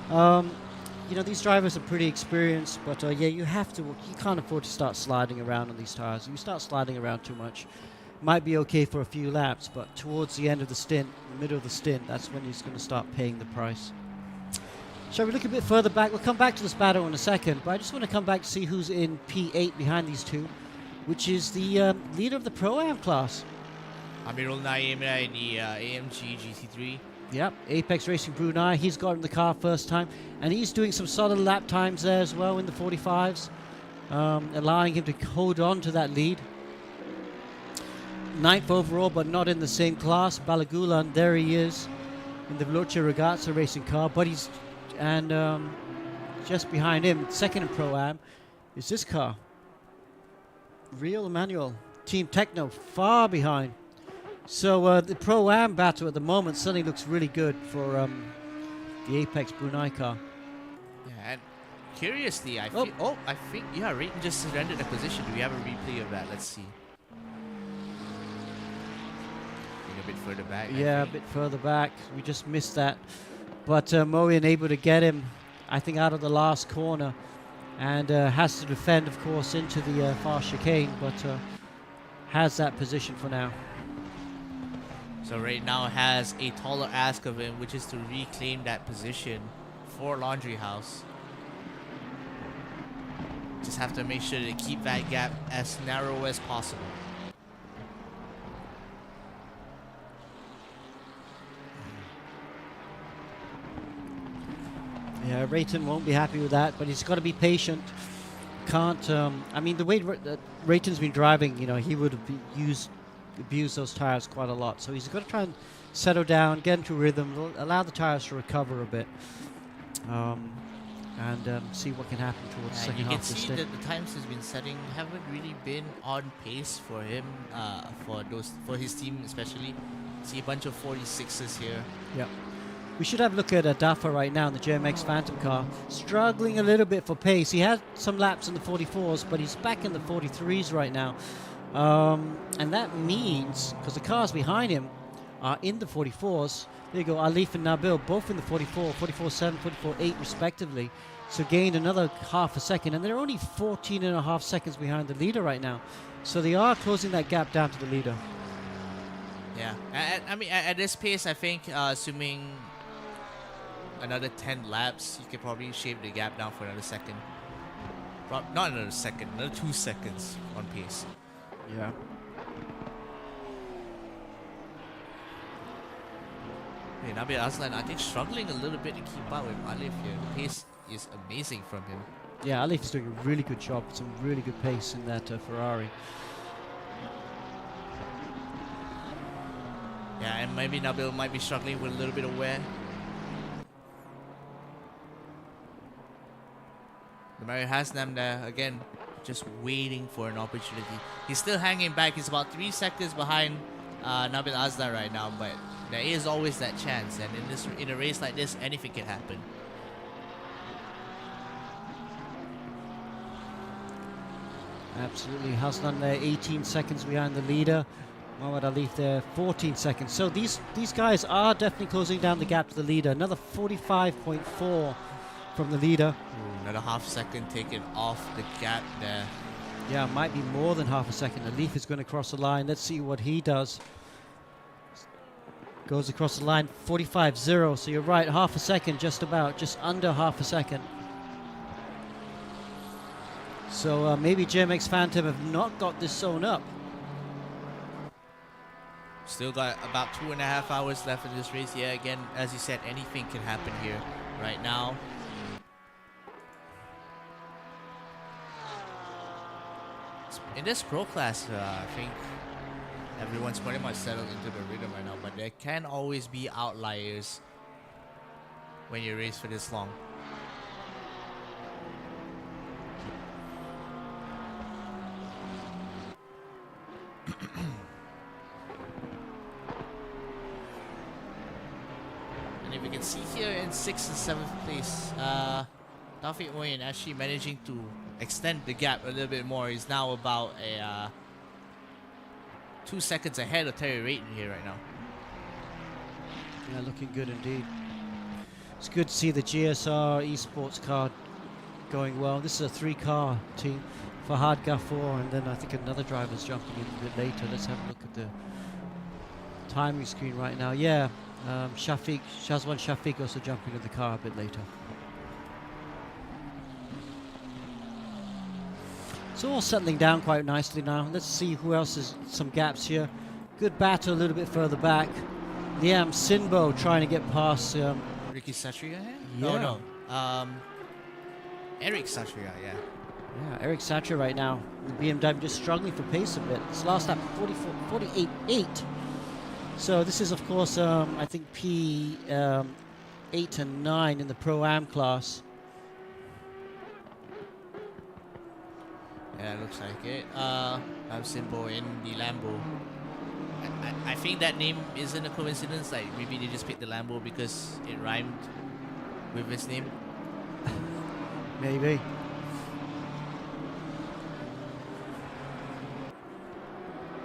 You know, these drivers are pretty experienced, but yeah, you can't afford to start sliding around on these tires. If you start sliding around too much, might be okay for a few laps, but towards the end of the stint, the middle of the stint, that's when he's going to start paying the price. Shall we look a bit further back? We'll come back to this battle in a second, but I just want to come back to see who's in P8 behind these two, which is the leader of the Pro-Am class. Amirul Naimra in the AMG GT3. Yep, Apex Racing Brunei. He's got in the car first time, and he's doing some solid lap times there as well in the 45s, allowing him to hold on to that lead. 9th overall, but not in the same class. Balagulan, there he is in the Veloce Ragazza racing car, but he's just behind him, second in Pro-Am, is this car. Real Emmanuel, Team Techno, far behind. So the Pro-Am battle at the moment suddenly looks really good for the Apex Brunei car. Yeah, and curiously, I think Rayton just surrendered the position. Do we have a replay of that? Let's see. A bit further back. Yeah, a bit further back. We just missed that. But Moyen able to get him, I think, out of the last corner, and has to defend, of course, into the far chicane, but has that position for now. So right now has a taller ask of him, which is to reclaim that position for Laundry House. Just have to make sure to keep that gap as narrow as possible. Yeah, Rayton won't be happy with that, but he's got to be patient. Can't, I mean, the way Rayton's been driving, you know, he would have abused those tires quite a lot. So he's got to try and settle down, get into rhythm, allow the tires to recover a bit, and see what can happen towards the second half of the stint. You can see that the times he's been setting haven't really been on pace for him, for his team especially. See a bunch of 46s here. Yeah. We should have a look at Dafa right now in the JMX Phantom car. Struggling a little bit for pace. He had some laps in the 44s, but he's back in the 43s right now. And that means, because the cars behind him are in the 44s, there you go, Alif and Nabil, both in the 44, 44.7, 44.8 respectively. So gained another half a second, and they're only 14.5 seconds behind the leader right now. So they are closing that gap down to the leader. Yeah, I mean, at this pace, I think, assuming another 10 laps, you could probably shave the gap down for another second. Not another second, another 2 seconds on pace. Yeah. Hey, Nabil Aslan, I think struggling a little bit to keep up with Alif here. The pace is amazing from him. Yeah, Alif is doing a really good job. Some really good pace in that Ferrari. Yeah, and maybe Nabil might be struggling with a little bit of wear. The Mario Hasnam there, again, just waiting for an opportunity. He's still hanging back. He's about 3 seconds behind Nabil Azda right now, but there is always that chance. And in a race like this, anything can happen. Absolutely. Hasnan there, 18 seconds behind the leader. Mohamed Alif there, 14 seconds. So these guys are definitely closing down the gap to the leader. Another 45.4 from the leader. Ooh, another half second taken off the gap there. Yeah, might be more than half a second. Alif is going to cross the line. Let's see what he does. Goes across the line, 45.0. So you're right, half a second, just about, just under half a second. So maybe JMX Phantom have not got this sewn up. Still got about 2.5 hours left in this race. Yeah, again, as you said, anything can happen here right now. In this pro class, I think everyone's pretty much settled into the rhythm right now, but there can always be outliers when you race for this long. And if you can see here in 6th and 7th place, Taufik Moin actually managing to extend the gap a little bit more. He's now about a 2 seconds ahead of Terry Rayton here right now. Yeah, looking good indeed. It's good to see the GSR esports car going well. This is a 3-car team. Fahad Ghafour, and then I think another driver's jumping in a bit later. Let's have a look at the timing screen right now. Yeah, Shazwan Shafiq also jumping in the car a bit later. It's all settling down quite nicely now. Let's see who else is some gaps here. Good battle a little bit further back. Liam Sinbo trying to get past. Ricky Satria here? Yeah. No. Eric Satria, yeah. Yeah, Eric Satcher right now. The BMW just struggling for pace a bit. This last lap, 48.8. So this is, of course, I think P8 and 9 in the Pro-Am class. Yeah, looks like it. I'm Simbo in the Lambo. I think that name isn't a coincidence. Like, maybe they just picked the Lambo because it rhymed with his name. Maybe.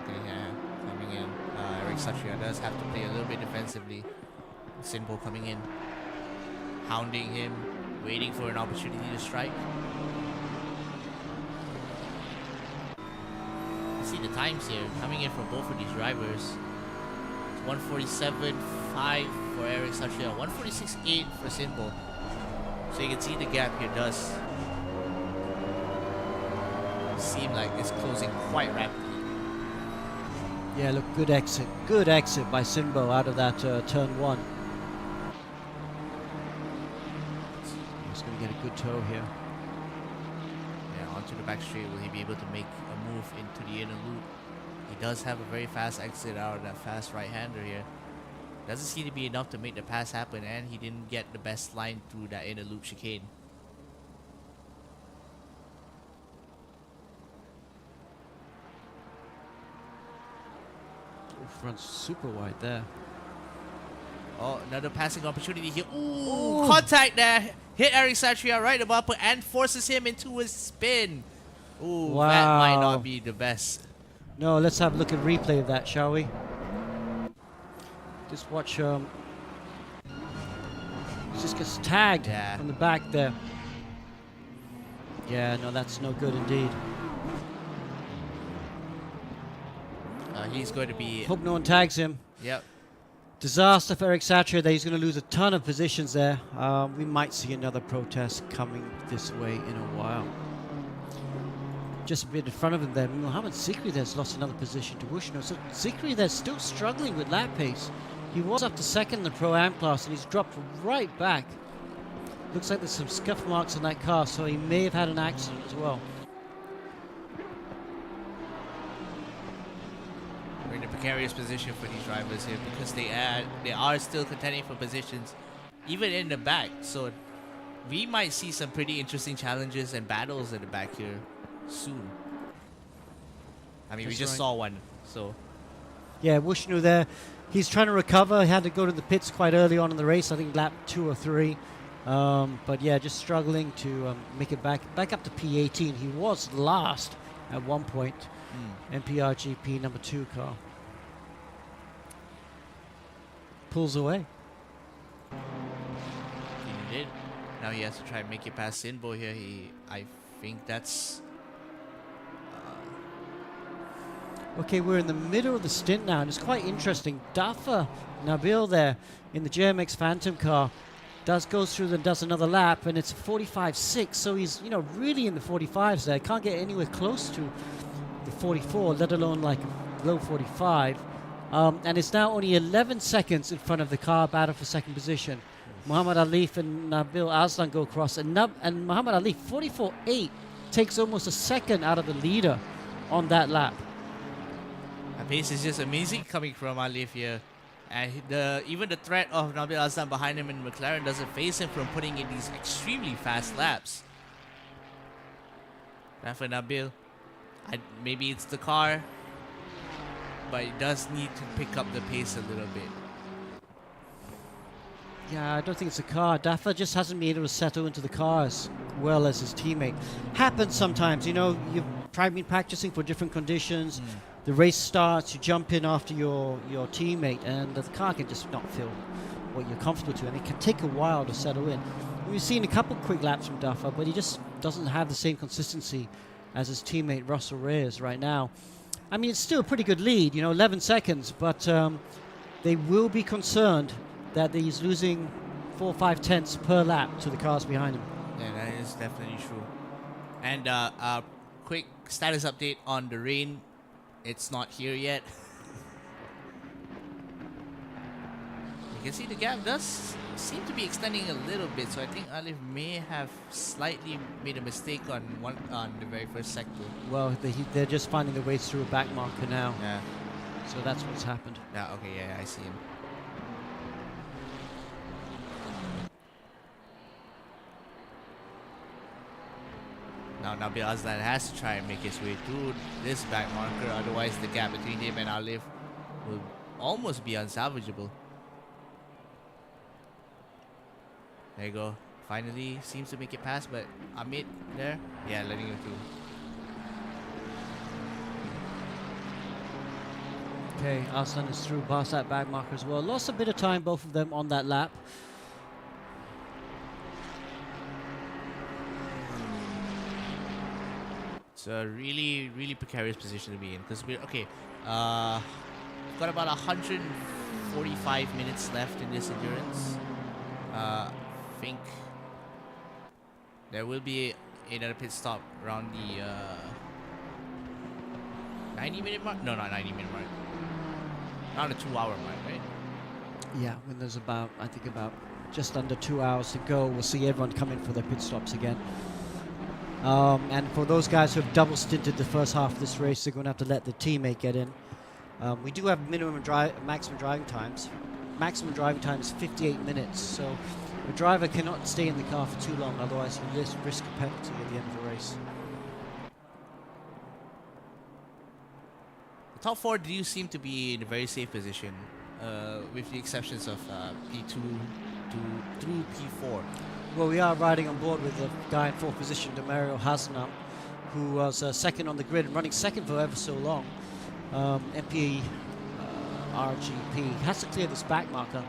Okay, yeah, coming in. Eric Satria does have to play a little bit defensively. Simbo coming in, hounding him, waiting for an opportunity to strike. See the times here coming in for both of these drivers. It's 147.5 for Eric Satria, 146.8 for Simbo. So you can see the gap here does seem like it's closing quite rapidly. Yeah, look, good exit. Good exit by Simbo out of that turn 1. He's going to get a good toe here. Yeah, onto the back straight. Will he be able to make a move into the inner loop? He does have a very fast exit out of that fast right-hander here. Doesn't seem to be enough to make the pass happen, and he didn't get the best line through that inner loop chicane. runs super wide there. Oh, another passing opportunity here. Ooh, contact there. Hit Eric Satria right above bumper and forces him into a spin. Ooh, Wow. that might not be the best. No, let's have a look at replay of that, shall we? Just watch. He just gets tagged from the back there. Yeah, no, that's no good indeed. He's going to be... Hope no one tags him. Yep. Disaster for Eric Satcher there. He's going to lose a ton of positions there. We might see another protest coming this way in a while. Just a bit in front of him there. Mohamed Zikri there's lost another position to Wushno. So Zikri there's still struggling with lap pace. He was up to second in the Pro-Am class and he's dropped right back. Looks like there's some scuff marks on that car, so he may have had an accident as well. We're in a precarious position for these drivers here because they are still contending for positions even in the back. So we might see some pretty interesting challenges and battles in the back here soon. I mean, we just saw one, so... Yeah, Wushnu there. He's trying to recover. He had to go to the pits quite early on in the race, I think lap 2 or 3. But yeah, just struggling to make it back up to P18. He was last at one point. MPRGP number 2 car. Pulls away. He did. Now he has to try and make it past Sinbo here. I think that's... Okay, we're in the middle of the stint now, and it's quite interesting. Dafa Nabil there in the JMX Phantom car goes through and does another lap, and it's 45.6, so he's really in the 45s there. Can't get anywhere close to the 44, let alone like low 45. And it's now only 11 seconds in front of the car battle for second position. Muhammad Ali and Nabil Aslan go across, and Muhammad Ali 44.8 takes almost a second out of the leader on that lap. The pace is just amazing coming from Alif here. And even the threat of Nabil Aslan behind him in McLaren doesn't phase him from putting in these extremely fast laps. And for Nabil, maybe it's the car, but it does need to pick up the pace a little bit. Yeah, I don't think it's a car. Dafa just hasn't been able to settle into the car as well as his teammate. Happens sometimes, you've been practicing for different conditions. The race starts, you jump in after your teammate, and the car can just not feel what you're comfortable to, and it can take a while to settle in. We've seen a couple quick laps from Dafa, but he just doesn't have the same consistency as his teammate Russell Reyes right now. I mean, it's still a pretty good lead, 11 seconds, but they will be concerned that he's losing 4 or 5 tenths per lap to the cars behind him. Yeah, that is definitely true. And a quick status update on the rain. It's not here yet. You can see the gap does seem to be extending a little bit, so I think Alif may have slightly made a mistake on the very first sector. Well, they're just finding their way through a back marker now. Yeah. So that's what's happened. Yeah, okay, yeah, I see him. Now Nabil Aslan has to try and make his way through this back marker, otherwise the gap between him and Alif will almost be unsalvageable. There you go. Finally seems to make it past, but Amit there, yeah, letting him through. Okay, Aslan is through past that back marker as well. Lost a bit of time, both of them, on that lap. It's a really, really precarious position to be in because we're okay. Got about 145 minutes left in this endurance. I think there will be another pit stop around the 90-minute mark. No, not 90-minute mark. Around the 2-hour mark, right? Yeah, when there's about just under 2 hours to go, we'll see everyone come in for their pit stops again. And for those guys who have double stinted the first half of this race, they're going to have to let the teammate get in. We do have maximum driving times. Maximum driving time is 58 minutes, so the driver cannot stay in the car for too long, otherwise he'll risk a penalty at the end of the race. Top 4 do seem to be in a very safe position, with the exceptions of P2 through P4. Well, we are riding on board with a guy in 4th position, Demario Hasnam, who was second on the grid and running second for ever so long. MP RGP has to clear this back marker.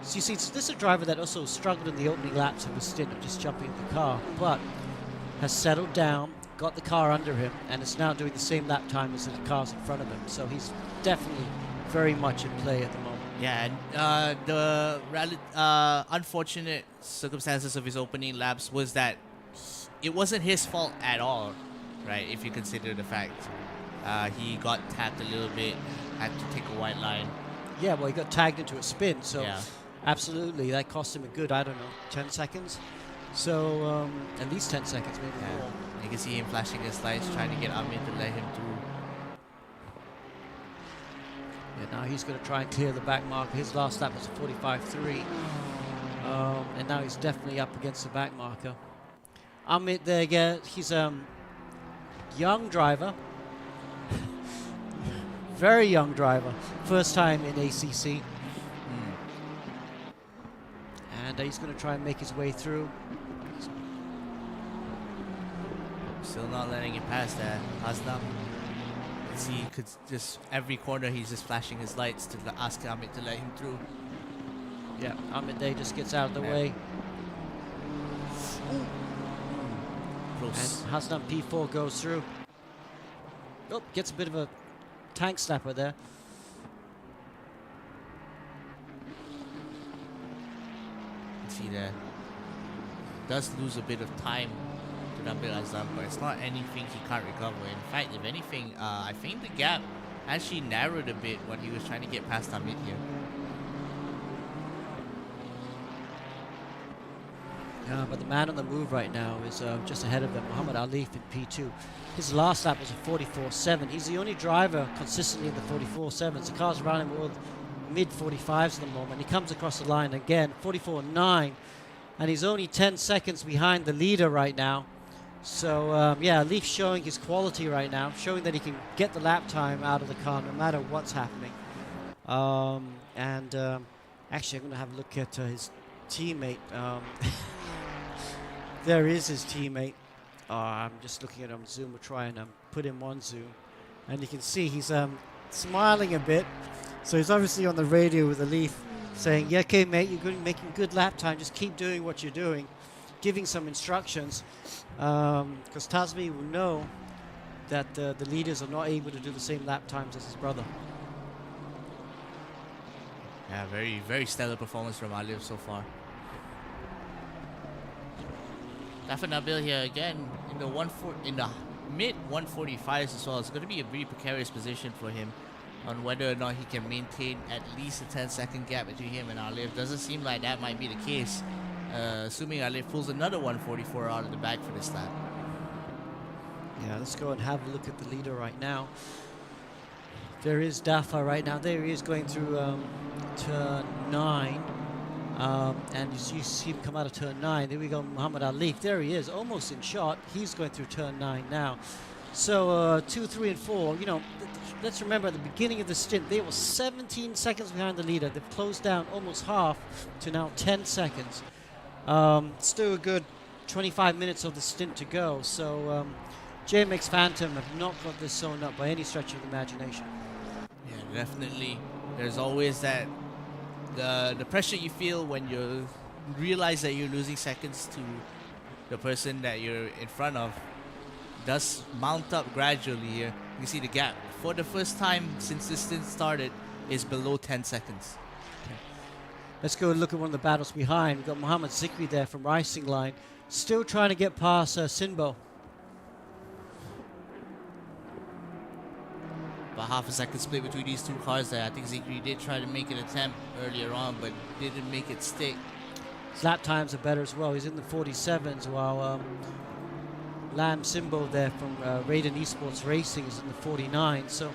So you see, this is a driver that also struggled in the opening laps of his stint of just jumping in the car, but has settled down, got the car under him, and is now doing the same lap time as the cars in front of him. So he's definitely very much in play at the moment. Yeah, and the unfortunate circumstances of his opening laps was that it wasn't his fault at all, right? If you consider the fact he got tapped a little bit, had to take a white line. Yeah, well, he got tagged into a spin, so Yeah. absolutely, that cost him a good, I don't know, 10 seconds? So, at least 10 seconds, maybe more. You can see him flashing his lights, trying to get Amit to let him through. Yeah, now he's going to try and clear the back marker. His last lap was a 45.3. And now he's definitely up against the back marker. Amit there again, he's a young driver. Very young driver. First time in ACC. And he's going to try and make his way through. Still not letting it pass there, Hasnam. See, could just every corner he's just flashing his lights to ask Amit to let him through. Yeah, Amit there just gets out of the way. Close. And Hasnam P4 goes through. Oh, gets a bit of a tank snapper there. See there. Does lose a bit of time to Nabil Azam, but it's not anything he can't recover. In fact, if anything, I think the gap actually narrowed a bit when he was trying to get past Amit here. Yeah, but the man on the move right now is just ahead of them, Muhammad Alif in P2. His last lap was a 44.7. He's the only driver consistently in the 44.7s. The cars around him were mid-45s at the moment. He comes across the line again, 44.9, and he's only 10 seconds behind the leader right now. So, yeah, Alif showing his quality right now, showing that he can get the lap time out of the car no matter what's happening. Actually, I'm going to have a look at his teammate. There is his teammate. I'm just looking at him on Zoom. We'll try and put him on Zoom. And you can see he's smiling a bit. So he's obviously on the radio with Alif saying, yeah, okay, mate, you're making good lap time. Just keep doing what you're doing. Giving some instructions. Because Tazmi will know that the leaders are not able to do the same lap times as his brother. Yeah, very, very stellar performance from Alif so far. Dafa Nabil here again in the mid 145s as well. It's going to be a very precarious position for him on whether or not he can maintain at least a 10-second gap between him and Alif. Doesn't seem like that might be the case. Assuming Alif pulls another 144 out of the bag for this lap. Yeah, let's go and have a look at the leader right now. There is Dafa right now. There he is going through turn 9. And you see him come out of turn 9. There we go, Muhammad Alif. There he is, almost in shot. He's going through turn 9 now. So 2, 3, and 4, you know, let's remember at the beginning of the stint, they were 17 seconds behind the leader. They've closed down almost half to now 10 seconds. Still a good 25 minutes of the stint to go. So JMX Phantom have not got this sewn up by any stretch of the imagination. Yeah, definitely. There's always that the pressure you feel when you realize that you're losing seconds to the person that you're in front of does mount up gradually here. You see the gap for the first time since this stint started is below 10 seconds. Okay. Let's go and look at one of the battles behind. We've got Muhammad Zikri there from Racing Line, still trying to get past Sinbo. About half a second split between these two cars there. I think Zikri did try to make an attempt earlier on, but didn't make it stick. His lap times are better as well. He's in the 47s, while Lam Simbo there from Raiden Esports Racing is in the 49. So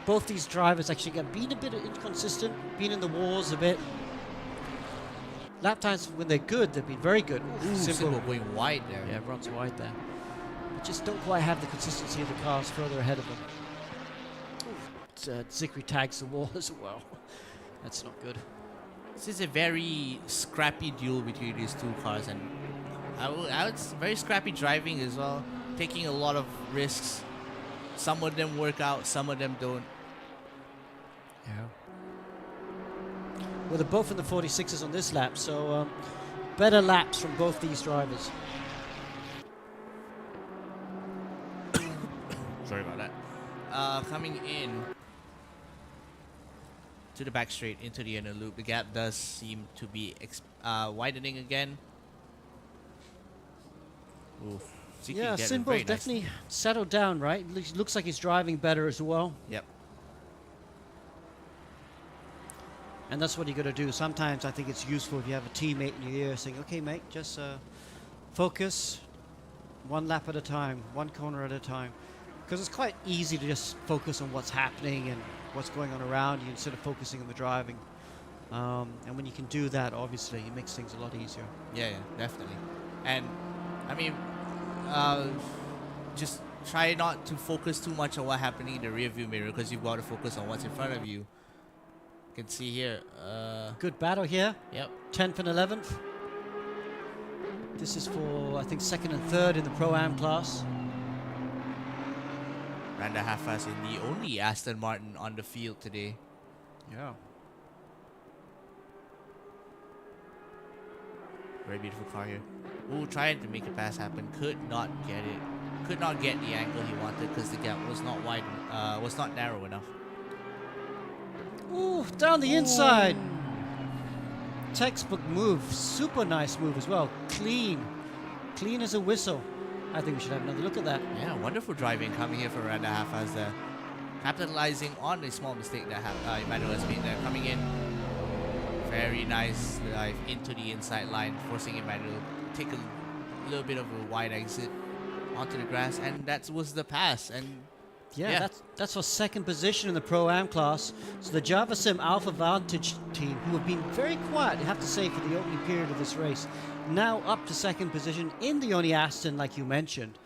both these drivers actually have been a bit inconsistent, been in the wars a bit. Lap times, when they're good, they've been very good. Simbo going wide there. Yeah, runs wide there. But just don't quite have the consistency of the cars further ahead of them. Zikri tags the wall as well. That's not good. This is a very scrappy duel between these two cars, and I would very scrappy driving as well, taking a lot of risks. Some of them work out, some of them don't. Yeah. Well, they're both in the 46s on this lap, so better laps from both these drivers. Sorry about that. Coming in to the back straight into the inner loop, the gap does seem to be widening again. Ooh, Ziki Yeah, getting Simbo's very definitely settled down, right? Looks like he's driving better as well. Yep. And that's what you got to do. Sometimes I think it's useful if you have a teammate in your ear saying, okay, mate, just focus one lap at a time, one corner at a time. Because it's quite easy to just focus on what's happening and what's going on around you instead of focusing on the driving. And when you can do that, obviously, it makes things a lot easier. Yeah, definitely. And I mean, just try not to focus too much on what's happening in the rear view mirror, because you've got to focus on what's in front of you. You can see here. Good battle here. Yep. 10th and 11th. This is for, I think, 2nd and 3rd in the Pro-Am class. Ran the half-fast in the only Aston Martin on the field today. Yeah. Very beautiful car here. Ooh, trying to make a pass happen. Could not get it. Could not get the angle he wanted because the gap was not wide, was not narrow enough. Ooh, down the inside. Textbook move. Super nice move as well. Clean. Clean as a whistle. I think we should have another look at that. Yeah, wonderful driving coming here for around the half as capitalizing on a small mistake that Emmanuel has made there. Coming in. Very nice dive into the inside line, forcing Emmanuel to take a little bit of a wide exit onto the grass, and that was the pass. And yeah, that's for 2nd position in the Pro-Am class. So the Java Sim Alpha Vantage team, who have been very quiet, I have to say, for the opening period of this race, now up to 2nd position in the Oni Aston, like you mentioned.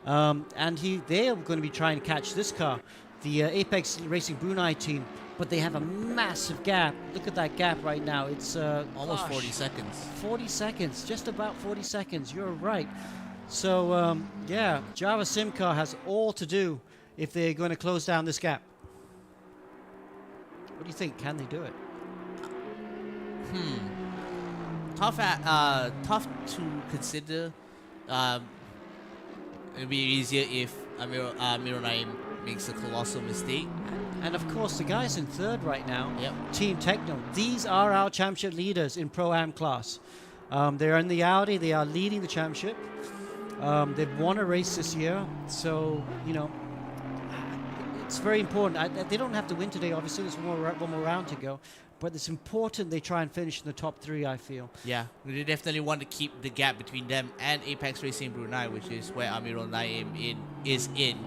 And they are going to be trying to catch this car, the Apex Racing Brunei team. But they have a massive gap. Look at that gap right now. It's almost 40 seconds. 40 seconds, just about 40 seconds. You're right. So, yeah, Java Simcar has all to do if they're going to close down this gap. What do you think? Can they do it? Tough to consider. It'd be easier if Amir Naim makes a colossal mistake. And of course, the guys in 3rd right now, Yep. Team Techno, these are our championship leaders in Pro-Am class. They're in the Audi, they are leading the championship. They've won a race this year, so, you know, it's very important. They don't have to win today, obviously, there's one more round to go. But it's important they try and finish in the top 3, I feel. Yeah, they definitely want to keep the gap between them and Apex Racing Brunei, which is where Amirul Naim is in.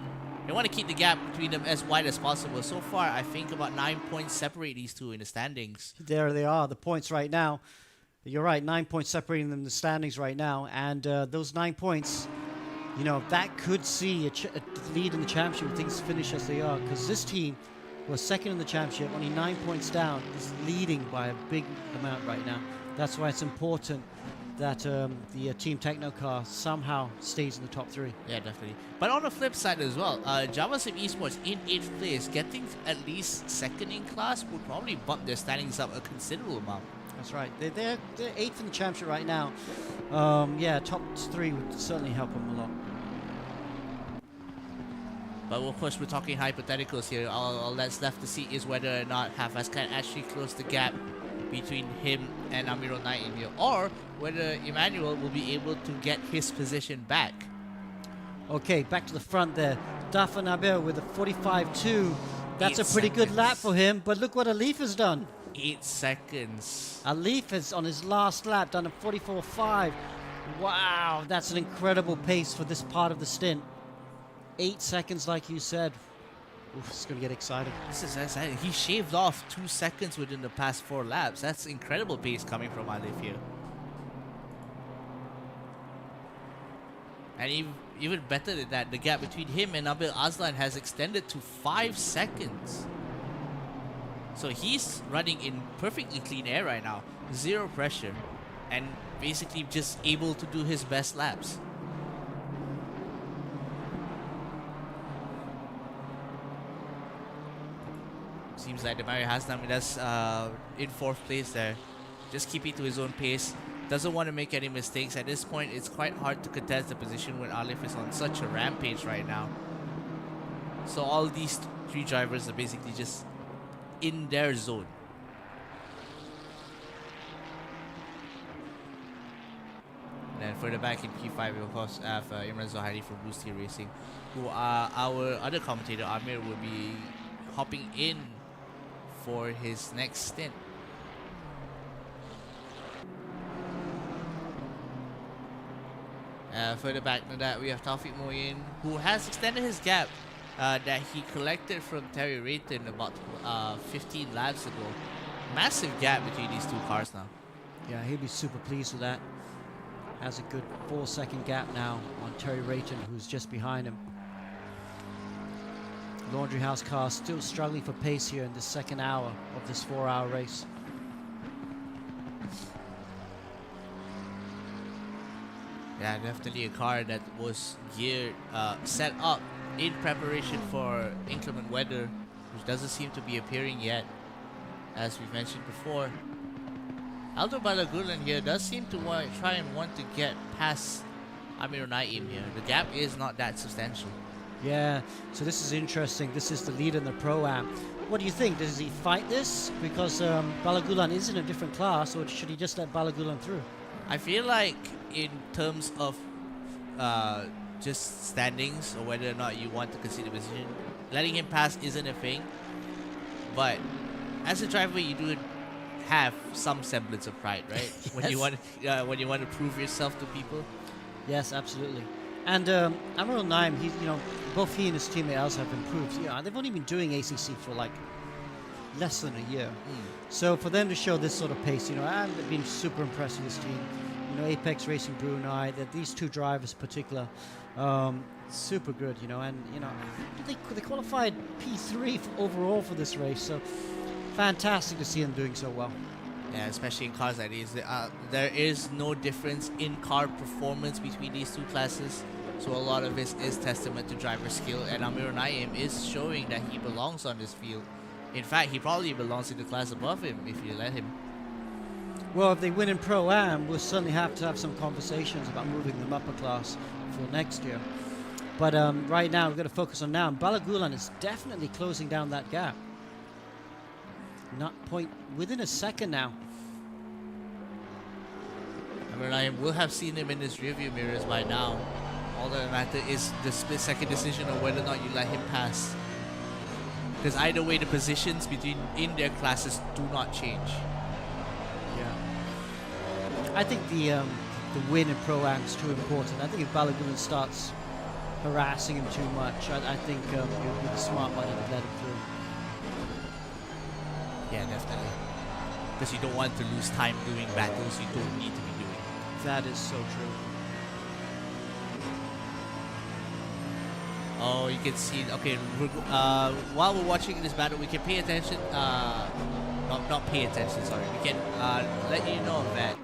They want to keep the gap between them as wide as possible. So far, I think about 9 points separate these two in the standings. There they are, the points right now. You're right, 9 points separating them in the standings right now. And those 9 points, you know, that could see a lead in the championship if things finish as they are. Because this team was 2nd in the championship, only 9 points down, is leading by a big amount right now. That's why it's important that the Team Techno car somehow stays in the top 3. Yeah, definitely. But on the flip side as well, JavaSim Esports in 8th place, getting at least 2nd in class would probably bump their standings up a considerable amount. That's right. They're 8th in the championship right now. Yeah, top 3 would certainly help them a lot. But of course, we're talking hypotheticals here. All that's left to see is whether or not Hafez can actually close the gap between him and Amirul Naim here, or whether Emmanuel will be able to get his position back. Okay, back to the front there. Dafa Nabil with a 45.2. That's a pretty good lap for him, but look what Alif has done. 8 seconds. Alif has, on his last lap, done a 44.5. Wow, that's an incredible pace for this part of the stint. 8 seconds, like you said. Oof, it's going to get exciting. This is exciting. He shaved off 2 seconds within the past 4 laps. That's incredible pace coming from Alif here. And even better than that, the gap between him and Nabil Aslan has extended to 5 seconds. So he's running in perfectly clean air right now, zero pressure, and basically just able to do his best laps. Seems like the Mario Hasnamidas in 4th place there, just keeping to his own pace. Doesn't want to make any mistakes. At this point, it's quite hard to contest the position when Alif is on such a rampage right now. So all these 3 drivers are basically just in their zone. And then further back in P5, we of course have Imran Zohairi from Boost eRacing, who our other commentator Amir will be hopping in for his next stint. Further back than that, we have Taufik Moin, who has extended his gap that he collected from Terry Rayton about 15 laps ago. Massive gap between these 2 cars now. Yeah, he'll be super pleased with that. Has a good 4-second gap now on Terry Rayton, who's just behind him. Laundry House car still struggling for pace here in the second hour of this 4-hour race. Yeah, definitely a car that was geared, set up in preparation for inclement weather, which doesn't seem to be appearing yet, as we mentioned before. Aldo Balagulan here does seem to try and want to get past Amir Naim here. The gap is not that substantial. Yeah, so this is interesting. This is the lead in the Pro-Am. What do you think? Does he fight this? Because Balagulan is in a different class, or should he just let Balagulan through? I feel like in terms of just standings or whether or not you want to consider position, letting him pass isn't a thing. But as a driver, you do have some semblance of pride, right? Yes. When you want to prove yourself to people. Yes, absolutely. And Amir Naim, he's both he and his teammate Els have improved. They've only been doing ACC for like less than a year. So for them to show this sort of pace, I've been super impressed with this team. Apex Racing Brunei, that these 2 drivers in particular, super good, and they qualified P3 overall for this race. So fantastic to see them doing so well. Yeah, especially in cars like these. There is no difference in car performance between these 2 classes. So a lot of this is testament to driver skill, and Amir Naim is showing that he belongs on this field. In fact, he probably belongs in the class above him if you let him. Well, if they win in Pro-Am, we'll certainly have to have some conversations about moving them up a class for next year. But right now, we've got to focus on now. And Balagulan is definitely closing down that gap. Not within a second now. Amir Naim will have seen him in his rearview mirrors by now. All that matters is the split-second decision of whether or not you let him pass. Because either way, the positions in their classes do not change. Yeah. I think the win in Pro-Am is too important. I think if Balagulan starts harassing him too much, I think it would be the smart one to let him through. Yeah, definitely. Because you don't want to lose time doing battles you don't need to be doing. That is so true. Oh, you can see. Okay, while we're watching this battle, we can pay attention. Not pay attention. Sorry, we can let you know that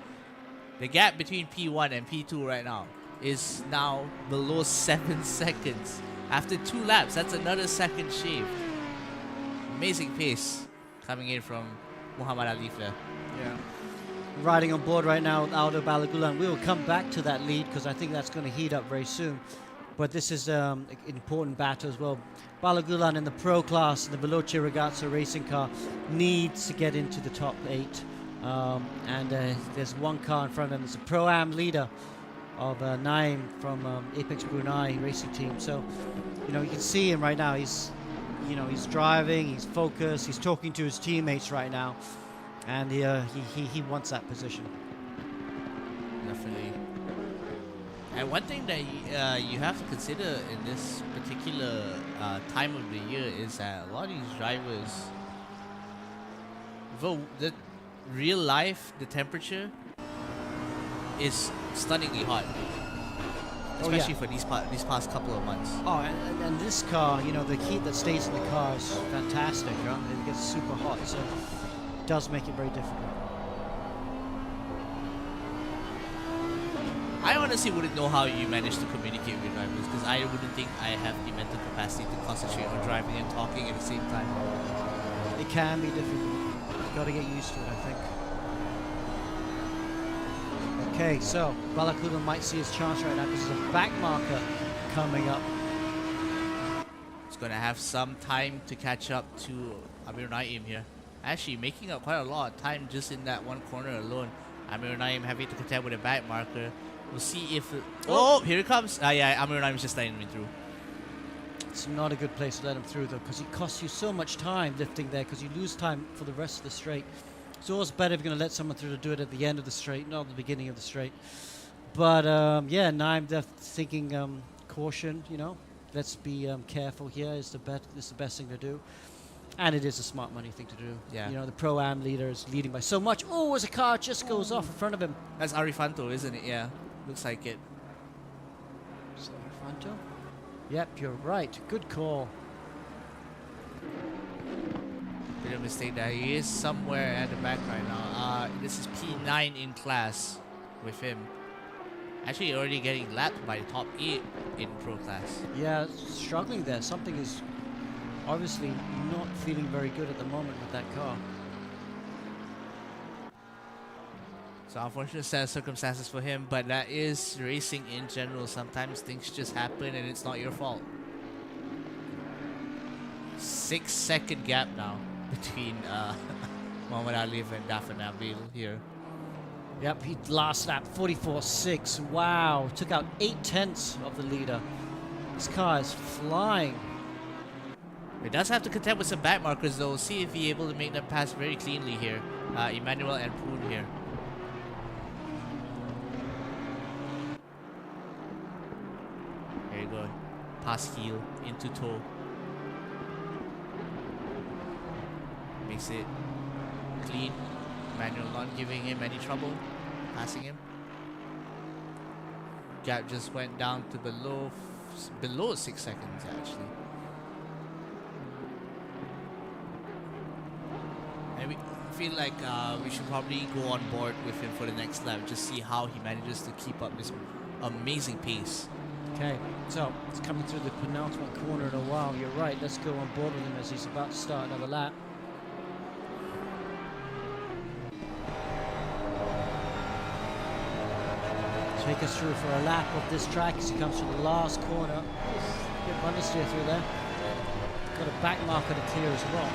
the gap between P1 and P2 right now is now below 7 seconds. After 2 laps, that's another second shaved. Amazing pace coming in from Muhammad Alif there. Yeah. Riding on board right now with Aldo Balagulan. We will come back to that lead because I think that's going to heat up very soon. But this is an important battle as well. Balagulan in the pro class, in the Veloce Ragazzo racing car, needs to get into the top 8. And there's one car in front of him. It's a Pro-Am leader of Naim from Apex Brunei racing team. So, you can see him right now. He's driving, he's focused, he's talking to his teammates right now. And he wants that position. Definitely. And one thing that you have to consider in this particular time of the year is that a lot of these drivers, the real life, the temperature is stunningly hot. Oh, yeah. especially for these past couple of months. Oh, and this car, you know, the heat that stays in the car is fantastic, right? It gets super hot, so it does make it very difficult. I honestly wouldn't know how you manage to communicate with drivers because I wouldn't think I have the mental capacity to concentrate on driving and talking at the same time. It can be difficult. You've got to get used to it, I think. Okay, so Balakuda might see his chance right now because there's a back marker coming up. It's going to have some time to catch up to Amir Naim here. Actually, making up quite a lot of time just in that one corner alone. Amir Naim having to contend with a back marker. We'll see if... Oh, here it comes. Yeah, Amir Naim is just letting me through. It's not a good place to let him through, though, because it costs you so much time lifting there, because you lose time for the rest of the straight. It's always better if you're going to let someone through to do it at the end of the straight, not at the beginning of the straight. But, yeah, Naim thinking caution, you know. Let's be careful here is the best thing to do. And it is a smart money thing to do. Yeah. You know, the Pro-Am leader is leading by so much. Oh, as a car just goes off in front of him. That's Arifanto, isn't it? Yeah, looks like it. Is that Arifanto? Yep, you're right. Good call. Bit of a mistake there. He is somewhere at the back right now. This is P9 in class with him. Actually, already getting lapped by the top 8 in pro class. Yeah, struggling there. Something is obviously not feeling very good at the moment with that car. So unfortunate set of circumstances for him, but that is racing in general. Sometimes things just happen and it's not your fault. 6-second gap now between Muhammad Alif and Dafa Nabil here. Yep, he last lap 44.6. Wow, took out 8/10 of the leader. This car is flying. He does have to contend with some back markers though. See if he's able to make them pass very cleanly here. Emmanuel and Poon here. There you go. Pass heel into toe. Makes it clean. Emmanuel not giving him any trouble. Passing him. Gap just went down to below 6 seconds actually. And we feel like we should probably go on board with him for the next lap. Just see how he manages to keep up this amazing pace. Okay, so it's coming through the penultimate corner in a while. You're right, let's go on board with him as he's about to start another lap. Take us through for a lap of this track as he comes from the last corner. Good understeer through there. Got a back marker to clear as well.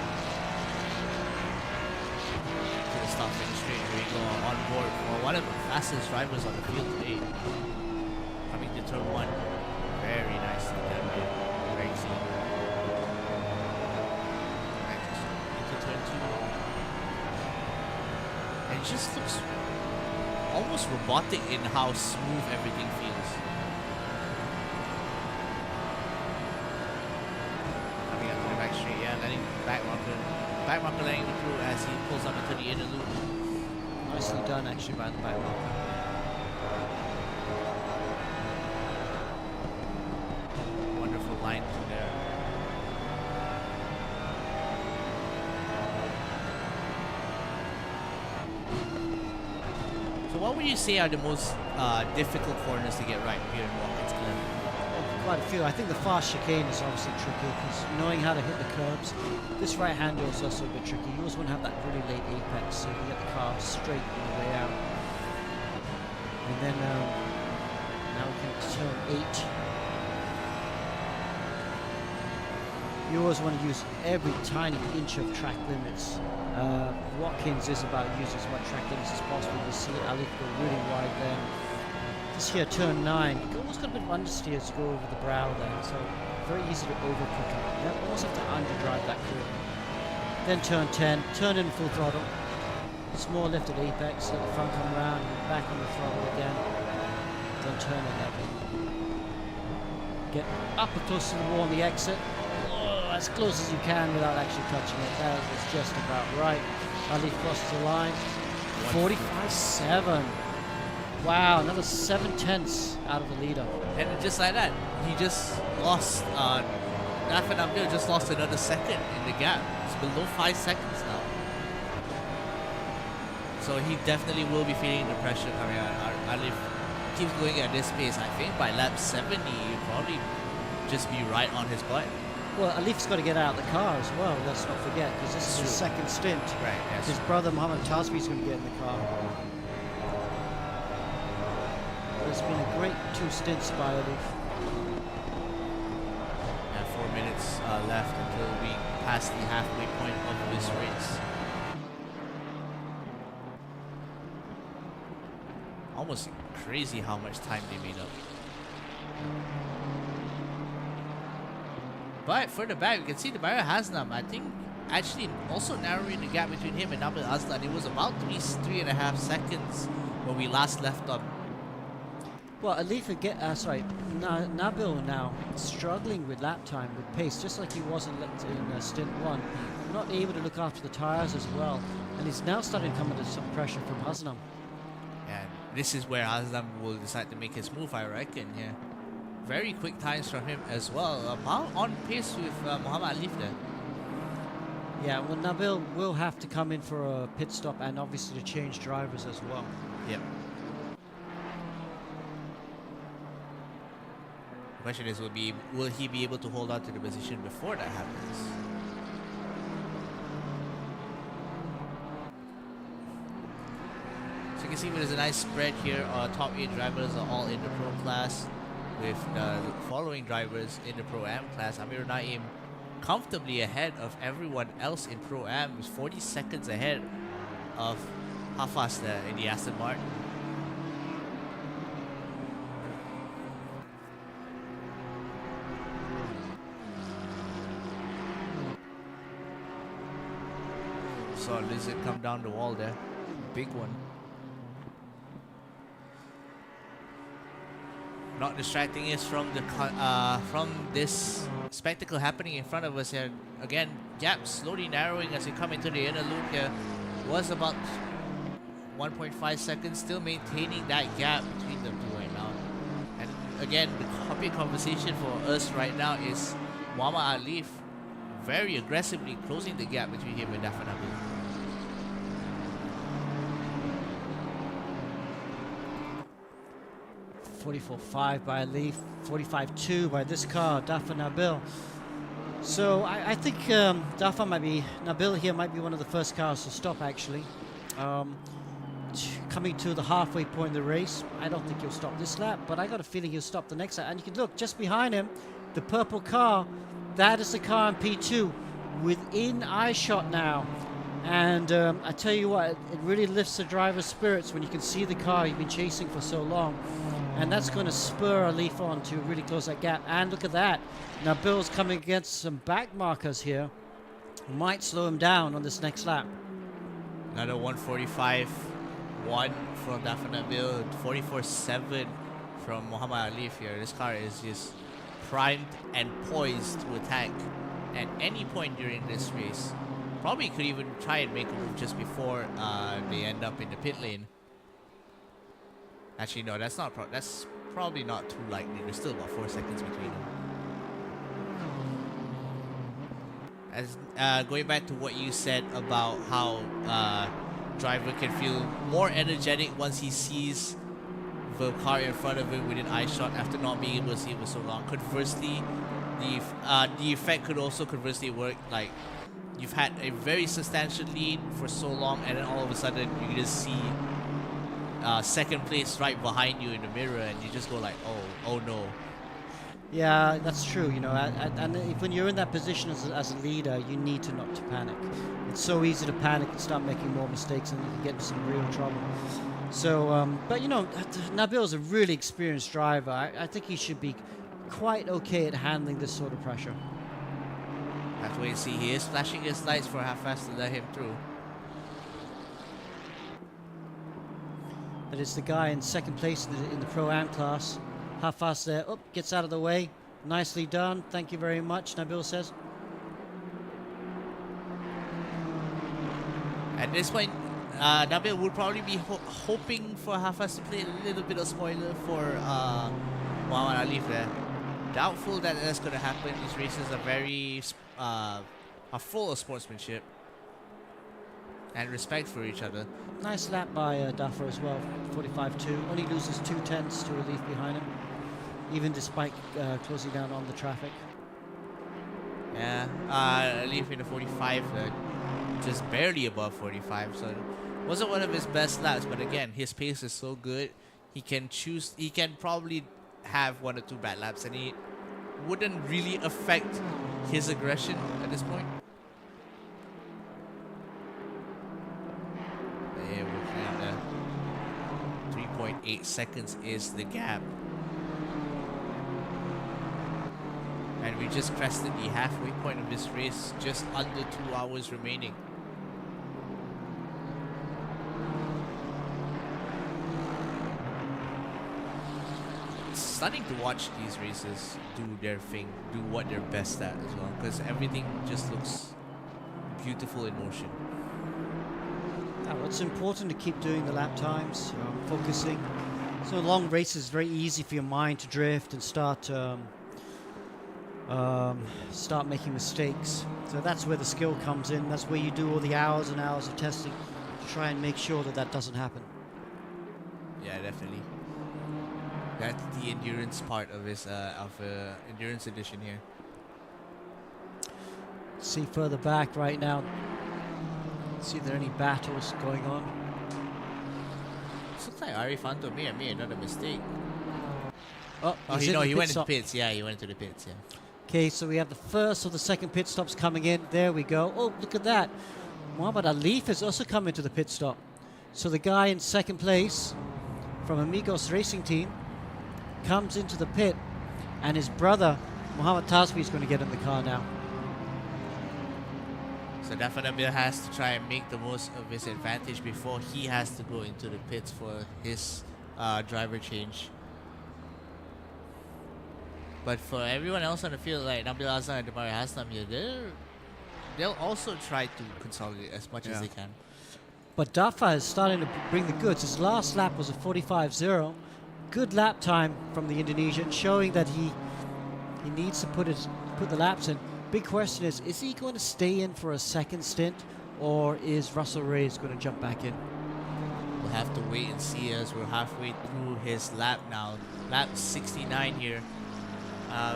To the start finish straight, here we go on board for one of the fastest drivers on the field today. Coming to turn 1. Very nicely done here. Very clean. Into turn 2. And it just looks almost robotic in how smooth everything feels. Coming up to the back straight, yeah, letting back marker letting him through as he pulls up into the inner loop. Nicely done actually by the back marker. Wonderful line through there. So what would you say are the most difficult corners to get right here in Watkins, Glen? Quite a few. I think the fast chicane is obviously tricky because knowing how to hit the curbs. This right hander is also a bit tricky. You always want to have that really late apex so you can get the car straight on the way out. And then now we can turn 8. You always want to use every tiny inch of track limits. Watkins is about using as much track limits as possible. You see Alif go really wide there. This here, turn 9, you almost got a bit of understeer to go over the brow there, so very easy to overcook it. You almost have to underdrive that curve. Then turn 10, turn in full throttle. Small lifted apex, let the front come around, and back on the throttle again. Then turn 11. Get up close to the wall on the exit. As close as you can without actually touching it. That was just about right. Ali crosses the line. 45.7. Wow, another 7/10 out of the leader. And just like that, he just lost. Nathan Abdul just lost another second in the gap. It's below 5 seconds now. So he definitely will be feeling the pressure coming out. If he keeps going at this pace, I think by lap 70, he'll probably just be right on his butt. Well, Alif's got to get out of the car as well, let's not forget, because this is his second stint. Right, yes. His brother Mohammed Tasbi's going to get in the car. But it's been a great 2 stints by Alif. And 4 minutes left until we pass the halfway point of this race. Almost crazy how much time they made up. But further back, you can see the Barra Hasnam, I think, actually also narrowing the gap between him and Nabil Aslan. It was about 3.5 seconds when we last left on. Well, Alif Nabil now struggling with lap time, with pace, just like he was in stint 1. Not able to look after the tires as well, and he's now starting to come under some pressure from Hasnam. And this is where Haslam will decide to make his move, I reckon. Yeah, very quick times from him as well. On pace with Muhammad Alif there. Yeah, well, Nabil will have to come in for a pit stop and obviously to change drivers as well. Yep. The question is, will he be able to hold on to the position before that happens? So you can see there's a nice spread here. Top 8 drivers are all in the Pro class, with the following drivers in the Pro-Am class. Amir Naim comfortably ahead of everyone else in Pro-Am, is 40 seconds ahead of Hafas in the Aston Martin. Saw Lizard come down the wall there. Big one. Not distracting us from this spectacle happening in front of us here. Again, gap slowly narrowing as we come into the inner loop here. Was about 1.5 seconds, still maintaining that gap between the two right now. And again, the topic conversation for us right now is Muhammad Alif very aggressively closing the gap between him and Dafan Abu. .44.5 by Alif, 45.2 by this car, Dafa Nabil. So I think Nabil here might be one of the first cars to stop actually. Coming to the halfway point of the race, I don't think he'll stop this lap, but I got a feeling he'll stop the next lap. And you can look just behind him, the purple car, that is the car in P2, within eye shot now. And I tell you what, it really lifts the driver's spirits when you can see the car you've been chasing for so long. And that's going to spur Alif on to really close that gap. And look at that. Now Bill's coming against some back markers here. Might slow him down on this next lap. Another 145.1 from Dafan Nabil, 44.7 from Muhammad Alif here. This car is just primed and poised to attack at any point during this race. Probably could even try and make a move just before they end up in the pit lane. Actually, no, that's probably not too likely. There's still about 4 seconds between them. As going back to what you said about how driver can feel more energetic once he sees the car in front of him within eye shot after not being able to see it for so long. Conversely, the effect could also conversely work like you've had a very substantial lead for so long, and then all of a sudden you just see second place right behind you in the mirror, and you just go like, oh no. Yeah, that's true. You know, and when you're in that position as a leader, you need to not to panic. It's so easy to panic and start making more mistakes, and you can get into some real trouble. So, but you know, Nabil is a really experienced driver. I think he should be quite okay at handling this sort of pressure. Have to wait and see. He is flashing his lights for how fast to let him through. But it's the guy in second place in the Pro-Am class. How fast there? Oh, gets out of the way. Nicely done. Thank you very much, Nabil says. At this point, Nabil would probably be hoping for Hafez to play a little bit of spoiler for Muhammad Alif there. Doubtful that that's going to happen. These races are very are full of sportsmanship and respect for each other. Nice lap by Duffer as well, 45.2. Only loses 2/10 to Relief behind him, even despite closing down on the traffic. Yeah, Alif in the 45, just barely above 45, so wasn't one of his best laps. But again, his pace is so good, he can probably have 1 or 2 bad laps, and he wouldn't really affect his aggression at this point. There we're at 3.8 seconds is the gap. And we just crested the halfway point of this race, just under 2 hours remaining. It's stunning to watch these races do their thing, do what they're best at as well, because everything just looks beautiful in motion. Now, it's important to keep doing the lap times, focusing. So long races, very easy for your mind to drift and start making mistakes. So that's where the skill comes in. That's where you do all the hours and hours of testing to try and make sure that that doesn't happen. Yeah, definitely. That's the endurance part of his endurance edition here. See further back right now. See if there are any battles going on. This looks like Arifanto may have made another mistake. Oh, he went into pits. Yeah, he went into the pits. Yeah. Okay, so we have the first of the second pit stops coming in. There we go. Oh, look at that. Muhammad Alif has also come into the pit stop. So the guy in second place from Amigos Racing Team comes into the pit, and his brother, Muhammad Tasbi, is going to get in the car now. So definitely has to try and make the most of his advantage before he has to go into the pits for his driver change. But for everyone else on the field, like Nabil Azhar and Damari Haslam here, they'll also try to consolidate as much as they can. But Dafa is starting to bring the goods. His last lap was a 45.0. Good lap time from the Indonesian, showing that he needs to put the laps in. Big question is he going to stay in for a second stint, or is Russell Reyes going to jump back in? We'll have to wait and see as we're halfway through his lap now. Lap 69 here.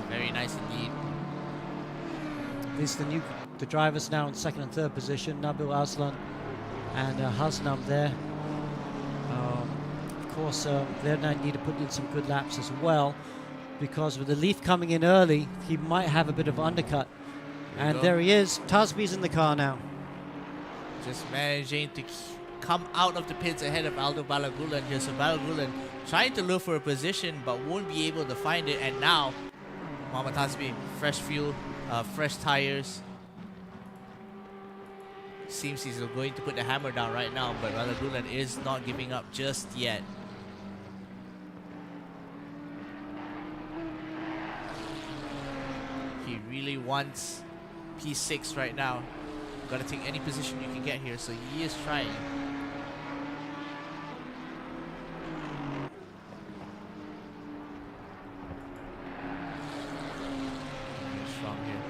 Very nice indeed. These are the drivers now in second and third position. Nabil Aslan and Hasnam there. Of course, they now need to put in some good laps as well, because with the Leaf coming in early, he might have a bit of undercut. And there he is. Tasbi's in the car now. Just managing to come out of the pits ahead of Aldo Balagulan here. So Balagulan trying to look for a position but won't be able to find it. And now Muhammad Tasbi, fresh fuel, fresh tires. Seems he's going to put the hammer down right now, but Balagulan is not giving up just yet. He really wants P6 right now. Gotta take any position you can get here, so he is trying. Strong here.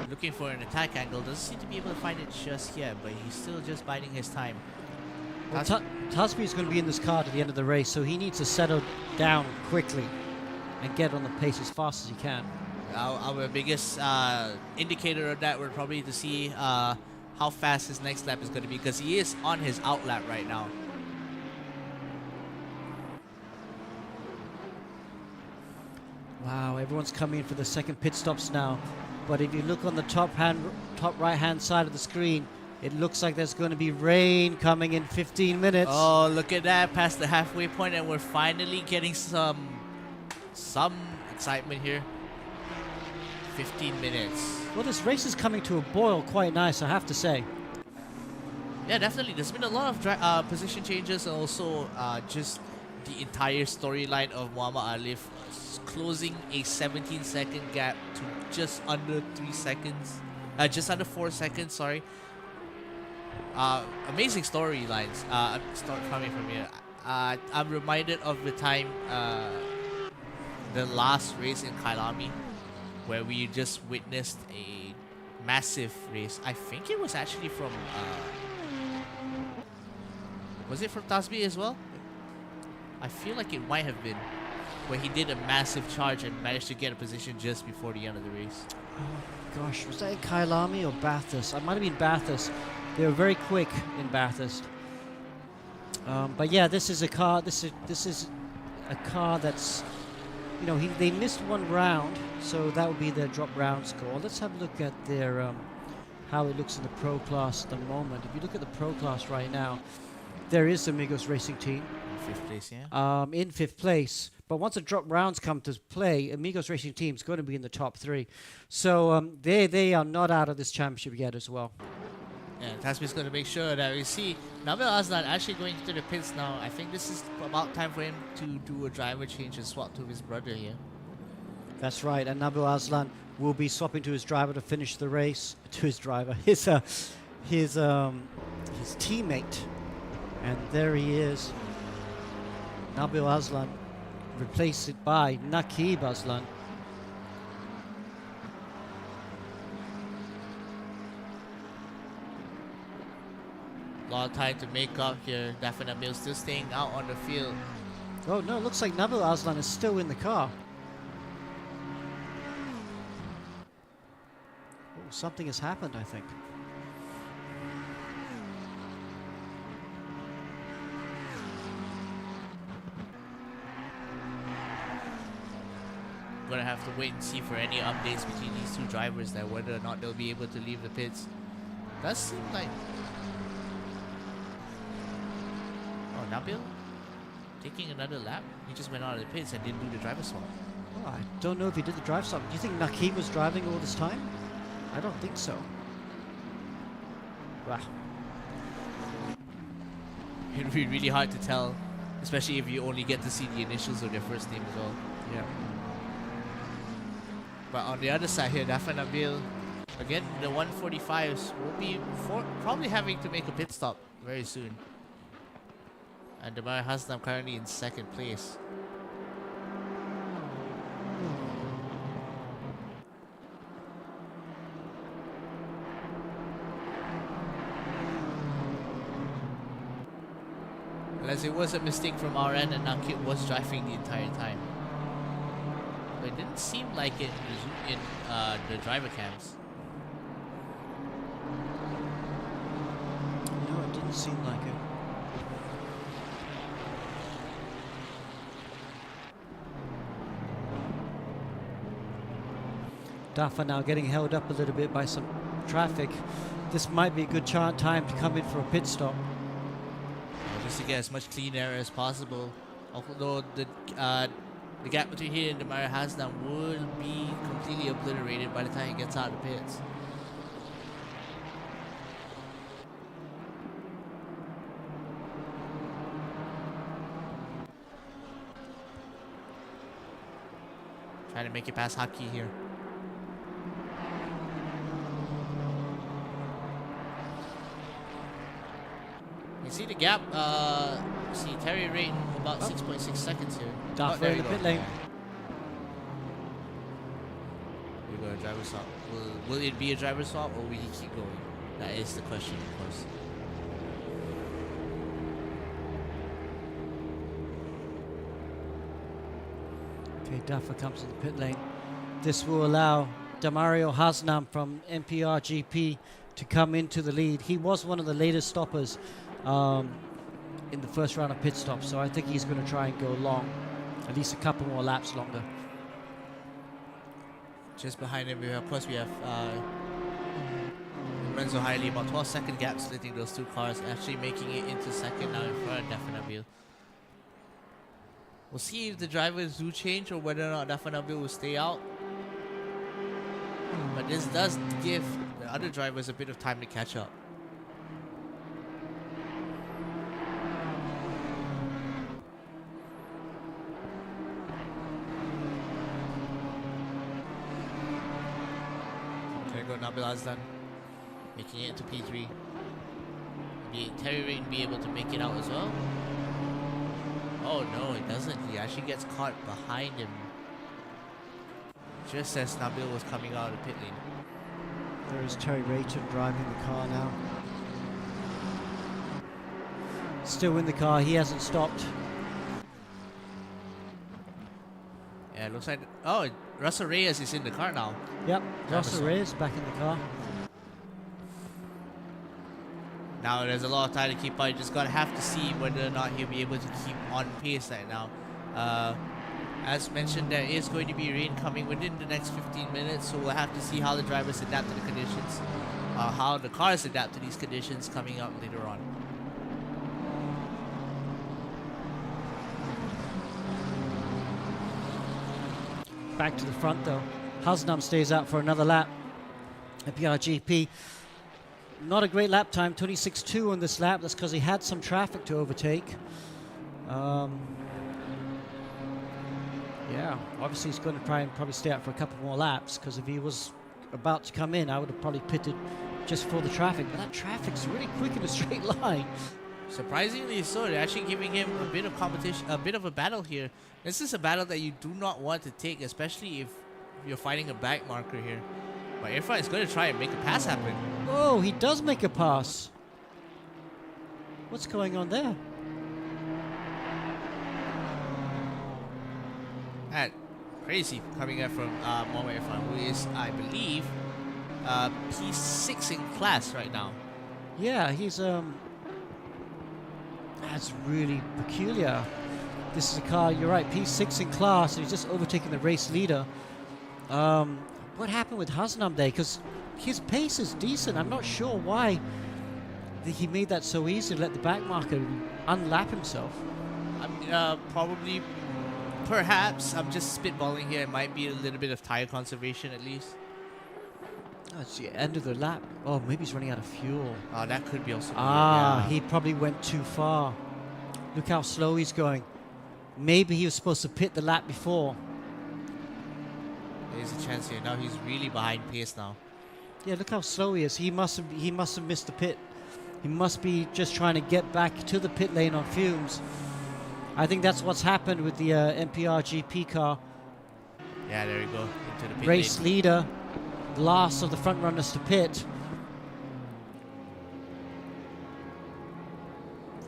Looking for an attack angle, doesn't seem to be able to find it just yet, but he's still just biding his time. Well, Tasbi is going to be in this car to the end of the race, so he needs to settle down quickly and get on the pace as fast as he can. Our biggest indicator of that, we're probably to see how fast his next lap is going to be, because he is on his out lap right now. Wow, everyone's coming in for the second pit stops now. But if you look on the top right hand side of the screen, it looks like there's going to be rain coming in 15 minutes. Oh, look at that, past the halfway point, and we're finally getting some excitement here. 15 minutes. Well, this race is coming to a boil quite nice, I have to say. Yeah, definitely. There's been a lot of position changes, and also just the entire storyline of Muhammad Alif closing a 17-second gap to just under 3 seconds. just under 4 seconds. Sorry. Amazing storylines. Start coming from here. I'm reminded of the time, the last race in Kailami, where we just witnessed a massive race. I think it was actually from. Was it from Tasbi as well? I feel like it might have been, where he did a massive charge and managed to get a position just before the end of the race. Oh, gosh, was that in Kailami or Bathurst? It might have been Bathurst. They were very quick in Bathurst. But yeah, this is a car. This is a car that's, you know, they missed one round, so that would be their drop round score. Let's have a look at their how it looks in the pro class at the moment. If you look at the pro class right now, there is Amigos Racing Team. 5th place, yeah. In 5th place. But once the drop rounds come to play, Amigos Racing Team is going to be in the top 3. So they are not out of this championship yet as well. Yeah, Tasbi's going to make ssure that we see Nabil Aslan actually going to the pits now. I think this is about time for him to do a driver change and swap to his brother here. That's right, and Nabil Aslan will be swapping to his driver to finish the race. To his driver, his teammate, and there he is. Nabil Aslan, replaced by Nakib Aslan. A lot of time to make up here. Nabil still staying out on the field. Oh no, it looks like Nabil Aslan is still in the car. Oh, something has happened, I think. Gonna have to wait and see for any updates between these two drivers, that whether or not they'll be able to leave the pits. Does seem like Nabil taking another lap. He just went out of the pits and didn't do the driver swap. Oh, I don't know if he did the drive swap. Do you think Nakib was driving all this time? I don't think so. Wow. It'd be really hard to tell, especially if you only get to see the initials of their first name as well. Yeah. But on the other side here, Nabil, again, the 145s will be probably having to make a pit stop very soon. And Damari Hasnam currently in 2nd place. Unless it was a mistake from our end and Nakib was driving the entire time. But it didn't seem like it in the driver cams. No, it didn't seem like it. Dafa now getting held up a little bit by some traffic. This might be a good time to come in for a pit stop. Just to get as much clean air as possible. Although the gap between here and the Damari Hasnam will be completely obliterated by the time he gets out of the pits. Trying to make it past Haki here. You see the gap, see Terry Rayton about 6.6 seconds here. Dafa in the pit lane. We're going to driver swap. Will it be a driver swap or will he keep going? That is the question, of course. Okay, Dafa comes in the pit lane. This will allow Damario Hasnam from NPR GP to come into the lead. He was one of the latest stoppers in the first round of pit stops, so I think he's going to try and go long, at least a couple more laps longer. Just behind him, of course, we have Lorenzo Hiley, about 12-second gap splitting those two cars, actually making it into 2nd now in front of Dafanabil. We'll see if the drivers do change or whether or not Dafanabil will stay out. But this does give the other drivers a bit of time to catch up. There go Nabil Azlan, making it into P3. Terry Rain be able to make it out as well? Oh no, it doesn't. He actually gets caught behind him just as Nabil was coming out of the pit lane. There is Terry Rayton driving the car now. Still in the car, he hasn't stopped. Yeah, it looks like... Oh, Russell Reyes is in the car now. Yep, Russell Reyes back in the car. Now there's a lot of time to keep up. You just have to see whether or not he'll be able to keep on pace right now. As mentioned, there is going to be rain coming within the next 15 minutes, so we'll have to see how the drivers adapt to the conditions, how the cars adapt to these conditions coming up later on. Back to the front though. Hasnam stays out for another lap at PRGP. Not a great lap time, 26.2 on this lap. That's because he had some traffic to overtake. Yeah, obviously he's going to try and probably stay out for a couple more laps, because if he was about to come in, I would have probably pitted just for the traffic. But that traffic's really quick in a straight line. Surprisingly so, they're actually giving him a bit of competition, a bit of a battle here. This is a battle that you do not want to take, especially if you're fighting a back marker here. But Irfan is going to try and make a pass happen. Oh, he does make a pass. What's going on there? That crazy coming out from Mohamed Irfan, who is, I believe, P6 in class right now. Yeah, he's that's really peculiar. This is a car, you're right, P6 in class, and he's just overtaking the race leader. What happened with Hasnam there? Because his pace is decent. I'm not sure why he made that so easy to let the back marker unlap himself. Probably, perhaps, I'm just spitballing here. It might be a little bit of tire conservation at least. Oh, it's the end of the lap. Oh, maybe he's running out of fuel. Oh, that could be also. Yeah. He probably went too far. Look how slow he's going. Maybe he was supposed to pit the lap before. There's a chance here. Now he's really behind pace now. Yeah, look how slow he is. He must have missed the pit. He must be just trying to get back to the pit lane on fumes. I think that's what's happened with the NPR GP car. Yeah, there we go. Into the pit Race lane. leader, last of the front runners to pit.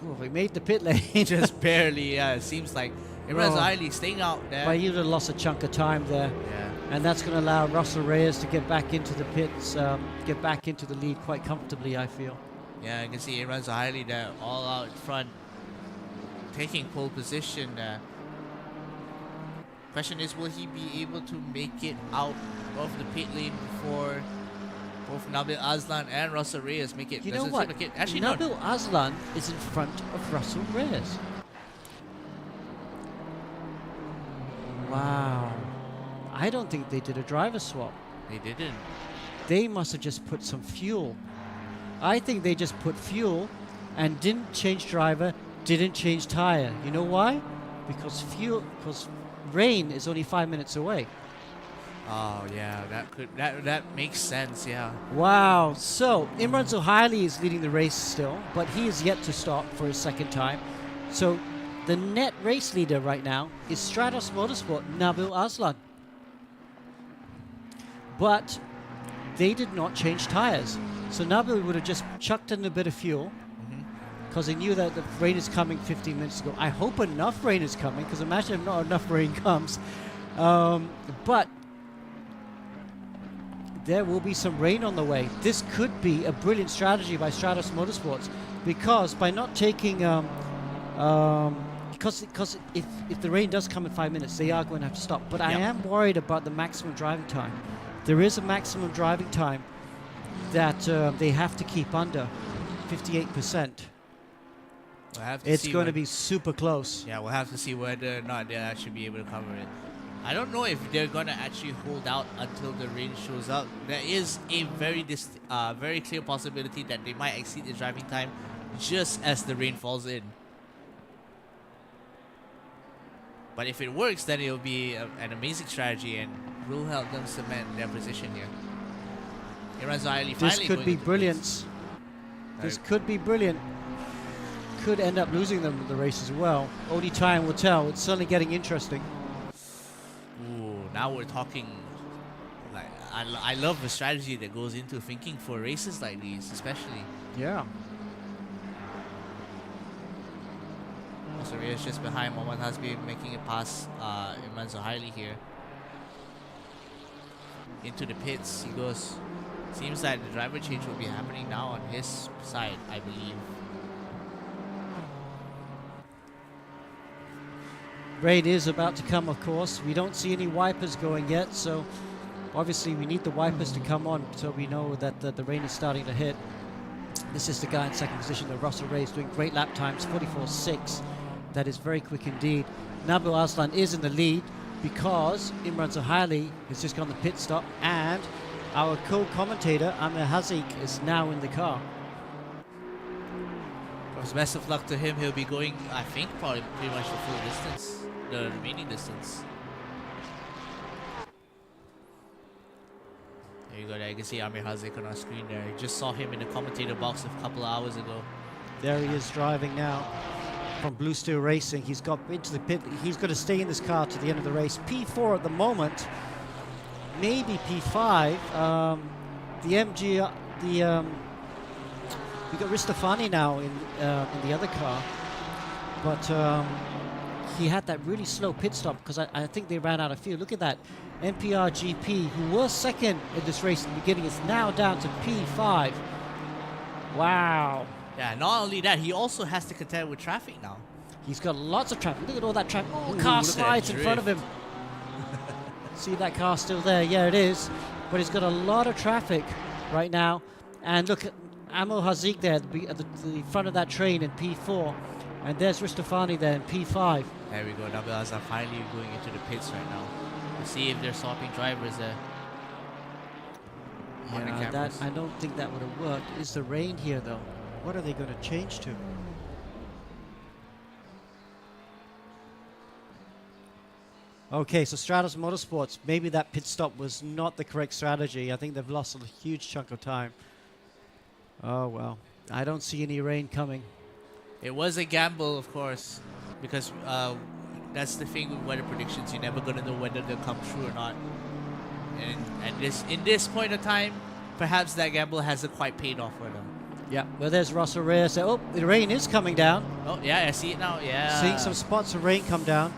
Oh, we made the pit lane. Just barely, yeah. It seems like Imran Zaili staying out there. But he would have lost a chunk of time there. Yeah. And that's going to allow Russell Reyes to get back into the pits, get back into the lead quite comfortably, I feel. Yeah, you can see Imran Zaili there, all out in front, taking pole position. Question is, will he be able to make it out of the pit lane before both Nabil Azlan and Russell Reyes make it? You know what? Actually, Nabil Azlan is in front of Russell Reyes. Wow. I don't think they did a driver swap. They didn't. They must have just put some fuel. I think they just put fuel and didn't change driver, didn't change tire. You know why? Because rain is only 5 minutes away. Oh yeah, that makes sense. Yeah. Wow. So Imran Zohaili is leading the race still, but he is yet to stop for his second time. So the net race leader right now is Stratos Motorsport, Nabil Azlan. But they did not change tires. So Nabil would have just chucked in a bit of fuel because he knew that the rain is coming 15 minutes ago. I hope enough rain is coming, because imagine if not enough rain comes. But there will be some rain on the way. This could be a brilliant strategy by Stratos Motorsports, because by not taking because if the rain does come in 5 minutes, they are going to have to stop. But I am worried about the maximum driving time. There is a maximum driving time that they have to keep under 58%. It's going to be super close. Yeah, we'll have to see whether or not they'll actually be able to cover it. I don't know if they're going to actually hold out until the rain shows up. There is a very clear possibility that they might exceed the driving time just as the rain falls in. But if it works, then it'll be an amazing strategy and will help them cement their position here. Imran Zahili This finally could going be into brilliant. This could be brilliant. Could end up losing them in the race as well. Only time will tell. It's certainly getting interesting. Ooh, now we're talking. Like I love the strategy that goes into thinking for races like these, especially. Yeah. So Reyes just behind. Mohammad Hasbi making it past Imran Zahili here. Into the pits he goes. Seems that the driver change will be happening now on his side, I believe. Rain is about to come, of course. We don't see any wipers going yet, so obviously we need the wipers to come on so we know that the rain is starting to hit. This is the guy in second position, the Russell Ray, is doing great lap times, 44.6. That is very quick indeed. Nabil Arslan is in the lead because Imran Zahili has just gone the pit stop, and our co-commentator Amir Hazik is now in the car. Of course, best of luck to him. He'll be going, I think, probably pretty much the full distance, the remaining distance. There you go. There you can see Amir Hazik on our screen there. I just saw him in the commentator box a couple of hours ago. There he is driving now from Blue Steel Racing. He's got into the pit. He's got to stay in this car to the end of the race. P4 at the moment, maybe P5. The MG, we got Ristofani now in the other car, but he had that really slow pit stop because I think they ran out of fuel. Look at that. NPR GP, who was second in this race in the beginning, is now down to P5. Wow. Yeah, not only that, he also has to contend with traffic now. He's got lots of traffic. Look at all that traffic. Oh, Ooh, car look at that slides in front of him. See that car still there? Yeah, it is. But he's got a lot of traffic right now. And look at Amo Hazik there at the front of that train in P4. And there's Ristofani there in P5. There we go. Nabil Azhar finally going into the pits right now. To see if they're swapping drivers there. On the Yeah, cameras. I don't think that would have worked. Is the rain here, though? What are they going to change to? Okay, so Stratos Motorsports, maybe that pit stop was not the correct strategy. I think they've lost a huge chunk of time. Oh, well. I don't see any rain coming. It was a gamble, of course, because that's the thing with weather predictions. You're never going to know whether they'll come true or not. And in this point of time, perhaps that gamble hasn't quite paid off for them. Yeah, well, there's Russell Reyes. Oh, the rain is coming down. Oh, yeah, I see it now. Yeah. Seeing some spots of rain come down.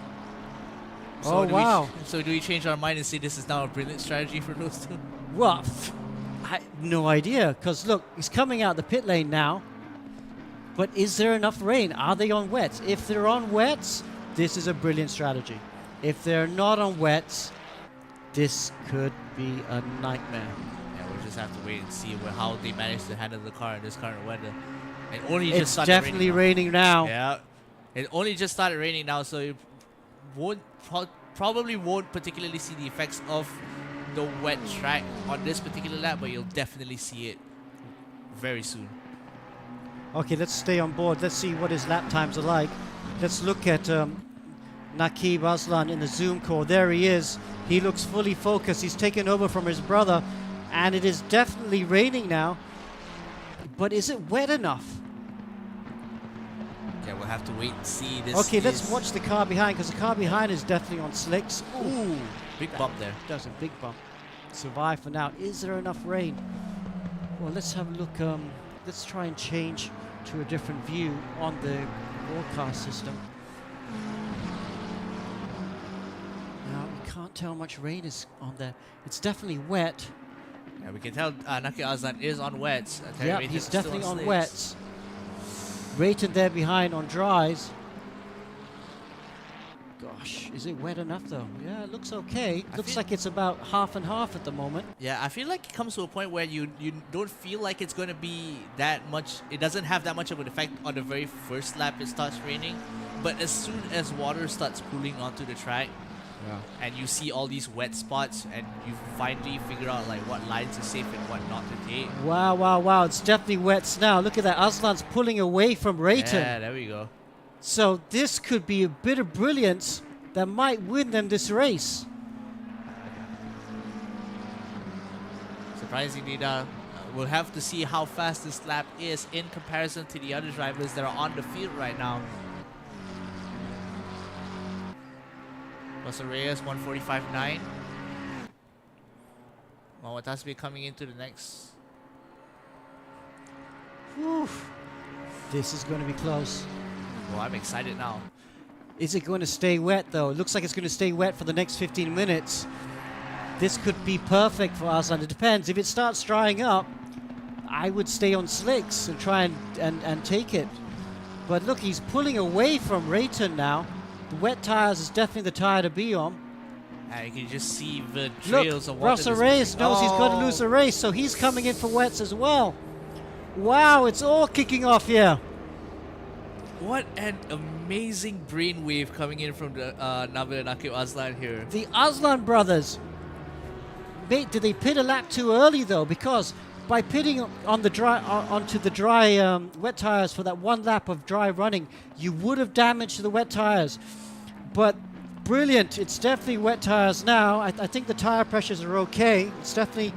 So oh, wow. So do we change our mind and say this is now a brilliant strategy for those two? Well, I no idea, because look, he's coming out the pit lane now. But is there enough rain? Are they on wets? If they're on wets, this is a brilliant strategy. If they're not on wets, this could be a nightmare. Yeah, we'll just have to wait and see how they manage to handle the car in this current weather. It only just It's started definitely raining now. Yeah, it only just started raining now, so you won't probably won't particularly see the effects of the wet track on this particular lap, but you'll definitely see it very soon. Okay, let's stay on board. Let's see what his lap times are like. Let's look at Naqib Aslan in the Zoom call. There he is. He looks fully focused. He's taken over from his brother, and it is definitely raining now. But is it wet enough? Yeah, we'll have to wait and see this. Okay, let's watch the car behind, because the car behind is definitely on slicks. Ooh, big bump there. Does a big bump. Survive for now. Is there enough rain? Well, let's have a look. Let's try and change to a different view on the broadcast system. Now, you can't tell how much rain is on there. It's definitely wet. Yeah, we can tell Naki Azlan is on wets. Yeah, he's definitely on wets. Rayton there behind on dries. Gosh, is it wet enough though? Yeah, it looks okay. Looks like it's about half and half at the moment. Yeah, I feel like it comes to a point where you don't feel like it's going to be that much. It doesn't have that much of an effect on the very first lap it starts raining. But as soon as water starts pooling onto the track, and you see all these wet spots, and you finally figure out like what lines are safe and what not to take. Wow, wow, wow. It's definitely wet now. Look at that. Aslan's pulling away from Rayton. Yeah, there we go. So this could be a bit of brilliance that might win them this race. surprisingly now, we'll have to see how fast this lap is in comparison to the other drivers that are on the field right now. Russell Reyes 1:45.9. Watasbe coming into the next. Whew. This is going to be close. Well, I'm excited now. Is it going to stay wet, though? It looks like it's going to stay wet for the next 15 minutes. This could be perfect for Arslan. It depends. If it starts drying up, I would stay on slicks and try and take it. But look, he's pulling away from Rayton now. The wet tires is definitely the tire to be on. You can just see the trails Look, of water. Russell Reyes knows he's got to lose the race, so he's coming in for wets as well. Wow, it's all kicking off here. What an amazing brainwave coming in from the Nabil and Akib Arslan here. The Arslan brothers. Mate, did they pit a lap too early though? Because by pitting on the dry onto the dry wet tires for that one lap of dry running, you would have damaged the wet tires. But brilliant! It's definitely wet tires now. I think the tire pressures are okay. It's definitely.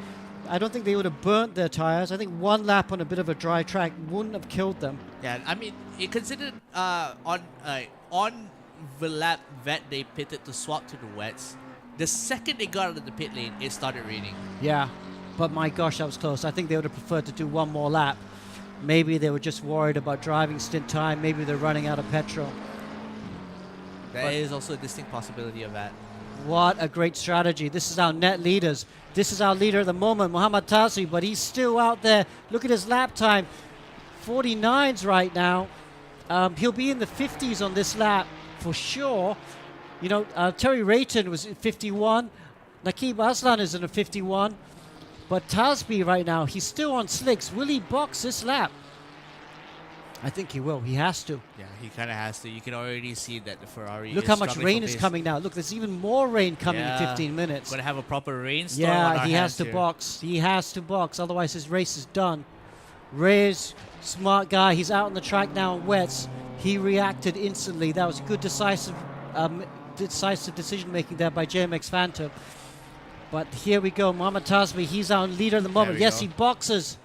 I don't think they would have burnt their tires. I think one lap on a bit of a dry track wouldn't have killed them. Yeah, I mean, it considered on the lap that they pitted to swap to the wets. The second they got out of the pit lane, it started raining. Yeah, but my gosh, that was close. I think they would have preferred to do one more lap. Maybe they were just worried about driving stint time. Maybe they're running out of petrol. There is also a distinct possibility of that. What a great strategy. This is our net leaders. This is our leader at the moment, Muhammad Tazi, but he's still out there. Look at his lap time. 49s right now. He'll be in the 50s on this lap for sure. You know, Terry Rayton was at 51. Nakib Arslan is in a 51. But Tasby right now, he's still on slicks. Will he box this lap? I think he will. He has to. Yeah, he kind of has to. You can already see that the Ferrari Look is how much struggling rain for is pace. coming now. Look, there's even more rain coming in 15 minutes. Going to have a proper rainstorm on Yeah, our he has hands to here. box. He has to box. Otherwise, his race is done. Reyes, smart guy. He's out on the track now on wets. He reacted instantly. That was good, decisive decision making there by JMX Phantom. But here we go. Mohamed Tasmi, he's our leader at the moment. Yes, go. he boxes.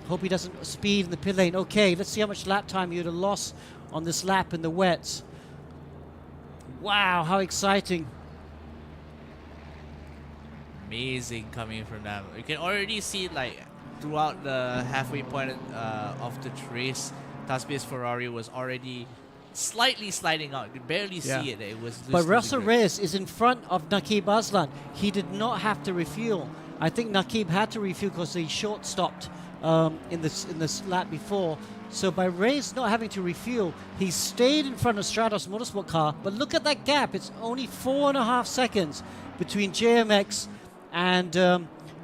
Hope he doesn't speed in the pit lane. Okay, let's see how much lap time he would have lost on this lap in the wets. Wow, how exciting. Amazing coming from them. You can already see like throughout the halfway point of the race, Tasbi's Ferrari was already slightly sliding out. You could barely see it. It was But Russell grip. Reyes is in front of Nakib Arslan. He did not have to refuel. I think Nakib had to refuel because he short stopped in this lap before. So by Reyes not having to refuel, he stayed in front of Stratos Motorsport car. But look at that gap. It's only 4.5 seconds between JMX and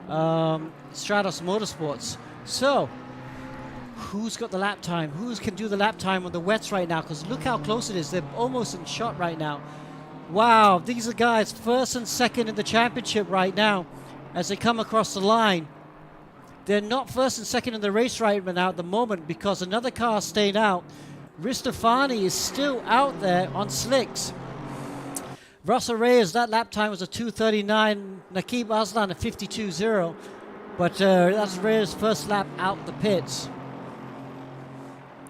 Stratos Motorsports. So who's got the lap time? Who can do the lap time on the wets right now? Because look how close it is. They're almost in shot right now. Wow, these are guys first and second in the championship right now as they come across the line. They're not first and second in the race right now at the moment because another car stayed out. Ristofani is still out there on slicks. Russell Reyes, that lap time was a 2:39. Nakib Arslan a 52.0. But that's Reyes' first lap out the pits.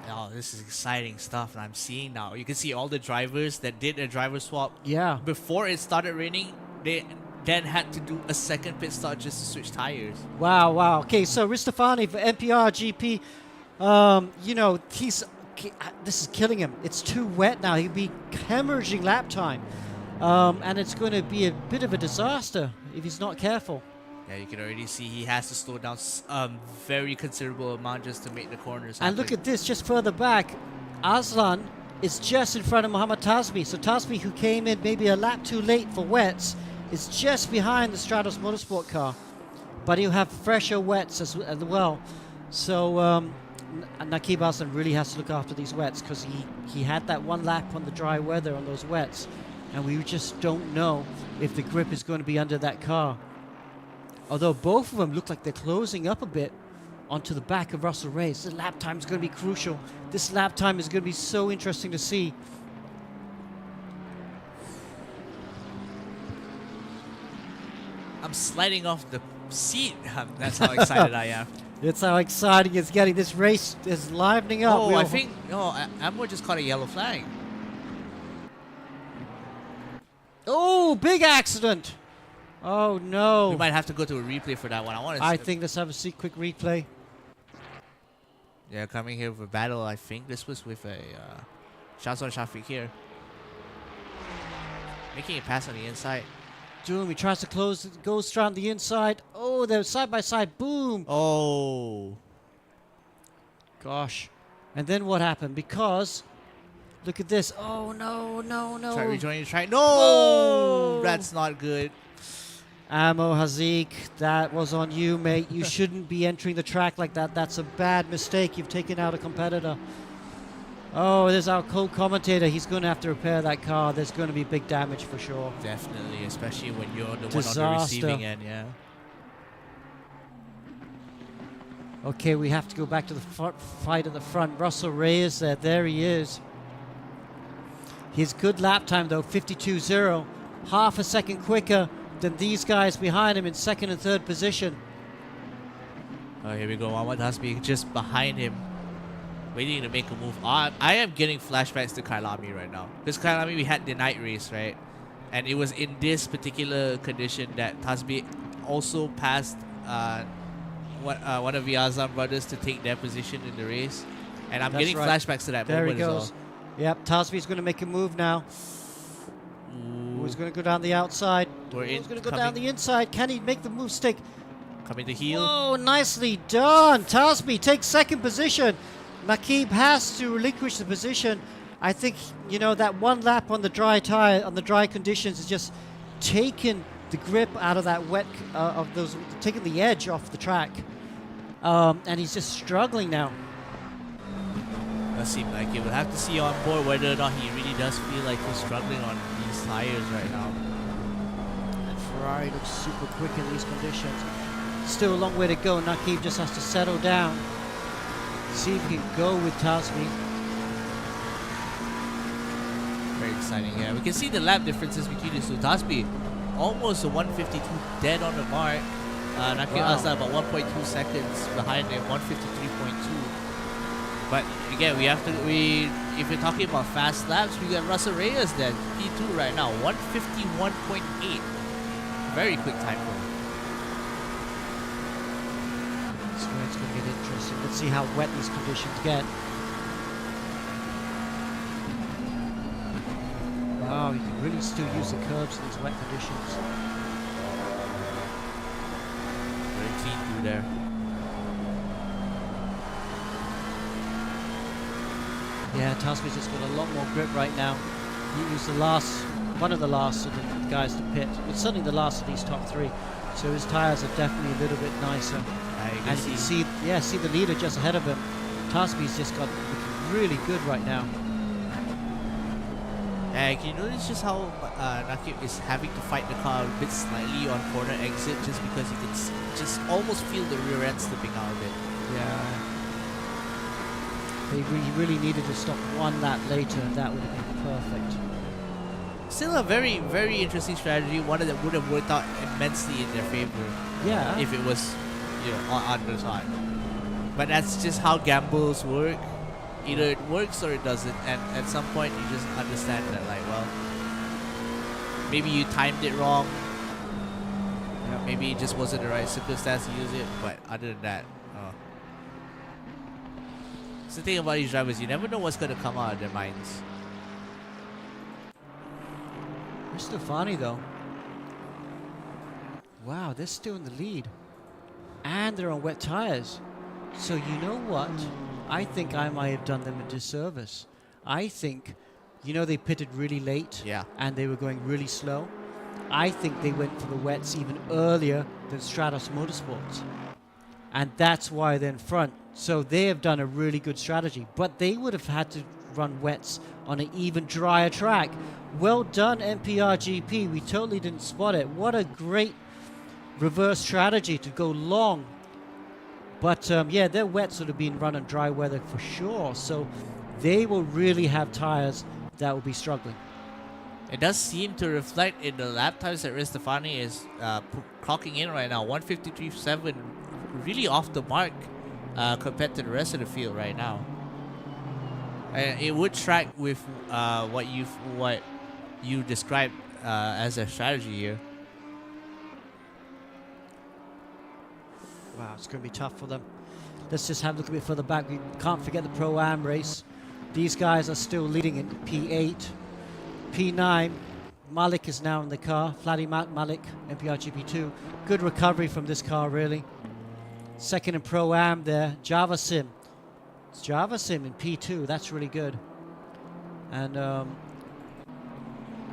Oh, this is exciting stuff that I'm seeing now. You can see all the drivers that did a driver swap. Yeah. Before it started raining, they then had to do a second pit stop just to switch tires. Wow, wow. Okay, so Ristofani for NPR GP, you know, this is killing him. It's too wet now. He'll be hemorrhaging lap time. And it's going to be a bit of a disaster if he's not careful. Yeah, you can already see he has to slow down very considerable amount just to make the corners And happen. look at this, just further back, Arslan is just in front of Mohammad Tasmi. So Tasmi, who came in maybe a lap too late for wets, is just behind the Stratos Motorsport car. But he'll have fresher wets as well. So Nakib Arslan really has to look after these wets because he had that one lap on the dry weather on those wets. And we just don't know if the grip is going to be under that car. Although both of them look like they're closing up a bit onto the back of Russell Reyes. The lap time is going to be crucial. This lap time is going to be so interesting to see. I'm sliding off the seat. That's how excited I am. It's how exciting it's getting. This race is livening up. Oh, I think Amber just caught a yellow flag. Oh, big accident. Oh, no. We might have to go to a replay for that one. I think let's have a quick replay. Yeah, coming here for battle. I think this was with a shots on Shafiq here. Making a pass on the inside. Doom, he tries to close, goes around the inside. Oh, they're side by side. Boom. Oh. Gosh. And then what happened? Because, look at this. Oh, no, no, no. Try rejoining the track. No! Oh! That's not good. Ammo, Hazik, that was on you, mate. You shouldn't be entering the track like that. That's a bad mistake. You've taken out a competitor. Oh, there's our co-commentator. He's going to have to repair that car. There's going to be big damage for sure. Definitely, especially when you're the Disaster. one on the receiving end, yeah. Okay, we have to go back to the fight at the front. Russell Reyes there. There he is. His good lap time, though, 52.0. Half a second quicker than these guys behind him in second and third position. Oh, here we go. Muhammad Hasbi just behind him, waiting to make a move. I am getting flashbacks to Kailami right now. Because Kailami, we had the night race, right? And it was in this particular condition that Tasbi also passed one of the Azam brothers to take their position in the race. And I'm getting flashbacks to that moment as well. There he goes. Yep, Tasbi's going to make a move now. Who's going to go down the outside? Who's going to go down the inside? Can he make the move stick? Coming to heel. Oh, nicely done. Tasbi takes second position. Nakib has to relinquish the position. I think, you know, that one lap on the dry tire, on the dry conditions, has just taken the grip out of that wet, taken the edge off the track. And he's just struggling now. Does seem like it. We'll have to see on board whether or not he really does feel like he's struggling on these tires right now. And Ferrari looks super quick in these conditions. Still a long way to go. Nakib just has to settle down. See if he can go with Tasbi. Very exciting, yeah. We can see the lap differences between these two. Tasbi almost a 152 dead on the mark. Nakib Azza about 1.2 seconds behind him, 153.2. But again, if you're talking about fast laps, we got Russell Reyes then, P2 right now, 151.8. Very quick time for him. So it's going to get interesting. Let's see how wet these conditions get. Wow, you can really still use the curbs in these wet conditions. Very clean through there. Yeah, Tasbi's just got a lot more grip right now. He was one of the last of the guys to pit. It's certainly the last of these top three. So his tires are definitely a little bit nicer. And you can see the leader just ahead of him. Tasbi's just got looking really good right now. Can you notice just how Nakib is having to fight the car a bit slightly on corner exit just because he can just almost feel the rear end slipping out of it. Yeah. He really needed to stop one lap later, and that would have been perfect. Still a very, very interesting strategy. One that would have worked out immensely in their favor. Yeah. If it was, on the side. But that's just how gambles work. Either it works or it doesn't. And at some point, you just understand that, like, well, maybe you timed it wrong. Maybe it just wasn't the right circumstance to use it. But other than that, the thing about these drivers, you never know what's going to come out of their minds. They're still funny though. Wow, they're still in the lead. And they're on wet tires. So you know what? I think I might have done them a disservice. I think, they pitted really late. Yeah. And they were going really slow. I think they went for the wets even earlier than Stratos Motorsports. And that's why they're in front. So they have done a really good strategy. But they would have had to run wets on an even drier track. Well done, NPR GP. We totally didn't spot it. What a great reverse strategy to go long. But their wets would have been run on dry weather for sure. So they will really have tires that will be struggling. It does seem to reflect in the lap times that Ristafani is clocking in right now. 153.7, really off the mark compared to the rest of the field right now. And it would track with what you described as a strategy here. Wow, it's going to be tough for them. Let's just have a look a bit further back. We can't forget the Pro-Am race. These guys are still leading in P8. P9, Malik is now in the car. Flatty Malik, MPR GP2. Good recovery from this car, really. Second in Pro-Am there, Java Sim. It's Java Sim in P2, that's really good. And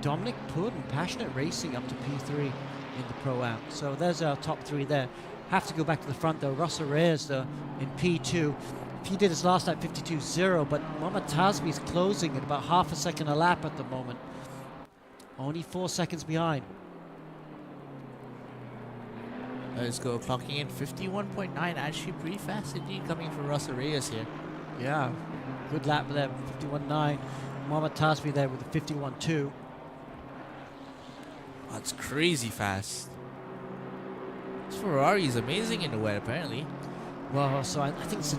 Dominic Pudd and Passionate Racing up to P3 in the Pro-Am. So there's our top three there. Have to go back to the front though. Russell Reyes though in P2. He did his last lap 52.0, but Mohamed Tasbi is closing at about half a second a lap at the moment. Only 4 seconds behind. Let's go, clocking in 51.9. Actually pretty fast indeed coming from Russell Reyes here. Yeah, good lap there, 51.9. Mohamed Tasbi there with a 51.2. That's crazy fast. This Ferrari is amazing in the wet, apparently. Well, so I think it's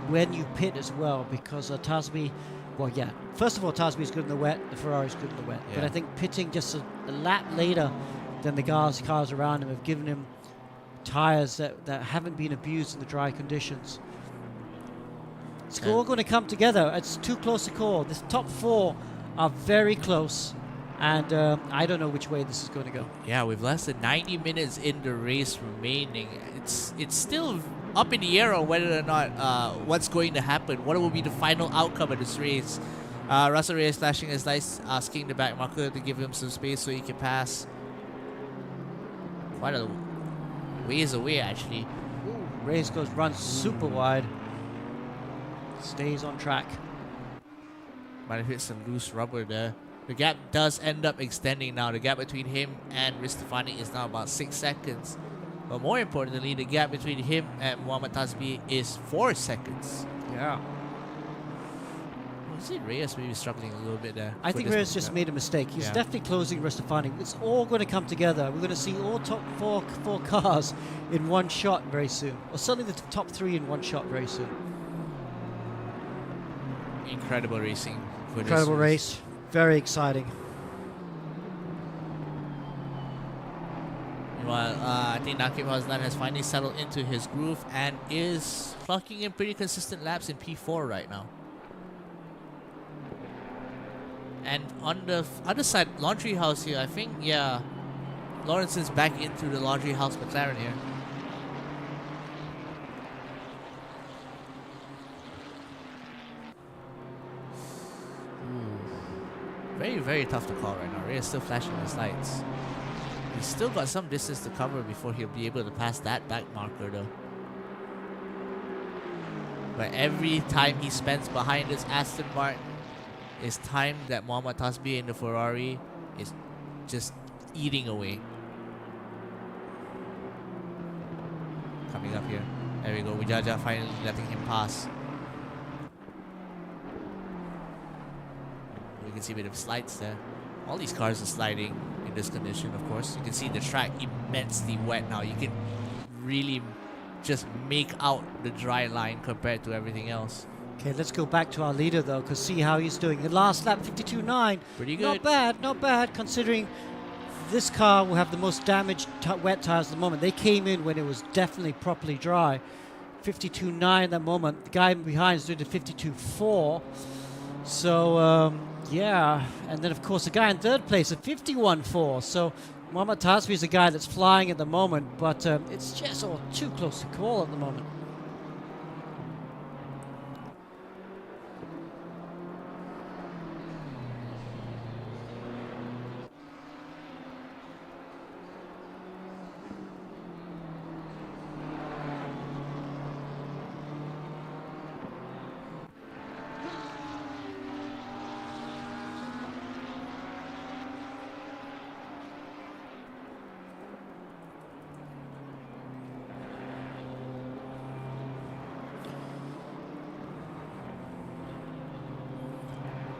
when you pit as well, because Tasbi, well, yeah. First of all, Tasbi is good in the wet. The Ferrari is good in the wet. Yeah. But I think pitting just a lap later than the cars around him have given him tires that haven't been abused in the dry conditions. It's all going to come together. It's too close to call. This top four are very close, and I don't know which way this is going to go. Yeah, with less than 90 minutes in the race remaining, it's still up in the air on whether or not what's going to happen. What will be the final outcome of this race? Russell Reyes flashing his lights, asking the back marker to give him some space so he can pass. Quite a ways away, actually. Reyes runs super wide. Stays on track. Might have hit some loose rubber there. The gap does end up extending now. The gap between him and Ristafani is now about 6 seconds. But more importantly, the gap between him and Mohamed Tasbi is 4 seconds. Yeah. I see Reyes maybe struggling a little bit there. I think Reyes just made a mistake. He's definitely closing Ristafani. It's all going to come together. We're going to see all top four cars in one shot very soon. Or certainly the top three in one shot very soon. Incredible racing. Incredible race. Very exciting. Meanwhile, I think Nakib Hazlan has finally settled into his groove and is clocking in pretty consistent laps in P4 right now. And on the other side, Laundry House here, I think, yeah, Lawrence is back into the Laundry House McLaren here. Very, very tough to call right now. Ray is still flashing his lights. He's still got some distance to cover before he'll be able to pass that back marker though. But every time he spends behind this Aston Martin is time that Mohamed Tasbi in the Ferrari is just eating away. Coming up here. There we go. Wijaja finally letting him pass. You can see a bit of slides there. All these cars are sliding in this condition, of course. You can see the track immensely wet now. You can really just make out the dry line compared to everything else. Okay, let's go back to our leader though, because see how he's doing. The last lap, 52.9. Pretty good. Not bad, not bad, considering this car will have the most damaged wet tires at the moment. They came in when it was definitely properly dry. 52.9 at the moment. The guy behind is doing the 52.4. So, yeah. And then, of course, the guy in third place at 51.4. So, Mohamed Tasbi is a guy that's flying at the moment, but it's just all too close to call at the moment.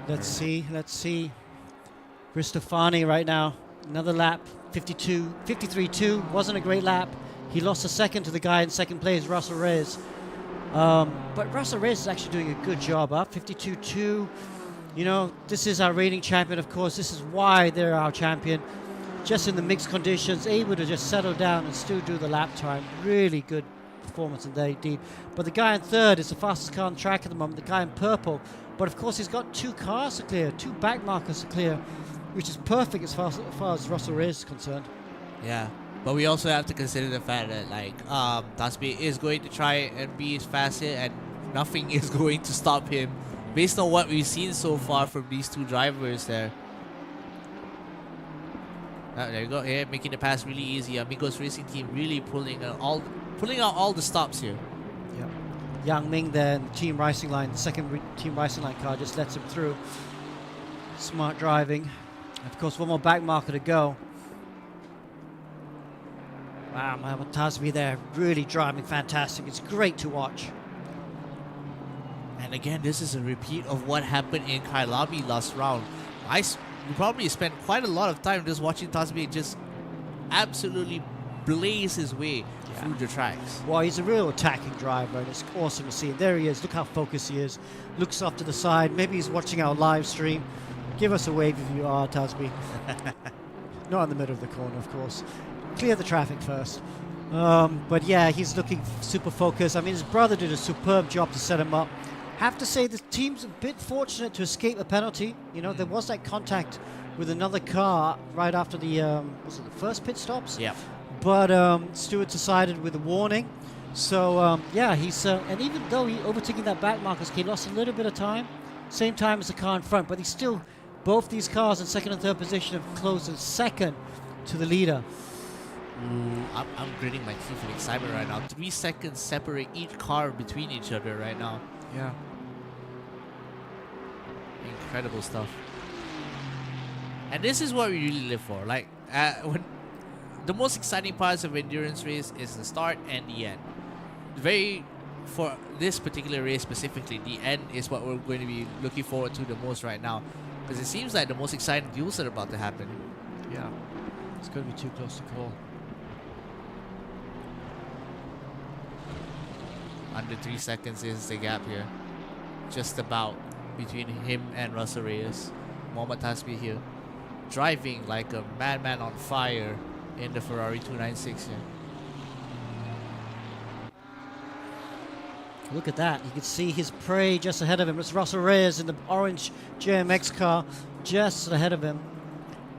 Let's see. Cristofani right now, another lap, 53.2, wasn't a great lap. He lost a second to the guy in second place, Russell Reyes. But Russell Reyes is actually doing a good job up, 52.2. You know, this is our reigning champion, of course. This is why they're our champion. Just in the mixed conditions, able to just settle down and still do the lap time. Really good performance in there indeed. But the guy in third is the fastest car on the track at the moment, the guy in purple. But of course, he's got 2 cars to clear, 2 back markers to clear, which is perfect as far as Russell Reyes is concerned. Yeah, but we also have to consider the fact that Tasbi is going to try and be faster, and nothing is going to stop him, based on what we've seen so far from these 2 drivers there. There you go, here making the pass really easy. Amigos Racing Team really pulling out all the stops here. Yep. Yang Ming there in the team racing line, the second team racing line car just lets him through. Smart driving. Of course, one more back marker to go. Wow, Mohamed Tasbi there, really driving fantastic. It's great to watch. And again, this is a repeat of what happened in Kailami last round. We probably spent quite a lot of time just watching Tasbi just absolutely blaze his way through the tracks. Well, he's a real attacking driver, and it's awesome to see. And there he is. Look how focused he is. Looks off to the side. Maybe he's watching our live stream. Give us a wave if you are, Tasbi. Not in the middle of the corner, of course. Clear the traffic first. But yeah, he's looking super focused. I mean, his brother did a superb job to set him up. Have to say the team's a bit fortunate to escape a penalty. You know, there was that contact with another car right after the was it the first pit stops? Yeah. But Stewart decided with a warning. So yeah, he's and even though he overtaking that back markers, he lost a little bit of time. Same time as the car in front, but he's still, both these cars in second and third position have closed in second to the leader. I'm gritting my teeth in excitement right now. 3 seconds separate each car between each other right now. Yeah. Incredible stuff. And this is what we really live for. Like, when the most exciting parts of endurance race is the start and the end. For this particular race specifically, the end is what we're going to be looking forward to the most right now, because it seems like the most exciting duels are about to happen. Yeah. It's going to be too close to call. Under 3 seconds is the gap here. Just about between him and Russell Reyes. Mohamed Tasbi here, driving like a madman on fire in the Ferrari 296 here. Look at that. You can see his prey just ahead of him. It's Russell Reyes in the orange JMX car just ahead of him.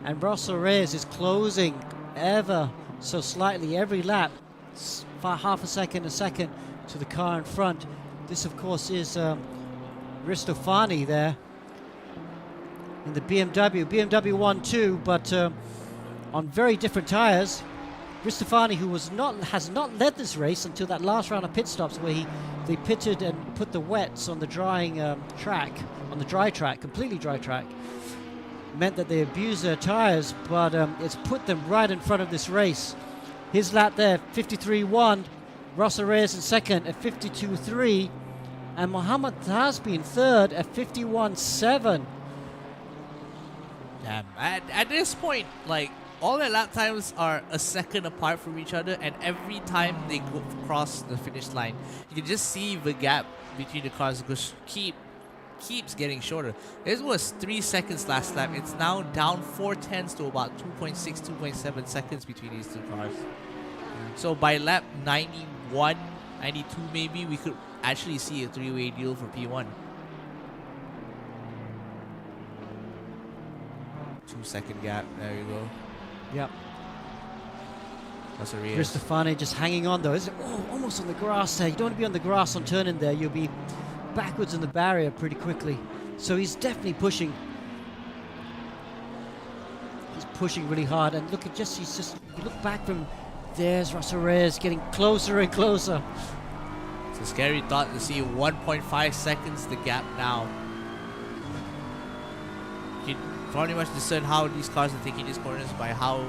And Russell Reyes is closing ever so slightly every lap. Half a second to the car in front. This, of course, is Cristofani there in the BMW. BMW won too, but on very different tires. Cristofani, who has not led this race until that last round of pit stops, where they pitted and put the wets on the drying track, on the dry track, completely dry track, meant that they abused their tires, but it's put them right in front of this race. His lap there, 53.1. Russell Reyes in second at 52.3, and Mohamed Tasbi in third at 51.7. Damn. At this point, like, all their lap times are a second apart from each other, and every time they go cross the finish line, you can just see the gap between the cars keeps getting shorter. This was 3 seconds last lap. It's now down 4/10 to about 2.6, 2.7 seconds between these two cars. So by lap 91, 92 maybe, we could actually see a 3-way deal for P1. 2-second gap. There you go. Yep. That's a real. Cristofani just hanging on though. Almost on the grass there. You don't want to be on the grass on turning there. You'll be backwards in the barrier pretty quickly. So he's definitely pushing. He's pushing really hard. And look at you look back from, there's Russell Reyes getting closer and closer. It's a scary thought to see 1.5 seconds the gap now. You can pretty much discern how these cars are taking these corners by how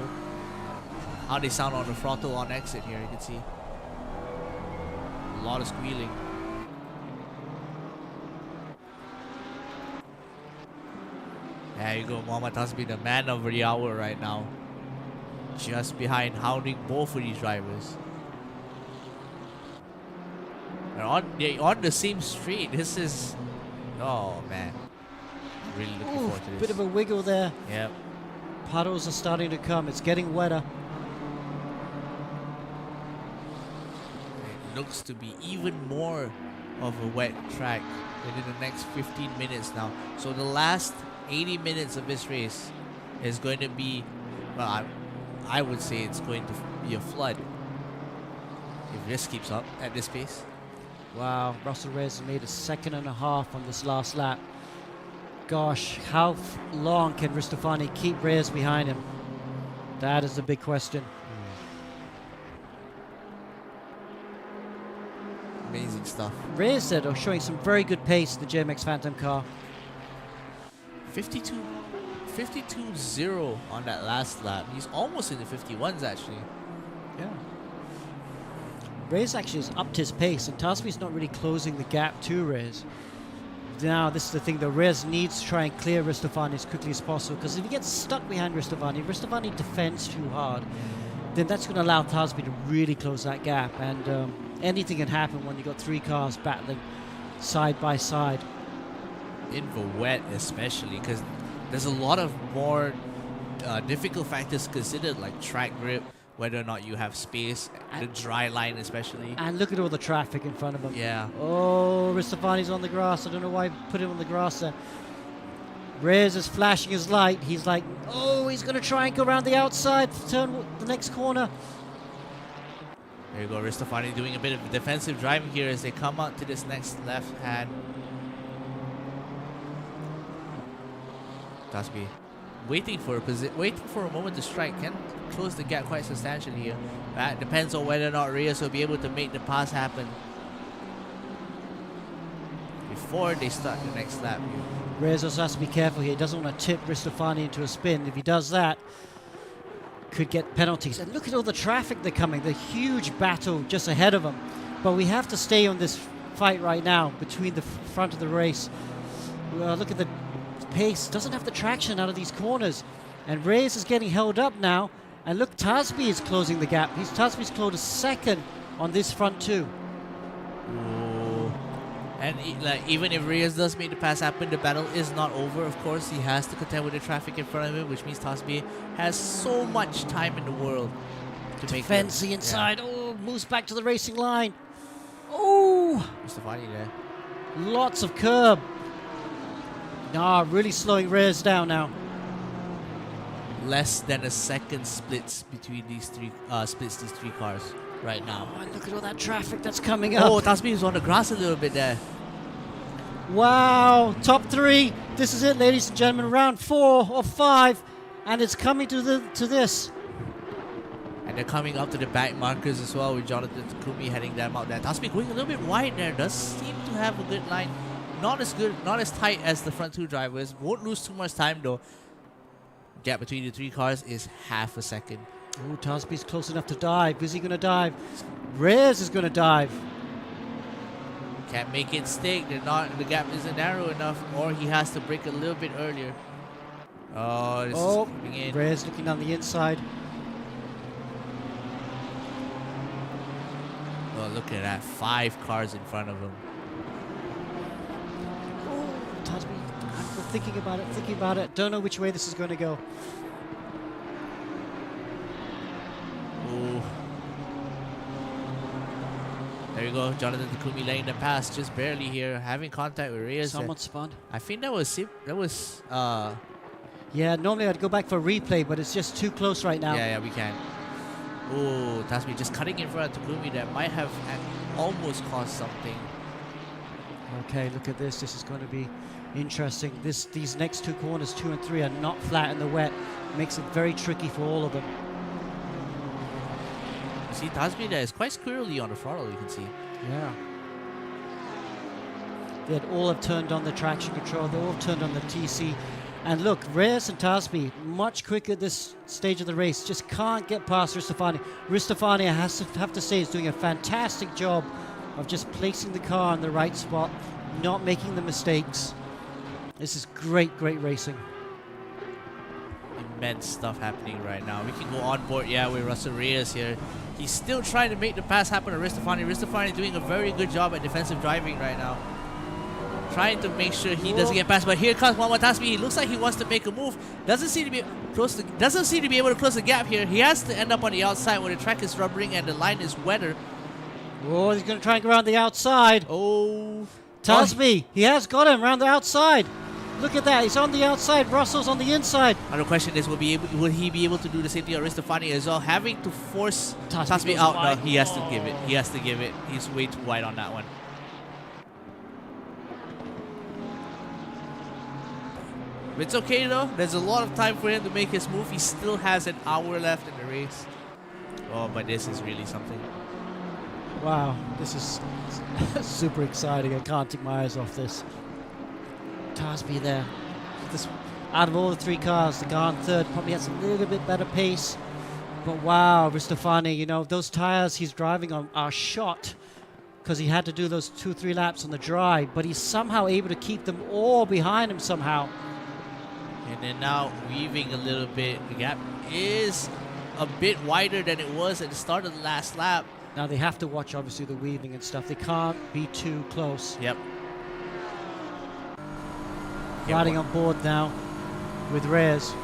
they sound on the throttle on exit here. You can see a lot of squealing. There you go, Mohamed Tasbi, the man of the hour right now. Just behind, hounding both of these drivers. They're on the same straight. This is... Oh, man. Really looking forward to this. Bit of a wiggle there. Yep. Puddles are starting to come. It's getting wetter. It looks to be even more of a wet track within the next 15 minutes now. So the last 80 minutes of this race is going to be, well, I would say it's going to be a flood if this keeps up at this pace. Wow, Russell Reyes made a 1.5 seconds on this last lap. Gosh, how long can Ristofani keep Reyes behind him? That is the big question. Amazing stuff. Reyes said, showing some very good pace in the JMX Phantom car. 52-0 on that last lap. He's almost in the 51s actually. Yeah. Reyes actually has upped his pace, and Tasbi's not really closing the gap to Reyes. Now, this is the thing, though. Reyes needs to try and clear Ristofani as quickly as possible, because if he gets stuck behind Ristofani defends too hard, then that's going to allow Tasbi to really close that gap, and anything can happen when you've got 3 cars battling side by side. In the wet especially, because there's a lot of more difficult factors considered, like track grip, whether or not you have space, the dry line especially. And look at all the traffic in front of him. Yeah. Oh, Ristofani's on the grass. I don't know why I put him on the grass there. Reyes is flashing his light. He's like, oh, he's going to try and go around the outside, turn the next corner. There you go, Ristofani doing a bit of defensive driving here as they come out to this next left hand. Tasbi waiting for a moment to strike. Can close the gap quite substantially here. That depends on whether or not Reyes will be able to make the pass happen before they start the next lap here. Reyes also has to be careful here. He doesn't want to tip Ristofani into a spin. If he does that, could get penalties. And look at all the traffic they're coming. The huge battle just ahead of them. But we have to stay on this fight right now between the front of the race. Look at the pace. Doesn't have the traction out of these corners. And Reyes is getting held up now. And look, Tasbi is closing the gap. Tasbi's closed a second on this front too. Ooh. And even if Reyes does make the pass happen, the battle is not over. Of course, he has to contend with the traffic in front of him, which means Tasbi has so much time in the world to make Defends the inside. Oh, moves back to the racing line. Oh, Ristofani there. Lots of curb. Really slowing Reyes down now. Less than a second splits between these three cars right now. Oh, and look at all that traffic that's coming up. Oh, Tasbi is on the grass a little bit there. Wow, top 3. This is it, ladies and gentlemen. Round 4 of 5, and it's coming to this. And they're coming up to the back markers as well, with Jonathan Takumi heading them out there. Tasbi going a little bit wide there. Does seem to have a good line. Not as good, not as tight as the front 2 drivers. Won't lose too much time though. Gap between the 3 cars is half a second. Oh, Tasbi's close enough to dive. Is he going to dive? Reyes is going to dive. Can't make it stick. The gap isn't narrow enough, or he has to brake a little bit earlier. Oh, this is coming in. Reyes looking on the inside. Oh, look at that. 5 cars in front of him. Oh, Tasbi, I'm thinking about it. Don't know which way this is going to go. Ooh. There you go, Jonathan Takumi letting them pass just barely here, having contact with Reyes. Someone spun. I think that was Yeah, normally I'd go back for a replay, but it's just too close right now. Yeah, we can. Ooh, Tasbi just cutting in front of Takumi. That might have almost caused something. Okay, look at this. This is going to be interesting. These next 2 corners, 2 and 3, are not flat in the wet. Makes it very tricky for all of them. You see, Tasbi there is quite squirrely on the throttle, you can see. Yeah. They all have turned on the traction control. They all turned on the TC. And look, Reyes and Tasbi, much quicker at this stage of the race. Just can't get past Ristofani. Ristofani, I have to say, is doing a fantastic job of just placing the car in the right spot, not making the mistakes. This is great racing. immense stuff happening right now. We can go on board, yeah, with Russell Reyes here. He's still trying to make the pass happen to Ristofani. Ristofani doing a very good job at defensive driving right now. Trying to make sure he doesn't get past, but here comes Mohamed Tasbi. He looks like he wants to make a move. Doesn't seem to be able to close the gap here. He has to end up on the outside where the track is rubbering and the line is wetter. Oh, he's going to try and go around the outside. Oh, Tasbi, he has got him around the outside. Look at that, he's on the outside, Russell's on the inside. Another question is, will he be able to do the same thing on Ristofani as well? Having to force Tasbi out, no, he has to give it. He has to give it. He's way too wide on that one. But it's okay though. There's a lot of time for him to make his move. He still has an hour left in the race. Oh, but this is really something. Wow, this is super exciting. I can't take my eyes off this. Tasbi there. Out of all the 3 cars, the guy on third probably has a little bit better pace. But wow, Ristofani, you know, those tires he's driving on are shot because he had to do those 2-3 laps on the dry, but he's somehow able to keep them all behind him somehow. And then now weaving a little bit. The gap is a bit wider than it was at the start of the last lap. Now they have to watch obviously the weaving and stuff. They can't be too close. Yep. Riding on board now with Reyes.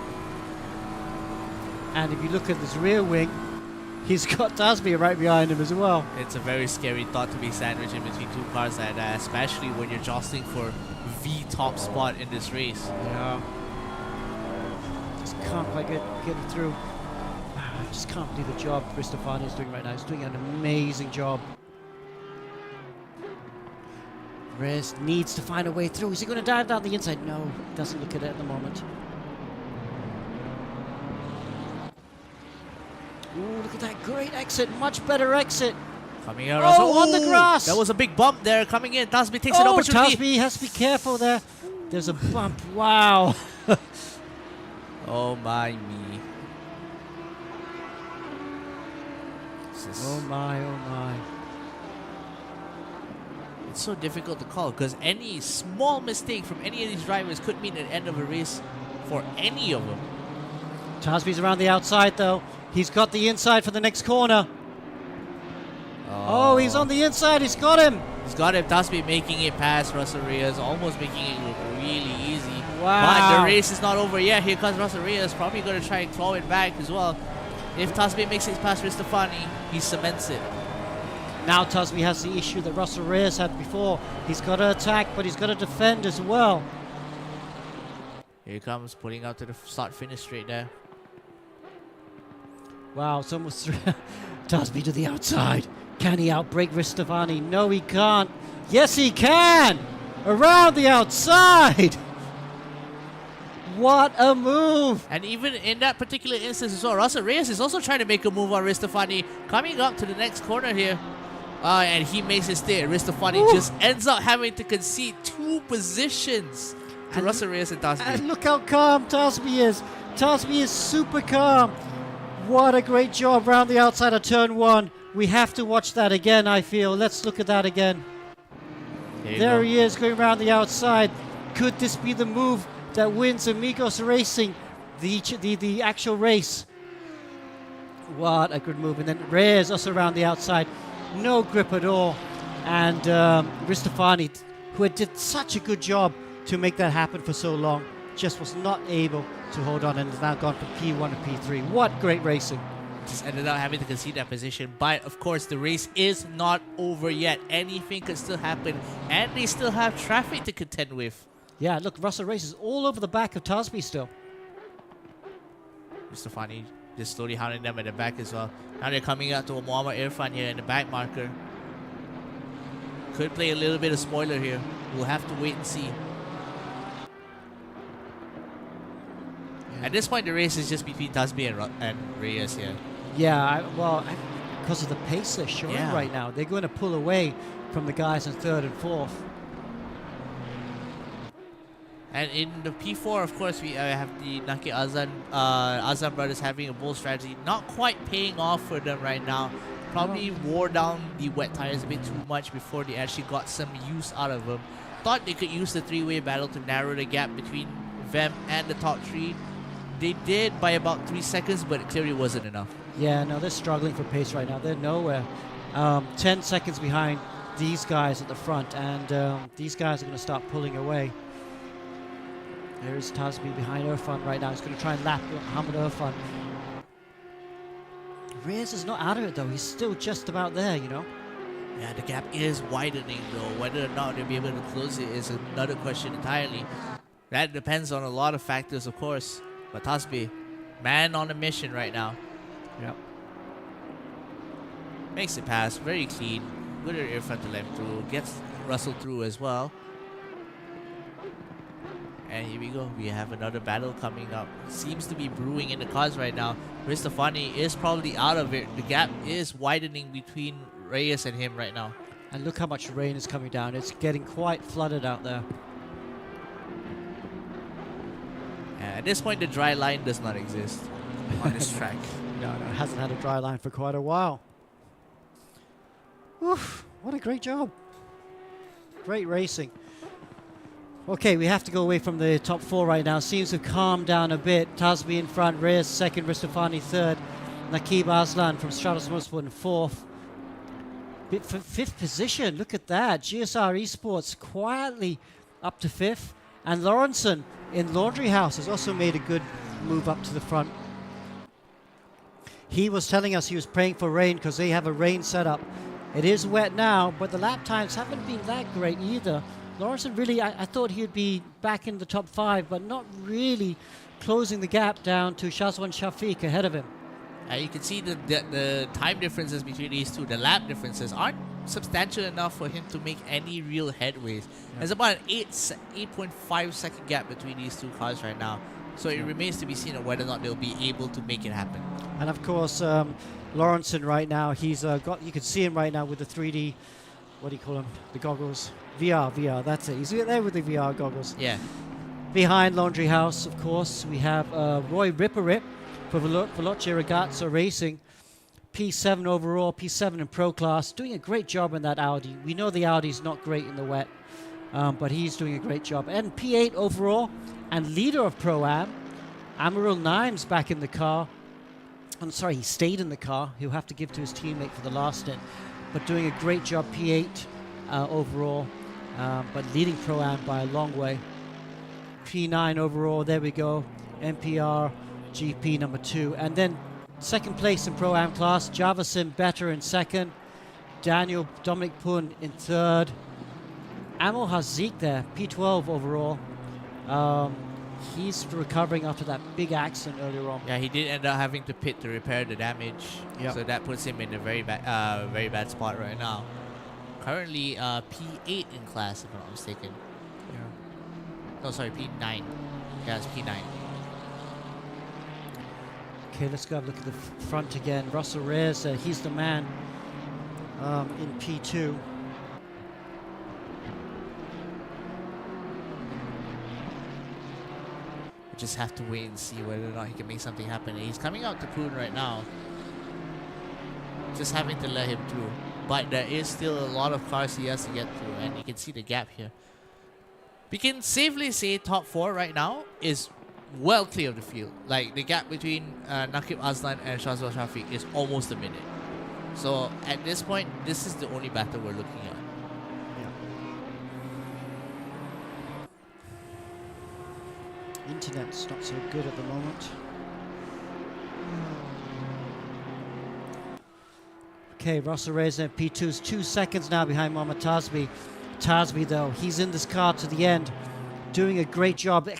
And if you look at this rear wing, he's got Tasbi right behind him as well. It's a very scary thought to be sandwiched in between 2 cars like that, especially when you're jostling for the top spot in this race. Yeah. Just can't quite get it through. I just can't believe the job Ristofani is doing right now. He's doing an amazing job. Reyes needs to find a way through. Is he going to dive down the inside? No, doesn't look at it at the moment. Ooh, look at that great exit. Much better exit. Coming out. Oh, on the grass. That was a big bump there coming in. Tasbi takes an opportunity. Tasbi has to be careful there. There's a bump. Wow. Oh my me. Oh my, oh my. It's so difficult to call because any small mistake from any of these drivers could mean an end of a race for any of them. Tasbi's around the outside though. He's got the inside for the next corner. Oh, he's on the inside. He's got him. He's got him. Tasbi making it past Russell Reyes, almost making it look really easy. Wow. But the race is not over yet. Here comes Russell Reyes, probably going to try and claw it back as well. If Tasbi makes it past Ristofani, he cements it. Now Tasbi has the issue that Russell Reyes had before. He's got to attack, but he's got to defend as well. Here he comes, pulling out to the start-finish straight there. Wow, it's almost Tasbi to the outside. Can he outbrake Ristofani? No, he can't. Yes, he can! Around the outside! What a move! And even in that particular instance as well, Russell Reyes is also trying to make a move on Ristofani. Coming up to the next corner here. And he makes it stay. Ristofani just ends up having to concede 2 positions to Russell Reyes and Tasbi. And look how calm Tasbi is. Tasbi is super calm. What a great job around the outside of turn 1. We have to watch that again, I feel. Let's look at that again. There he is going around the outside. Could this be the move that wins Amigos Racing the actual race? What a good move. And then Reyes also around the outside. No grip at all. And Ristofani, who did such a good job to make that happen for so long, just was not able to hold on and has now gone from P1 to P3. What great racing. Just ended up having to concede that position. But, of course, the race is not over yet. Anything could still happen. And they still have traffic to contend with. Yeah, look, Russell Reyes is all over the back of Tasbi still. Ristofani just slowly hounding them at the back as well. Now they're coming out to a Muhammad Irfan here in the back marker. Could play a little bit of spoiler here. We'll have to wait and see. At this point, the race is just between Tasbi and Reyes here. Yeah, because of the pace they're showing right now, they're going to pull away from the guys in 3rd and 4th. And in the P4, of course, we have the Naki Azan brothers having a bold strategy. Not quite paying off for them right now. Probably wore down the wet tires a bit too much before they actually got some use out of them. Thought they could use the 3-way battle to narrow the gap between them and the top 3. They did by about 3 seconds, but it clearly wasn't enough. Yeah, no, they're struggling for pace right now. They're nowhere. 10 seconds behind these guys at the front, and these guys are going to start pulling away. There is Tasby behind Irfan right now. He's going to try and lap Hamid Irfan. Reyes is not out of it, though. He's still just about there, you know. Yeah, the gap is widening, though. Whether or not they'll be able to close it is another question entirely. That depends on a lot of factors, of course. But Tasby, man on a mission right now. Yep. Makes it pass, very clean. Good at Irfan to let him through. Gets Russell through as well. And here we go. We have another battle coming up. Seems to be brewing in the cars right now. Ristofani is probably out of it. The gap is widening between Reyes and him right now. And look how much rain is coming down. It's getting quite flooded out there. At this point, the dry line does not exist on this track. No, it hasn't had a dry line for quite a while. Oof, what a great job. Great racing. Okay, we have to go away from the top 4 right now. Seems to have calmed down a bit. Tasby in front, Reyes second, Ristofani third, Nakib Aslan from Stratos Motorsport in fourth. Fifth position, look at that. GSR Esports quietly up to fifth. And Lawrenson in Laundry House has also made a good move up to the front. He was telling us he was praying for rain because they have a rain setup. It is wet now, but the lap times haven't been that great either. Lawrenson really, I thought he'd be back in the top 5, but not really closing the gap down to Shazwan Shafiq ahead of him. You can see the time differences between these two, the lap differences, aren't substantial enough for him to make any real headways. Yeah. There's about an 8.5 second gap between these two cars right now. So it remains to be seen on whether or not they'll be able to make it happen. And of course, Lawrenson right now, he's got, you can see him right now with the 3D, what do you call them? The goggles. VR, that's it. He's there with the VR goggles. Yeah. Behind Laundry House, of course, we have Roy Ripperip for Veloce Ragazza Racing. P7 overall, P7 in Pro Class. Doing a great job in that Audi. We know the Audi's not great in the wet, but he's doing a great job. And P8 overall, and leader of Pro-Am, Amarul Nimes back in the car. I'm sorry, he stayed in the car. He'll have to give to his teammate for the last stint. But doing a great job, P8 overall, but leading Pro-Am by a long way. P9 overall, there we go. MPR, GP number 2. And then second place in Pro-Am class, Javasim Better in second. Dominic Pun in third. Amo Hazik there, P12 overall. He's recovering after that big accident earlier on. Yeah, he did end up having to pit to repair the damage. Yep. So that puts him in a very bad spot right now. Currently P8 in class, if I'm not mistaken. Yeah. No, sorry, P9. Yeah, it's P9. Okay, let's go have a look at the front again. Russell Reyes, he's the man in P2. We just have to wait and see whether or not he can make something happen. He's coming out to Poon right now. Just having to let him through. But there is still a lot of cars he has to get through, and you can see the gap here. We can safely say top 4 right now is well clear of the field. Like, the gap between Nakib Aslan and Shazwa Shafiq is almost a minute. So at this point, this is the only battle we're looking at. Internet's not so good at the moment. Okay, Russell Reyes at P2's 2 seconds now behind Mohamed Tasby. Tasby, though, he's in this car to the end, doing a great job. I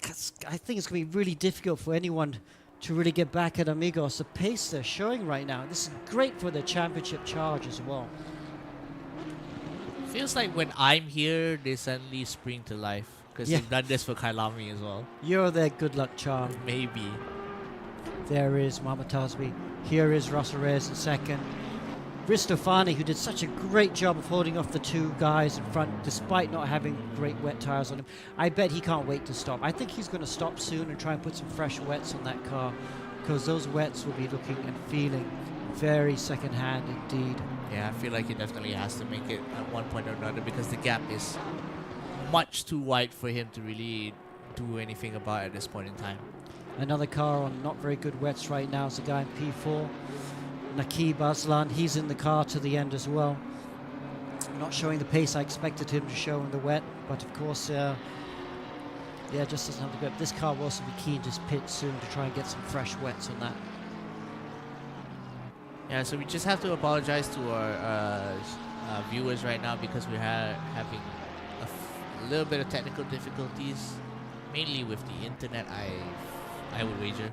think it's going to be really difficult for anyone to really get back at Amigos. The pace they're showing right now, this is great for the championship charge as well. Feels like when I'm here, they suddenly spring to life. Because they've done this for Kailami as well. You're their good luck charm. Maybe. There is Mohamed Tasby. Here is Russell Reyes in second. Ristofani, who did such a great job of holding off the 2 guys in front despite not having great wet tires on him. I bet he can't wait to stop. I think he's going to stop soon and try and put some fresh wets on that car, because those wets will be looking and feeling very second-hand indeed. Yeah, I feel like he definitely has to make it at one point or another, because the gap is much too wide for him to really do anything about at this point in time. Another car on not very good wets right now is the guy in P4. Nakib Aslan, he's in the car to the end as well. Not showing the pace I expected him to show in the wet, but of course, yeah, just doesn't have the grip. This car will also be keen to pit soon to try and get some fresh wets on that. Yeah, so we just have to apologize to our viewers right now because we're having a little bit of technical difficulties, mainly with the internet, I would wager.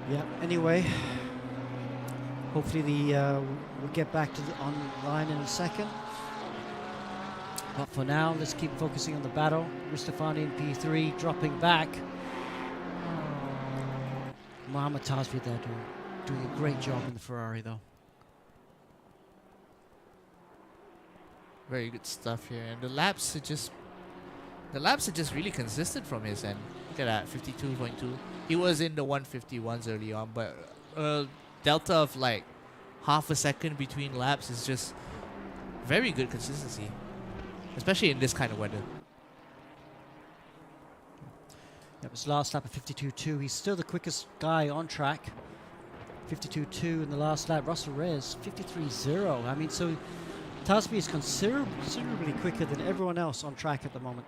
Yeah, anyway, hopefully we'll get back to the online in a second. But for now, let's keep focusing on the battle. Mustafani in P3 dropping back. Mohamed Tasvi there doing a great job in the Ferrari though. Very good stuff here, and the laps are just really consistent from his end. Look at that, 52.2. He was in the 151s early on, but delta of like half a second between laps is just very good consistency, especially in this kind of weather. That was last lap of 52.2. He's still the quickest guy on track. 52.2 in the last lap. Russell Reyes 53.0. I mean, so Tasby is considerably quicker than everyone else on track at the moment.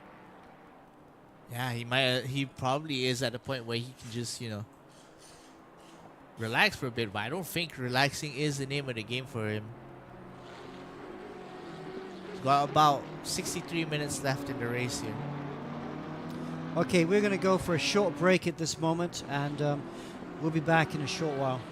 Yeah, he probably is at a point where he can just, you know, relax for a bit, but I don't think relaxing is the name of the game for him. He's got about 63 minutes left in the race here. Okay, we're going to go for a short break at this moment, and we'll be back in a short while.